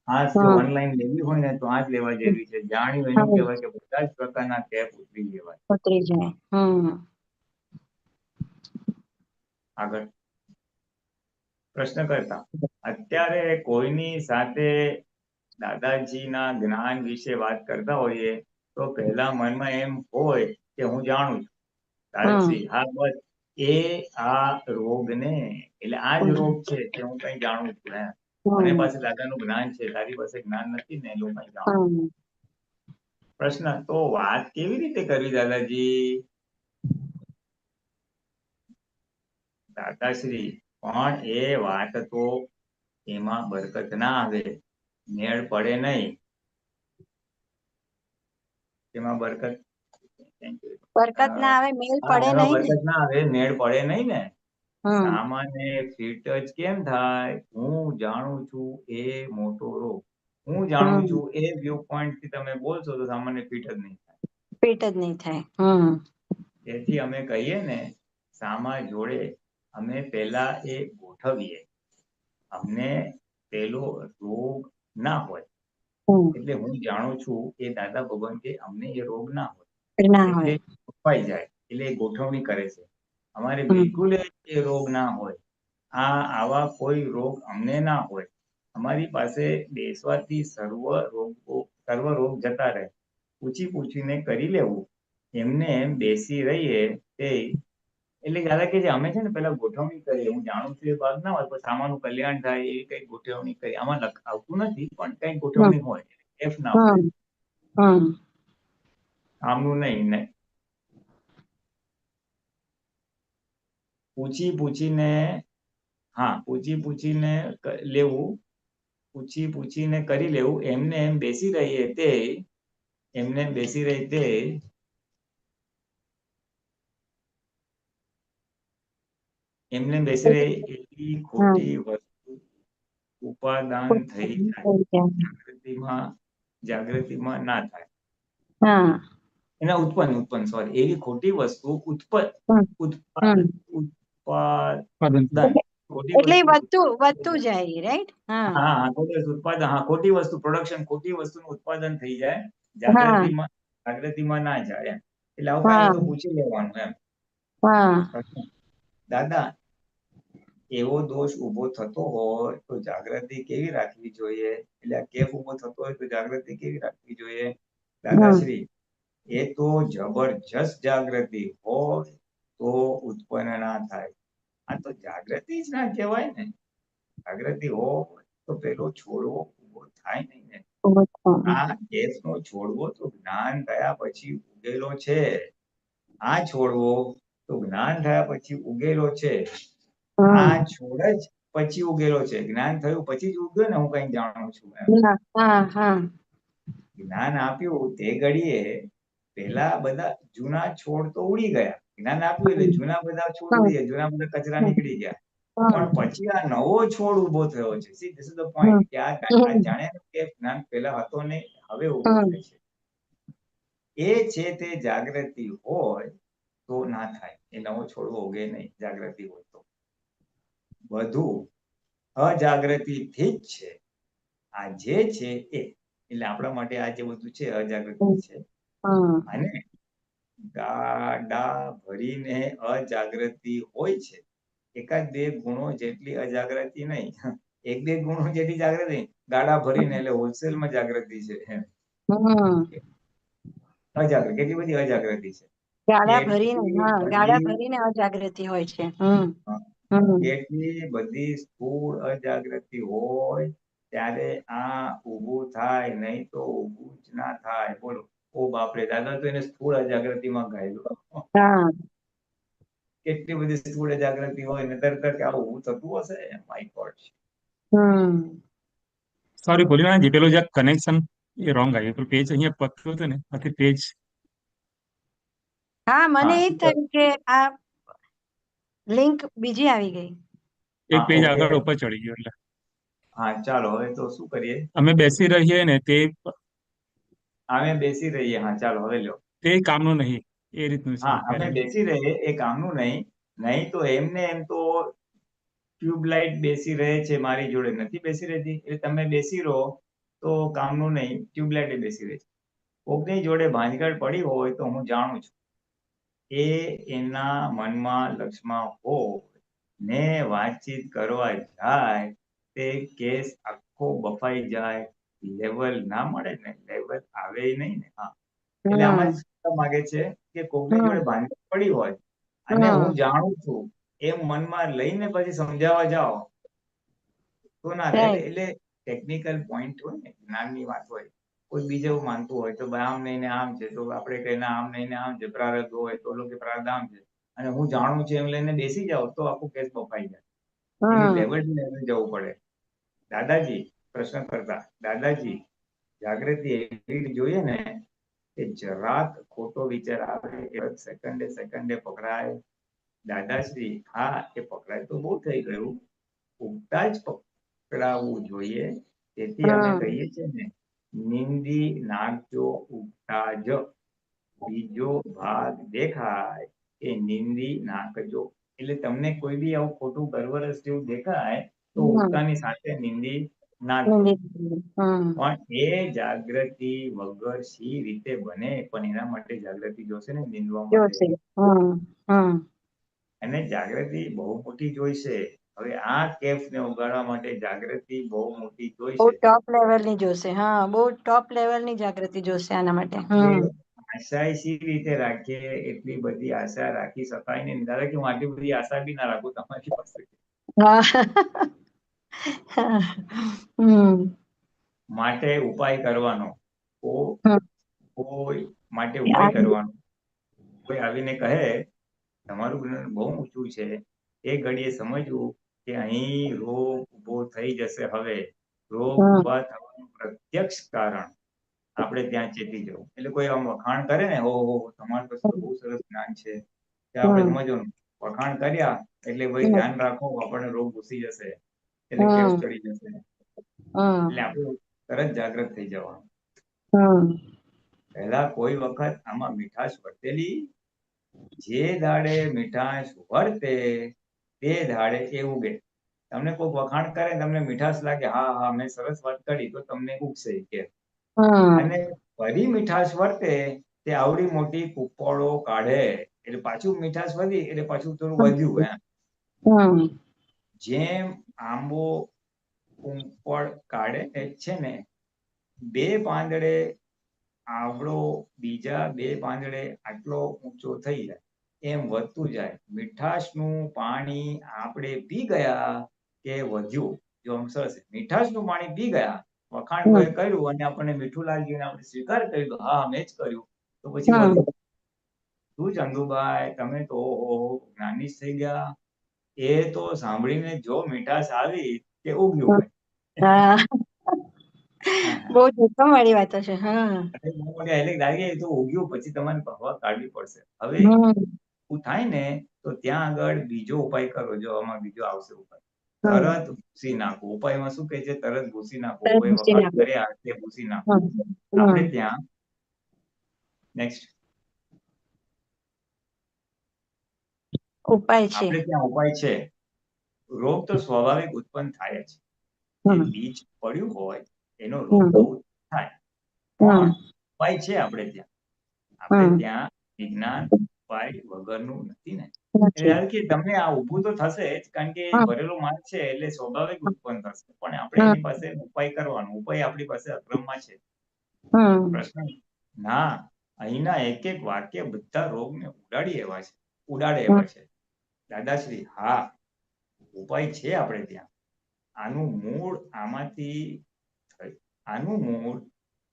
આ જો હમ ઓનલાઈન લેવી હોય ને તો આ જ લેવા જેવી છે. જાણ્યું એનું હમ કહેવાય કે બધા જ પ્રકારના ટેપ ઉતરી લેવાય. ઉતરી જાય. આગળ પ્રશ્ન કરતા અત્યારે કોઈની સાથે દાદાજીના જ્ઞાન વિશે વાત કરતા હોઈએ તો પહેલા મનમાં એમ હોય કે હું જાણું છું. દાદાશ્રી હા બસ આ રોગને એટલે આ જ રોગ છે કે હું કઈ જાણું છું એમ. મને પાસે દાદાનું જ્ઞાન છે, તારી પાસે જ્ઞાન નથી ને એટલું કઈ જાણું. પ્રશ્ન તો વાત કેવી રીતે કરવી દાદાજી? દાદાશ્રી પણ એ વાત તો એમાં બરકત ના આવે, મેળ પડે નહીં. એમાં બરકત બરકત ના આવે, મેલ પડે એમાં નહીં ને. બરકત ના આવે, મેળ પડે નહીં ને. સામાન્ય ફિટ જ કેમ થાય? હું જાણું છું એ મોટો રોગ. હું જાણું છું એ વ્યૂ પોઈન્ટ થી તમે બોલશો તો સામાન્ય ફિટ જ નહીં થાય. ફિટ જ નહીં થાય. તેથી અમે કહીએ ને સામા જોડે અમે પહેલા એ ગોઠવીએ. અમને પેલો રોગ ના હોય એટલે હું જાણું છું એ દાદા ભગવાન કે અમને એ રોગ ના હોય એટલે ગોઠવાઈ જાય એટલે એ ગોઠવણી કરે છે. અમારે બિલકુલ એ રોગ ના હોય, આવા કોઈ રોગ અમને ના હોય. અમારી પાસે બેસવાથી સર્વ રોગ જતા રહે. પૂછીને કરી લેવું, એમને એમ બેસી રહીએ તે એટલે દાદા કે અમે છે ને પેલા ગોઠવણી કરીએ. હું જાણું છું એ ભાગ ના હોય પણ સામાનું કલ્યાણ થાય એવી કઈ ગોઠવણી કરી. આમાં આવતું નથી પણ કઈ ગોઠવણી હોય, એફ ના હોય, આમનું નહીં ને. પૂછીને લેવું, પૂછીને કરી લેવું. એમને એમ બેસી રહીએ તે એમને બેસી રહી તે એમને બેસી રહે એવી ખોટી વસ્તુ ઉપાદાન થઈ જાય, જાગૃતિમાં ના થાય. એના ઉત્પન્ન સોરી એવી ખોટી વસ્તુ ઉત્પાદન એટલે વધતું જાય, રાઈટ? ખોટી વસ્તુ પ્રોડક્શન, ખોટી વસ્તુનું ઉત્પાદન થઈ જાય, જાગૃતિમાં ના જાય એમ. એટલે આવું કાંઈ તો પૂછી લેવાનું એમ. દાદા એવો દોષ ઉભો થતો હોય તો જાગૃતિ કેવી રાખવી જોઈએ? એટલે આ કેફ ઉભો થતો હોય તો જાગૃતિ કેવી રાખવી જોઈએ? દાદાશ્રી એ તો જબરજસ્ત જાગૃતિ હોય તો ઉત્પન્ન ના થાય. આ તો જાગૃતિ જ ના કહેવાય ને. જાગૃતિ હોય તો પેલો છોડવો ઉભો થાય નહીં ને. આ કેફ નો છોડવો તો જ્ઞાન થયા પછી ઉગેલો છે. આ છોડવો તો જ્ઞાન થયા પછી ઉગેલો છે. આ છોડ જ પછી ઉગેલો છે. જ્ઞાન થયું પછી જ ઉગ્યો ને. હું કઈ જાણું છું જ્ઞાન આપ્યું તે ઘડીએ પેલા બધા જૂના છોડ તો ઉડી ગયા. જ્ઞાન આપ્યું એટલે જૂના બધા છોડ ઉડી ગયા, જૂના બધા કચરા નીકળી ગયા. પણ પછી આ નવો છોડ ઉભો થયો છે. See, this is the point કે આ જાણે કે જ્ઞાન પેલા હતો ને હવે ઉભો થાય છે. એ છે તે જાગૃતિ હોય તો ના થાય. એ નવો છોડવો ઉગે નહીં જાગૃતિ હોય તો. બધું અજાગૃતિથી જ છે. આ જે છે એ એટલે આપણા માટે આ જે બધું છે અજાગૃતિ છે. અને ગાડા ભરીને અજાગૃતિ હોય છે. એકાદ બે ગુણો જેટલી અજાગૃતિ નહીં, એક બે ગુણો જેટલી જાગૃતિ. ગાડા ભરીને એટલે હોલસેલમાં જાગૃતિ છે. અજાગૃતિ કેટલી બધી અજાગૃતિ છે. ગાડા ભરીને અજાગૃતિ હોય છે. એટલી બધી સ્થૂળ અજાગૃતિ હોય ત્યારે આ ઊભું થાય, નહીં તો ઊભું જ ના થાય. બોલો ઓ બાપરે, દાદા તો એને સ્થૂળ અજાગૃતિમાં ગાયેલું. કેટલી બધી સ્થૂળ અજાગૃતિ હોય ને તરત કે આવું ઊભું થતું હશે. My God. સોરી ભોલીનાથજી, પેલું જે કનેક્શન એ રોંગ આવ્યું. પેલું પેજ અહીંયા પકડ્યું હતું ને, આથી પેજ. મને એ થયું કે આ લિંક બીજી આવી ગઈ. એક પેજ આગળ ઉપર ચડી ગયું એટલે. ચાલો હવે તો શું કરીએ? અમે બેસી રહીએ ને તે અમે બેસી રહીએ. ચાલો હવે લો. તે કામનું નહીં એ રીતનું છે. અમે બેસી રહીએ એ કામનું નહીં તો એમને એમ તો ટ્યુબલાઇટ બેસી રહે છે મારી જોડે, નથી બેસી રહેતી. એટલે તમે બેસી રહો તો કામનું નહીં, ટ્યુબલાઇટ બેસી રહે છે. કોકની જોડે ભાંજગડ પડી હોય તો હું જાણું છું એ એના મનમાં લક્ષમાં હોય ને વાતચીત કરવા જાય તે કેસ આખો બફાઈ જાય, લેવલ ના મળે ને, લેવલ આવે નહીં ને. હા, એટલે આમાં જ શું માંગે છે કે કોકની જોડે ભાંજગડ પડી હોય અને હું જાણું છું એમ મનમાં લઈને પછી સમજાવવા જાઓ તો ના થાય. એટલે ટેકનિકલ પોઈન્ટ હોય ને, જ્ઞાનની વાત હોય, કોઈ બીજું માનતું હોય તો આમ નહીં ને આમ છે, તો આપણે કહીએ ના આમ નહીં ને આમ છે, પ્રારબ્ધ હોય તો લોકો પ્રારબ્ધ આમ છે, અને હું જાણું છું એમ લઈને બેસી જાઓ તો આખું કેસ બફાઈ જાય. એની લેવલ જવું પડે. દાદાજી પ્રશ્ન કરતા, દાદાજી જાગૃતિ એવી જોઈએ ને કે જરાક ખોટો વિચાર આવે એ સેકન્ડે પકડાય. દાદાશ્રી હા એ પકડાય તો બહુ થઈ ગયું, ઉગતા જ પકડાવવું જોઈએ. તેથી અમે કહીએ છીએ ને, નિંદી નાખજો ઉગતા જ, બીજો ભાગ દેખાય એ નિંદી નાખજો. એટલે તમને કોઈ બી આવું ખોટું ગરવરસ જેવું દેખાય તો ઉગતાની સાથે નિંદી નાખજો. પણ એ જાગૃતિ વગર સી રીતે બને? પણ એના માટે જાગૃતિ જોશે ને નિંદવા માટે. અને જાગૃતિ બહુ મોટી જોઈશે. હવે આ કેફ ને ઉગાડવા માટે જાગૃતિ બહુ મોટી બહુ જોઈશે. ટોપ લેવલની જોશે. હા, બહુ ટોપ લેવલની જાગૃતિ જોશે આના માટે. આશા સી રીતે રાખીએ? એટલી બધી આશા રાખી શકાય ને. દાદા કે હું આટલી બધી આશા બી ના રાખું તમારી પાસે. માટે ઉપાય કરવાનો, કોઈ માટે ઉપાય કરવાનો. કોઈ આવીને કહે તમારું જ્ઞાન બહુ ઊંચું છે, એ ઘડીએ સમજવું કે અહીં રોગ ઉભો થઈ જશે. હવે રોગ ઉભા થવાનું પ્રત્યક્ષ કારણ આપણે ત્યાં ચેતી જવું. એટલે કોઈ આમ વખાણ કરે ને, ઓહો તમારી પાસે બહુ સરસ જ્ઞાન છે, ત્યાં આપણે સમજવાનું વખાણ કર્યા એટલે ભાઈ ધ્યાન રાખો આપણને રોગ ઘૂસી જશે, એટલે કેસ ચડી જશે. એટલે આપણે તરત જાગૃત થઈ જવાનું. પહેલા કોઈ વખત આમાં મીઠાશ વર્તેલી, જે દાડે મીઠાશ વર્તે તે દાડે એ ઉગે. તમને કોઈ વખાણ કરે, તમને મીઠાશ લાગે, હા હા મેં સરસ વાત કરી, તો તમને ઉગશે કે. અને ફરી મીઠાશ વર્તે તે આવડી મોટી કુપ્પળો કાઢે, એટલે પાછું મીઠાશ વધી એટલે પાછું થોડું વધ્યું એમ. જેમ આંબો કુંપળ કાઢે છે ને, બે પાંદડે આવડો બીજા બે પાંદડે આટલો ઊંચો થઈ જાય, એમ વધતું જાય. મીઠાશનું પાણી આપણે પી ગયા કે વધ્યું. જો આમ સરસ મીઠાશનું પાણી પી ગયા, વખાણ કોઈ કર્યું અને આપણને મીઠું લાગ્યું અને આપણે સ્વીકાર કર્યો, હા મેં જ કર્યું, તો પછી વધ્યું. શું ચંદુભાઈ તમે તો જ્ઞાની થઈ ગયા? એ તો સાંભળીને જો મીઠાશ આવી કે ઉગ્યું હોય. બહુ જોખમ વાળી વાતો છે. એટલે લાગે તો ઉગ્યું, પછી તમારે હવા કાઢવી પડશે. હવે એવું થાય ને તો ત્યાં આગળ બીજો ઉપાય કરો. જો આમાં બીજો આવશે ઉપાય, તરત ભૂસી નાખો. ઉપાયમાં શું કહે છે? તરત ભૂસી નાખો. કોઈ વખાણ કર્યા તે ભૂસી નાખો. આપણે ત્યાં નેક્સ્ટ ઉપાય છે. આપણે ત્યાં ઉપાય છે. રોગ તો સ્વાભાવિક ઉત્પન્ન થાય જ. જે બીજ પડ્યું હોય એનો રોગ તો થાય, પણ ઉપાય છે આપણે ત્યાં. આપણે ત્યાં વિજ્ઞાન ઉપાય વગરનું નથી ને. એટલે કે તમને આ ઊભું તો થશે જ, કારણ કે ભરેલો માલ છે એટલે સ્વાભાવિક ઉત્પન્ન થશે. પણ આપણે એની પાસે ઉપાય કરવાનો. ઉપાય આપણી પાસે અક્રમમાં છે. પ્રશ્ન ના, અહીંના એક એક વાક્ય બધા રોગને ઉડાડે એવા છે. દાદાશ્રી હા, ઉપાય છે આપણે ત્યાં. આનું મૂળ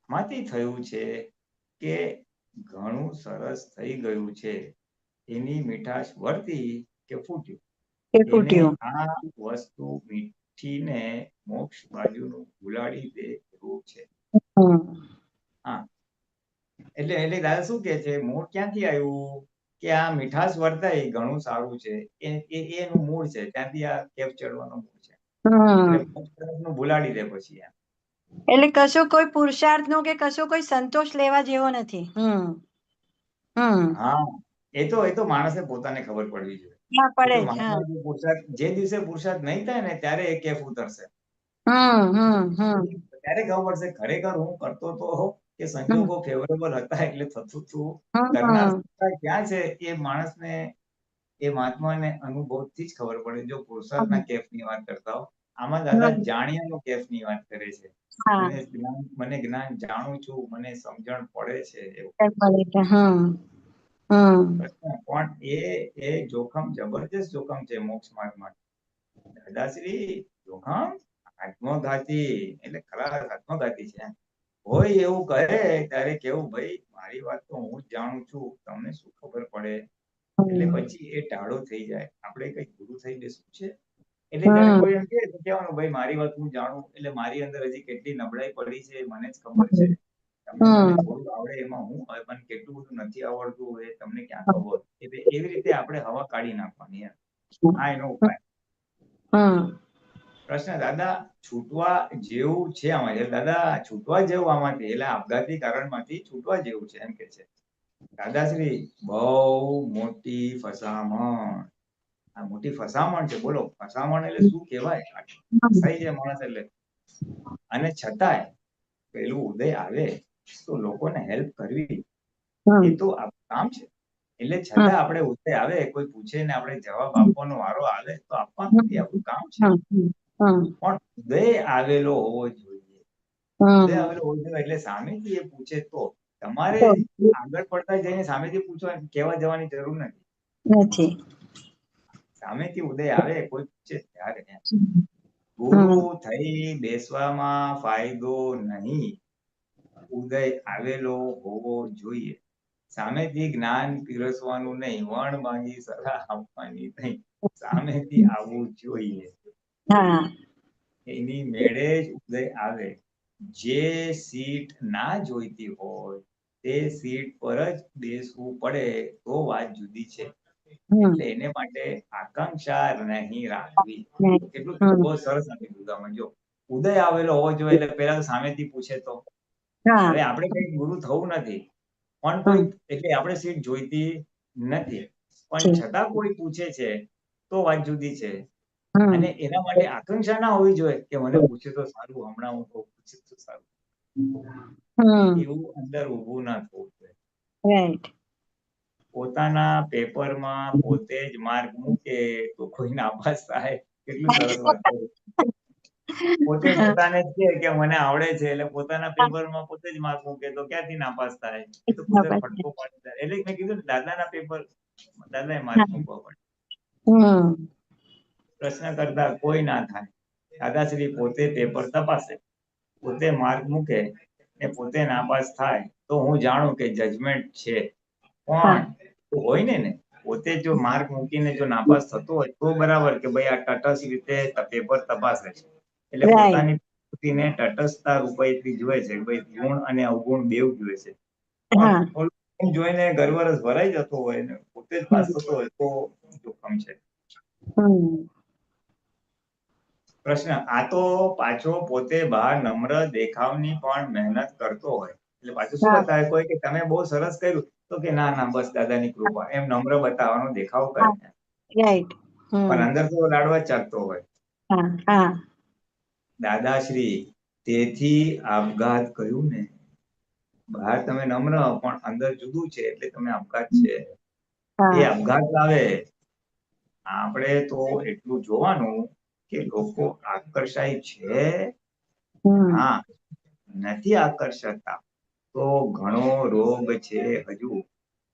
આમાંથી થયું છે કે ઘણું સરસ થઈ ગયું છે. એની મીઠાશ વર્તી કે ફૂટ્યું. એને આ વસ્તુ મીઠીને મોક્ષ બાજુનું ભૂલાડી દે એવું છે. હા, એટલે દાદા શું કે છે? મૂળ ક્યાંથી આવ્યું કે આ મીઠાશ વર્તાય ઘણું સારું છે, એનું મૂળ છે. ત્યાંથી આ કેફ ચડવાનો મૂળ છે. એટલે ભૂલાડી દે પછી એમ. એટલે કશો કોઈ પુરુષાર્થ નો કે કશો કોઈ સંતોષ લેવા જેવો નથી. હા, એ તો માણસે પોતાને ખબર પડવી જોઈએ. જે દિવસે પુરુષાર્થ નહીં થાય ને ત્યારે એ કેફ ઉતરશે. ત્યારે ખબર પડશે ખરેખર હું કરતો તો કે સંજોગો ફેવરેબલ હતા એટલે થતું હતું. કરનાર સત્તા ક્યાં છે એ માણસને, એ મહાત્માને અનુભવથી જ ખબર પડે. જો પુરુષાર્થના કેફની વાત કરતા હો, આમાં દાદા જાણ્યાનો કેફની વાત કરે છે. મને જ્ઞાન જાણું છું, મને સમજણ પડે છે એવું. પણ એ જોખમ જબરજસ્ત જોખમ છે મોક્ષ માર્ગ માટે. દાદાશ્રી જોખમ આત્મઘાતી, એટલે ખરા આત્મઘાતી છે. હોય એવું કહે ત્યારે કેવું, ભાઈ મારી વાત તો હું જ જાણું છું, તમને શું ખબર પડે? એટલે પછી એ ટાળો થઈ જાય. આપણે કઈ ગુરુ થઈ બેસવું છે એટલે જયારે કોઈ એમ કે કહેવાનું, ભાઈ મારી વાત હું જાણું, એટલે મારી અંદર હજી કેટલી નબળાઈ પડી છે મને જ ખબર છે. તમને થોડું આવડે એમાં હું, પણ કેટલું બધું નથી આવડતું એ તમને ક્યાં ખબર? એટલે એવી રીતે આપણે હવા કાઢી નાખવાની. આ એનો ઉપાય. પ્રશ્ન, દાદા છૂટવા જેવું છે આમાં? દાદા છૂટવા જેવું આમાંથી, એટલે આપઘાતી કારણમાંથી છૂટવા જેવું છે એમ કે છે. દાદાશ્રી બહુ મોટી ફસામણ, આ મોટી ફસામણ છે. બોલો ફસામણ એટલે શું કહેવાય? ફસાઈ જાય માણસ એટલે. અને છતાંય પેલું ઉદય આવે તો લોકોને હેલ્પ કરવી એ તો આપણું કામ છે. એટલે છતાં આપણે ઉદય આવે, કોઈ પૂછે ને આપણે જવાબ આપવાનો વારો આવે તો આપવાનું એ આપણું કામ છે. પણ ઉદય આવેલો હોવો જોઈએ. ઉદય આવેલો હોવો જોઈએ એટલે સામેથી એ પૂછે તો. તમારે આગળ પડતા જઈને સામેથી પૂછવા, કહેવા જવાની જરૂર નથી. સામેથી ઉદય આવે, કોઈ પૂછે ત્યારે. ગુરુ થઈ બેસવામાં ફાયદો નહીં, ઉદય આવેલો હોવો જોઈએ. સામેથી જ્ઞાન પીરસવાનું નહીં, વણ માંગી સલાહ આપવાની નહીં, સામેથી આવવું જોઈએ. એની મેળે જ ઉદય આવે. જે સીટ ના જોઈતી હોય તે સીટ પર જ બેસવું પડે તો વાત જુદી છે. એટલે એને માટે આકાંક્ષા નહીં રાખવી. કેટલું બહુ સરસ આપી દીધું આમાં. જો ઉદય આવેલો હોવો જોઈએ એટલે પેલા તો સામેથી પૂછે તો. હવે આપણે કઈ ગુરુ થવું નથી, પણ કોઈ, એટલે આપણે સીટ જોઈતી નથી, પણ છતાં કોઈ પૂછે છે તો વાત જુદી છે. અને એના માટે આકાંક્ષા ના હોવી જોઈએ કે મને પૂછે તો સારું, હમણાં હું પૂછે તો સારું. એવું અંદર ઊભું ના થવું જોઈએ. પોતાના પેપરમાં પોતે જ માર્ક મૂકે તો કોઈ નાપાસ થાય. કેટલું સરસ વાત કરી. પોતે પોતાને જ કે મને આવડે છે, એટલે પોતાના પેપરમાં પોતે જ માર્ક મૂકે તો ક્યાંથી નાપાસ થાય? એ તો પોતે ફટકો પાડી. એટલે મેં કીધું દાદાના પેપર દાદાએ માર્ક મૂકવા પડે. પ્રશ્ન કરતા કોઈ ના થાય. દાદાશ્રી પોતે પેપર તપાસે, પોતે માર્ક મૂકે ને પોતે નાપાસ થાય તો હું જાણું કે જજમેન્ટ છે. પણ હોય ને પોતે જો માર્ક મૂકીને જો નાપાસ થતો હોય તો બરાબર કે ભાઈ આ તટસ્થ રીતે પેપર તપાસે છે. એટલે પોતાની ને તટસ્થતા રૂપેથી જોવે છે કે ભાઈ ગુણ અને અવગુણ બેવ જોવે છે. પણ જોઈને ગર્વરસ ભરાઈ જતો હોય ને પોતે જ પાસ થતો હોય તો જોખમ છે. પ્રશ્ન, આ તો પાછો પોતે બહાર નમ્ર દેખાવની પણ મહેનત કરતો હોય. એટલે પાછું શું બતાવે કોઈ કે તમે બહુ સરસ કર્યું તો કે ના ના બસ દાદાની કૃપા, એમ નમ્ર બતાવવાનો દેખાવ કરે. પણ અંદર તો લાડવા ચાટતો હોય. દાદાશ્રી તેથી આપઘાત કર્યું ને, બહાર તમે નમ્ર પણ અંદર જુદું છે એટલે તમે આપઘાત છે. એ આપઘાત લાવે. આપણે તો એટલું જોવાનું કે લોકો આકર્ષાય છે. હા, નથી આકર્ષતા તો ઘણો રોગ છે હજુ.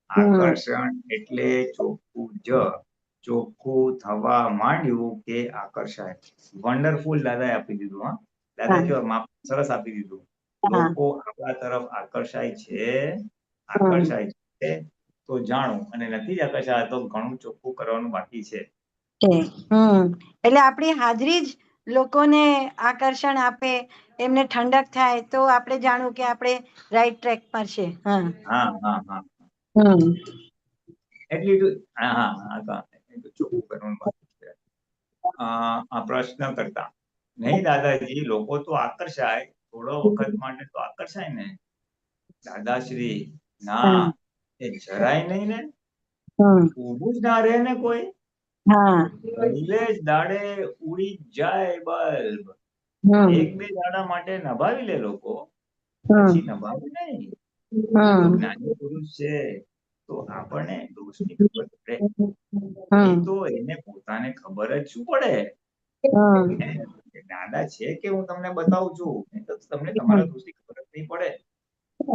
આકર્ષણ એટલે ચોખ્ખું જ. ચોખ્ખું થવા માંડ્યું કે આકર્ષાય. વન્ડરફુલ દાદાએ આપી દીધું. હા, દાદા જો સરસ આપી દીધું. લોકો આપણા તરફ આકર્ષાય છે તો જાણું, અને નથી જ આકર્ષાયા તો ઘણું ચોખ્ખું કરવાનું બાકી છે. એટલે આપણી હાજરી જ લોકોને આકર્ષણ આપે, એમને ઠંડક થાય તો આપણે જાણવું કે આપણે રાઈટ ટ્રેક પર છે. એટલી ચોખ્ખું કરવાનું બાકી છે. આ પ્રશ્ન કરતા નહીં દાદાજી, લોકો તો આકર્ષાય, થોડો વખત માટે તો આકર્ષાય ને. દાદાશ્રી ના, એ જરાય નહીં ને. ઊભું જ ના રહે ને કોઈ. પહેલે જ દાડે ઉડી જાય બલ્બ. એક બે દાડા માટે નભાવી લે લોકો, હમ પછી નભાવે નહીં. જો હમ જ્ઞાની પુરુષ છે તો આપણને દોષની ખબર પડે. હમ નહીં તો એને પોતાને ખબર જ શું પડે. કે દાદા છે કે હું તમને બતાવું છું, નહીં તો તમને તમારા દોષની ખબર જ નહીં પડે.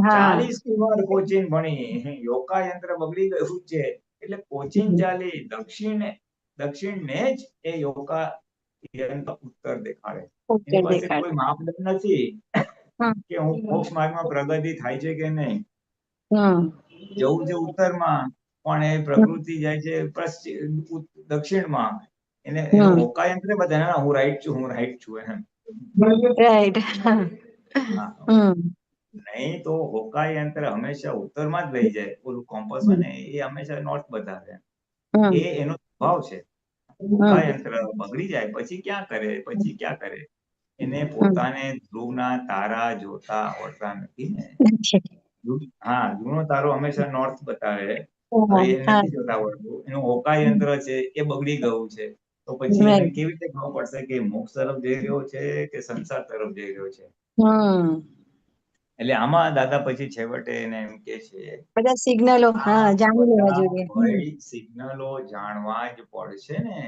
હા 40 વાર કોચિંગ ભણી, યોગા યંત્ર બગડી ગયું છે એટલે કોચિંગ ચાલી, દક્ષિણને જ એ યોગા યંત્ર ઉત્તર દેખાડે. એની પાસે કોઈ માપદંડ નથી કે હું મોક્ષ માર્ગમાં પ્રગતિ થાય છે કે નહીં. જવું છે ઉત્તરમાં, પણ એ પ્રકૃતિ જાય છે દક્ષિણમાં. એનું હોકાયંત્ર બધાને હું રાઈટ છું, હું રાઈટ છું એમ. રાઈટ. નહીં તો હોકાયંત્ર હંમેશા ઉત્તરમાં જ લઈ જાય. ઓલું કોમ્પસ હોય ને એ હંમેશા નોર્થ બતાવે. એ એનો સ્વભાવ છે. હોકાયંત્ર બગડી જાય પછી ક્યાં કરે. એને પોતાને ધ્રુવના તારા જોતા આવડતા નથી ને. હા, ધ્રુવનો તારો હંમેશા નોર્થ બતાવે. હવે એ નથી જોતા આવડતું. એનું હોકાયંત્ર છે એ બગડી ગયું છે. તો પછી એને કેવી રીતે ખબર પડશે કે મોક્ષ તરફ જઈ રહ્યો છે કે સંસાર તરફ જઈ રહ્યો છે. એટલે આમાં દાદા પછી છેવટે એને એમ કે છે બધા સિગ્નલો જાણી લેવા જોઈએ. ભય સિગ્નલો જાણવા જ પડશે ને.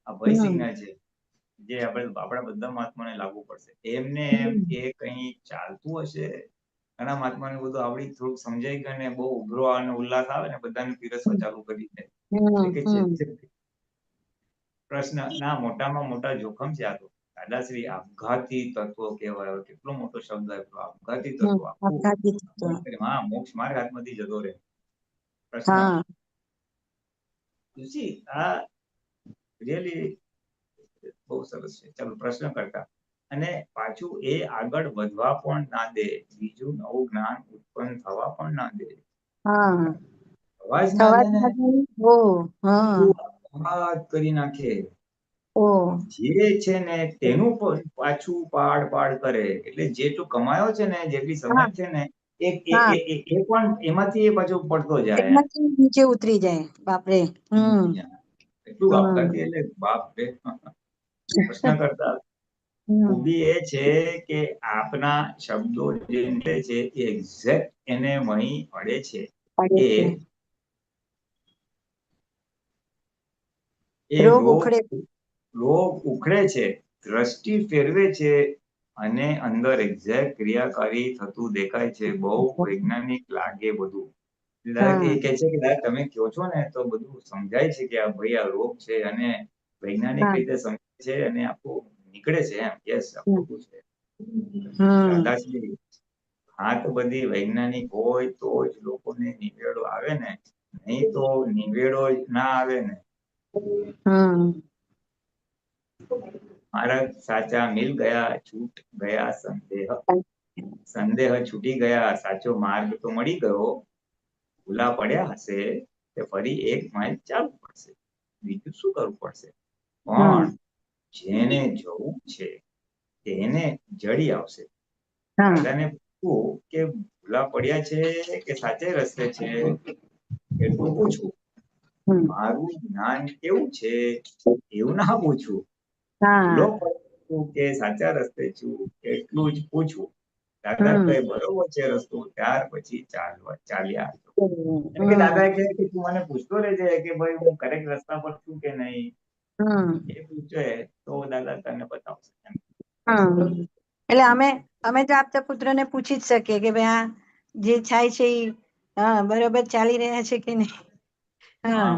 આ ભય સિગ્નલ છે જે આપણા બધા મહાત્માને લાગુ પડશે. એમને એમ કે કઈ ચાલતું હશે, ઘણા મહાત્માને બધું આવડી થોડુંક સમજાઈ ગયું ને બહુ ઉભરો અને ઉલ્લાસ આવે ને બધાને પીરસવા ચાલુ કરી દે. પ્રશ્ન ના મોટામાં મોટા જોખમ છે. આ તો દાદાશ્રી આપઘાતી તત્વો કહેવાય. કેટલો મોટો શબ્દ આપ્યો, આપઘાતી તત્વો. હા, મોક્ષ માર્ગ હાથમાંથી જતો રહે. પ્રશ્ન આ રિયલી બહુ સરસ છે. ચાલો પ્રશ્ન કરતા. અને પાછું એ આગળ વધવા પણ ના દે, બીજું નવું જ્ઞાન ઉત્પન્ન થવા પણ ના દે. અવાજ ના દે ને કરી નાખે. જે છે ને તેનું પાછું પાડ કરે. એટલે જેટલું કમાયો છે ને, જેટલી સમજ છે ને, એ પણ એમાંથી એ પાછો પડતો જાય. નીચે ઉતરી જાય. બાપરે. એટલું આપઘાતી એટલે બાપ રે. પ્રશ્ન કરતા ખૂબી એ છે કે આપના શબ્દો જે નીકળે છે એ એક્ઝેક્ટ એને વહી પડે છે. એ રોગ ઉખડે છે, દ્રષ્ટિ ફેરવે છે અને અંદર એક્ઝેક્ટ ક્રિયાકારી થતું દેખાય છે. બહુ વૈજ્ઞાનિક લાગે બધું. દાદા એ કહે છે કે દાદા તમે કહો છો ને તો બધું સમજાય છે કે આ ભાઈ આ રોગ છે અને વૈજ્ઞાનિક રીતે સમજાય છે અને આખું નીકળે છે એમ. યસ, ખોટું છે. દાદાશ્રી વાત બધી વૈજ્ઞાનિક હોય તો જ લોકોને નિવેડો આવે ને, નહીં તો નિવેડો જ ના આવે ને. માર્ગ સાચા મિલ ગયા, છૂટ ગયા સંદેહ. સંદેહ છૂટી ગયા, સાચો માર્ગ તો મળી ગયો. ભૂલા પડ્યા હશે તે ફરી એક માઇલ ચાલવું પડશે. બીજું શું કરવું પડશે? પણ જેને જવું છે તેને જડી આવશે. દાદાને પૂછવું કે ભૂલા પડ્યા છે કે સાચે રસ્તે છે એટલું પૂછવું. મારું જ્ઞાન કેવું છે એવું ના પૂછવું. ભૂલો પડ્યું કે સાચા રસ્તે છું એટલું જ પૂછવું. દાદા કહે બરોબર છે રસ્તો, ત્યાર પછી ચાલ્યા. એટલે કે દાદા કહે કે તું મને પૂછતો રહેજે કે ભાઈ હું કરેક્ટ રસ્તા પર છું કે નહીં. એ પૂછે તો દાદા તને બતાવશે. એટલે અમે તો આપતા પુત્રને પૂછી જ શકીએ કે ભાઈ આ જે થાય છે એ બરોબર ચાલી રહ્યા છે કે નહીં.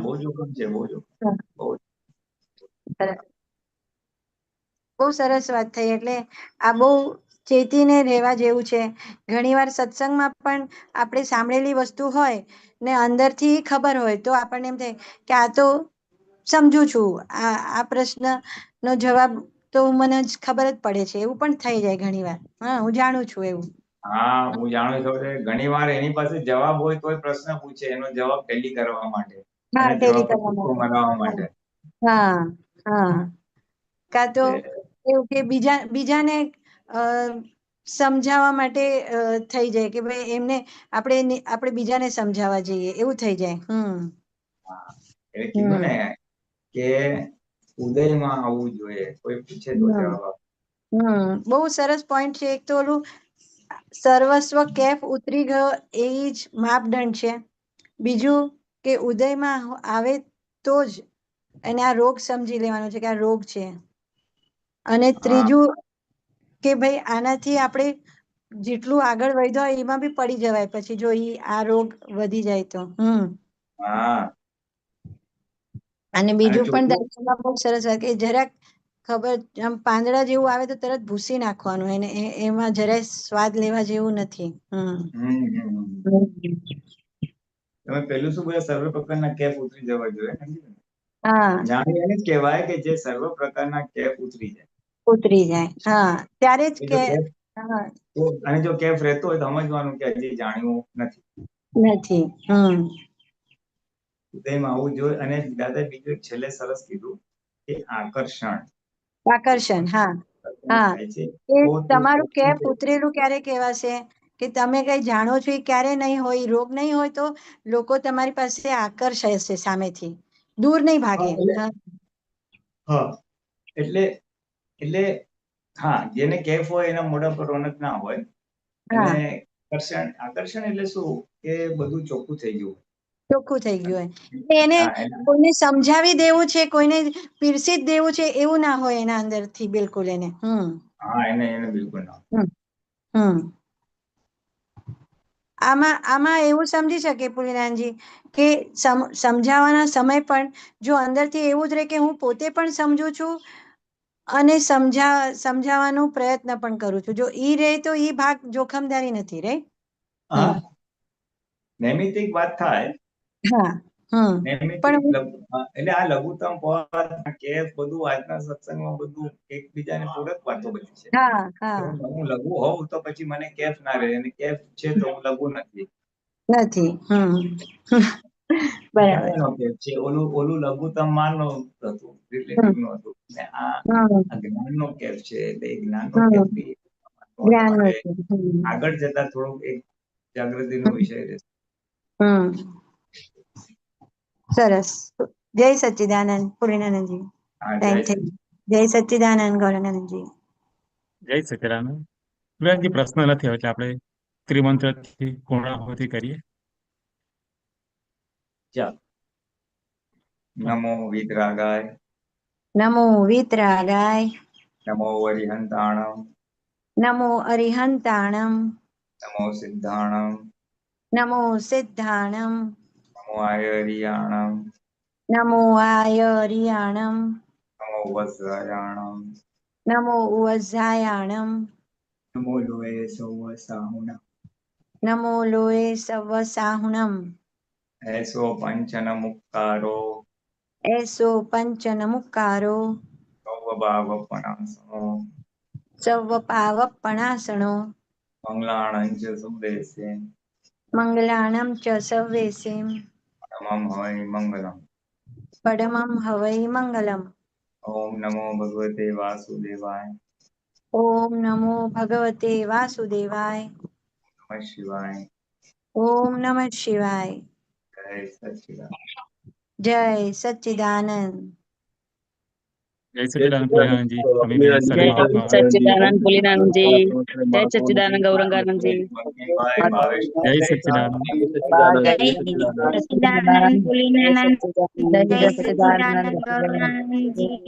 બહુ જોખમ છે, બહુ જોખમ. બહુ સરસ વાત થઈ. એટલે આ બહુ ચેતીને રહેવા જેવું છે. ઘણીવાર સત્સંગમાં પણ આપણે સાંભળેલી વસ્તુ હોય ને અંદરથી ખબર હોય તો આપણને એમ થાય કે આ તો સમજુ છું, આ પ્રશ્નનો જવાબ તો મને જ ખબર જ પડે છે. એવું પણ થઈ જાય ઘણીવાર. હું જાણું છું એવું. હા, હું જાણું છું. ઘણી વાર એની પાસે જવાબ હોય તો પ્રશ્ન પૂછે, એનો જવાબ ટેલી કરવા માટે, એનો જવાબ મનાવવા માટે. કાં તો એવું કે બીજાને સમજાવવા માટે થઈ જાય કે ભાઈ એમને આપણે બીજાને સમજાવવા જઈએ એવું થઈ જાય. એટલે કીધું ને કે ઉદયમાં આવવું જોઈએ. કોઈ પૂછે તો જવાબ આપો. બહુ સરસ પોઈન્ટ છે. એક તો ઓલું સર્વસ્વ કેફ ઉતરી ગયો એ જ માપદંડ છે. બીજું કે ઉદયમાં આવે તો જ એને આ રોગ સમજી લેવાનો છે કે આ રોગ છે. અને ત્રીજું કે ભાઈ આનાથી આપણે જેટલું આગળ વધ્યો હોય એમાં બી પડી જવાય પછી જો આ રોગ વધી જાય તો. અને બીજું પણ દર્શનમાં બહુ સરસ વાત કે જરાક ખબર આમ પાંદડા જેવું આવે તો તરત ભૂસી નાખવાનું એને એમાં જરાય સ્વાદ લેવા જેવું નથી. તમે પેલું શું બોલ્યા, સર્વ પ્રકારના કેફ ઉતરી જવા જોઈએ. હા, જાણી એને જ કહેવાય કે જે સર્વ પ્રકારના કેફ ઉતરી જાય. ઉતરી જાય. હા, ત્યારે જ કે અને જો કેફ રહેતો હોય તો સમજવાનું કે હજી જાણ્યું નથી. ઉદયમાં આવવું જોઈએ. અને દાદા બીજું એક છેલ્લે સરસ કીધું કે આકર્ષણ. હા હા, એ તમારું કેફ ઉતરેલું ક્યારે કહેવાશે કે તમે કઈ જાણો છો એ ક્યારે નહીં હોય, રોગ નહીં હોય તો લોકો તમારી પાસે આકર્ષાશે સામેથી, દૂર નહીં ભાગે. એટલે હા, જેને કેફ હોય એના મોઢા પર રોનક ના હોય. અને આકર્ષણ એટલે શું કે બધું ચોખ્ખું થઈ ગયું. ચોખ્ખું થઈ ગયું હોય એને કોઈને સમજાવી દેવું છે, કોઈને પીરસી જ દેવું છે એવું ના હોય એના અંદરથી બિલકુલ એને. એને બિલકુલ ના. આમાં એવું સમજી શકે પુલિનાનજી કે સમજાવવાના સમય પણ જો અંદરથી એવું જ રહે કે હું પોતે પણ સમજુ છું અને સમજાવવાનો પ્રયત્ન પણ કરું છું. જો ઈ રહે તો ઈ ભાગ જોખમદારી નથી રે. નૈમિતિક વાત થાય. એટલે આ લઘુત્તમ પદ કેફ બધું આજના સત્સંગમાં બધું એકબીજાને પૂરક વાતો બધી છે. હું લઘુ હોઉં તો પછી મને કેફ ના રહે, અને કેફ છે તો હું લઘુ નથી. બરાબર છે. ઓલું લઘુત્તમ માનનો હતું, રિલેટિવ નું હતું. ને આ જ્ઞાન નો કેફ છે. એટલે જ્ઞાન નો કેફ બી આગળ જતા થોડુંક એક જાગૃતિ નો વિષય રહેશે. સરસ. જય સચ્ચિદાનંદ પુલિનાનંદજી. જય સચ્ચિદાનંદ ગૌરાનંદજી. જય સચ્ચિદાનંદ. પુલિનાનંદજી પ્રશ્ન નથી એટલે આપણે ત્રિમંત્રથી પૂર્ણાહુતિ કરીએ. ચાલો. નમો વિતરાગાય. નમો વિતરાગાય. નમો અરિહંતાણમ. નમો અરિહંતાણમ. નમો સિદ્ધાણમ. નમો સિદ્ધાણમ. નમો આયરિયાણમ. નમો આયરિયાણમ. નમો વજ્રાયાણમ. નમો વજ્રાયાણમ. નમો લોએ સૌ સાહુણમ. નમો લોએ સવ સાહુણમ. એસો પંચન મુક્કારો. એસો પંચન મુક્કારો. સૌ ભાવપણાસણો. સૌ પાવપણાસણો. મંગલાણં ચ સુદેશે. મંગલાણં ચ સવ્યેશે. પરમં હવૈ મંગલમ. પરમં હવૈ મંગલમ. ઓમ નમો ભગવતે વાસુદેવાય. ઓમ નમો ભગવતે વાસુદેવાય. નમઃ શિવાય. ઓમ નમઃ શિવાય. જય સચ્ચિદાનંદ. જય સચ્ચિદાનંદ. જય સચ્ચિદાનંદ પુલિનાનંદજી. તમે જય સચ્ચિદાનંદ પુલિનાનંદજી. જય સચ્ચિદાનંદ ગૌરંગાનંદજી. જય સચ્ચિદાનંદ. સચ્ચિદાનંદ પુલિનાનંદ. જય સચ્ચિદાનંદ ગૌરાનંદજી.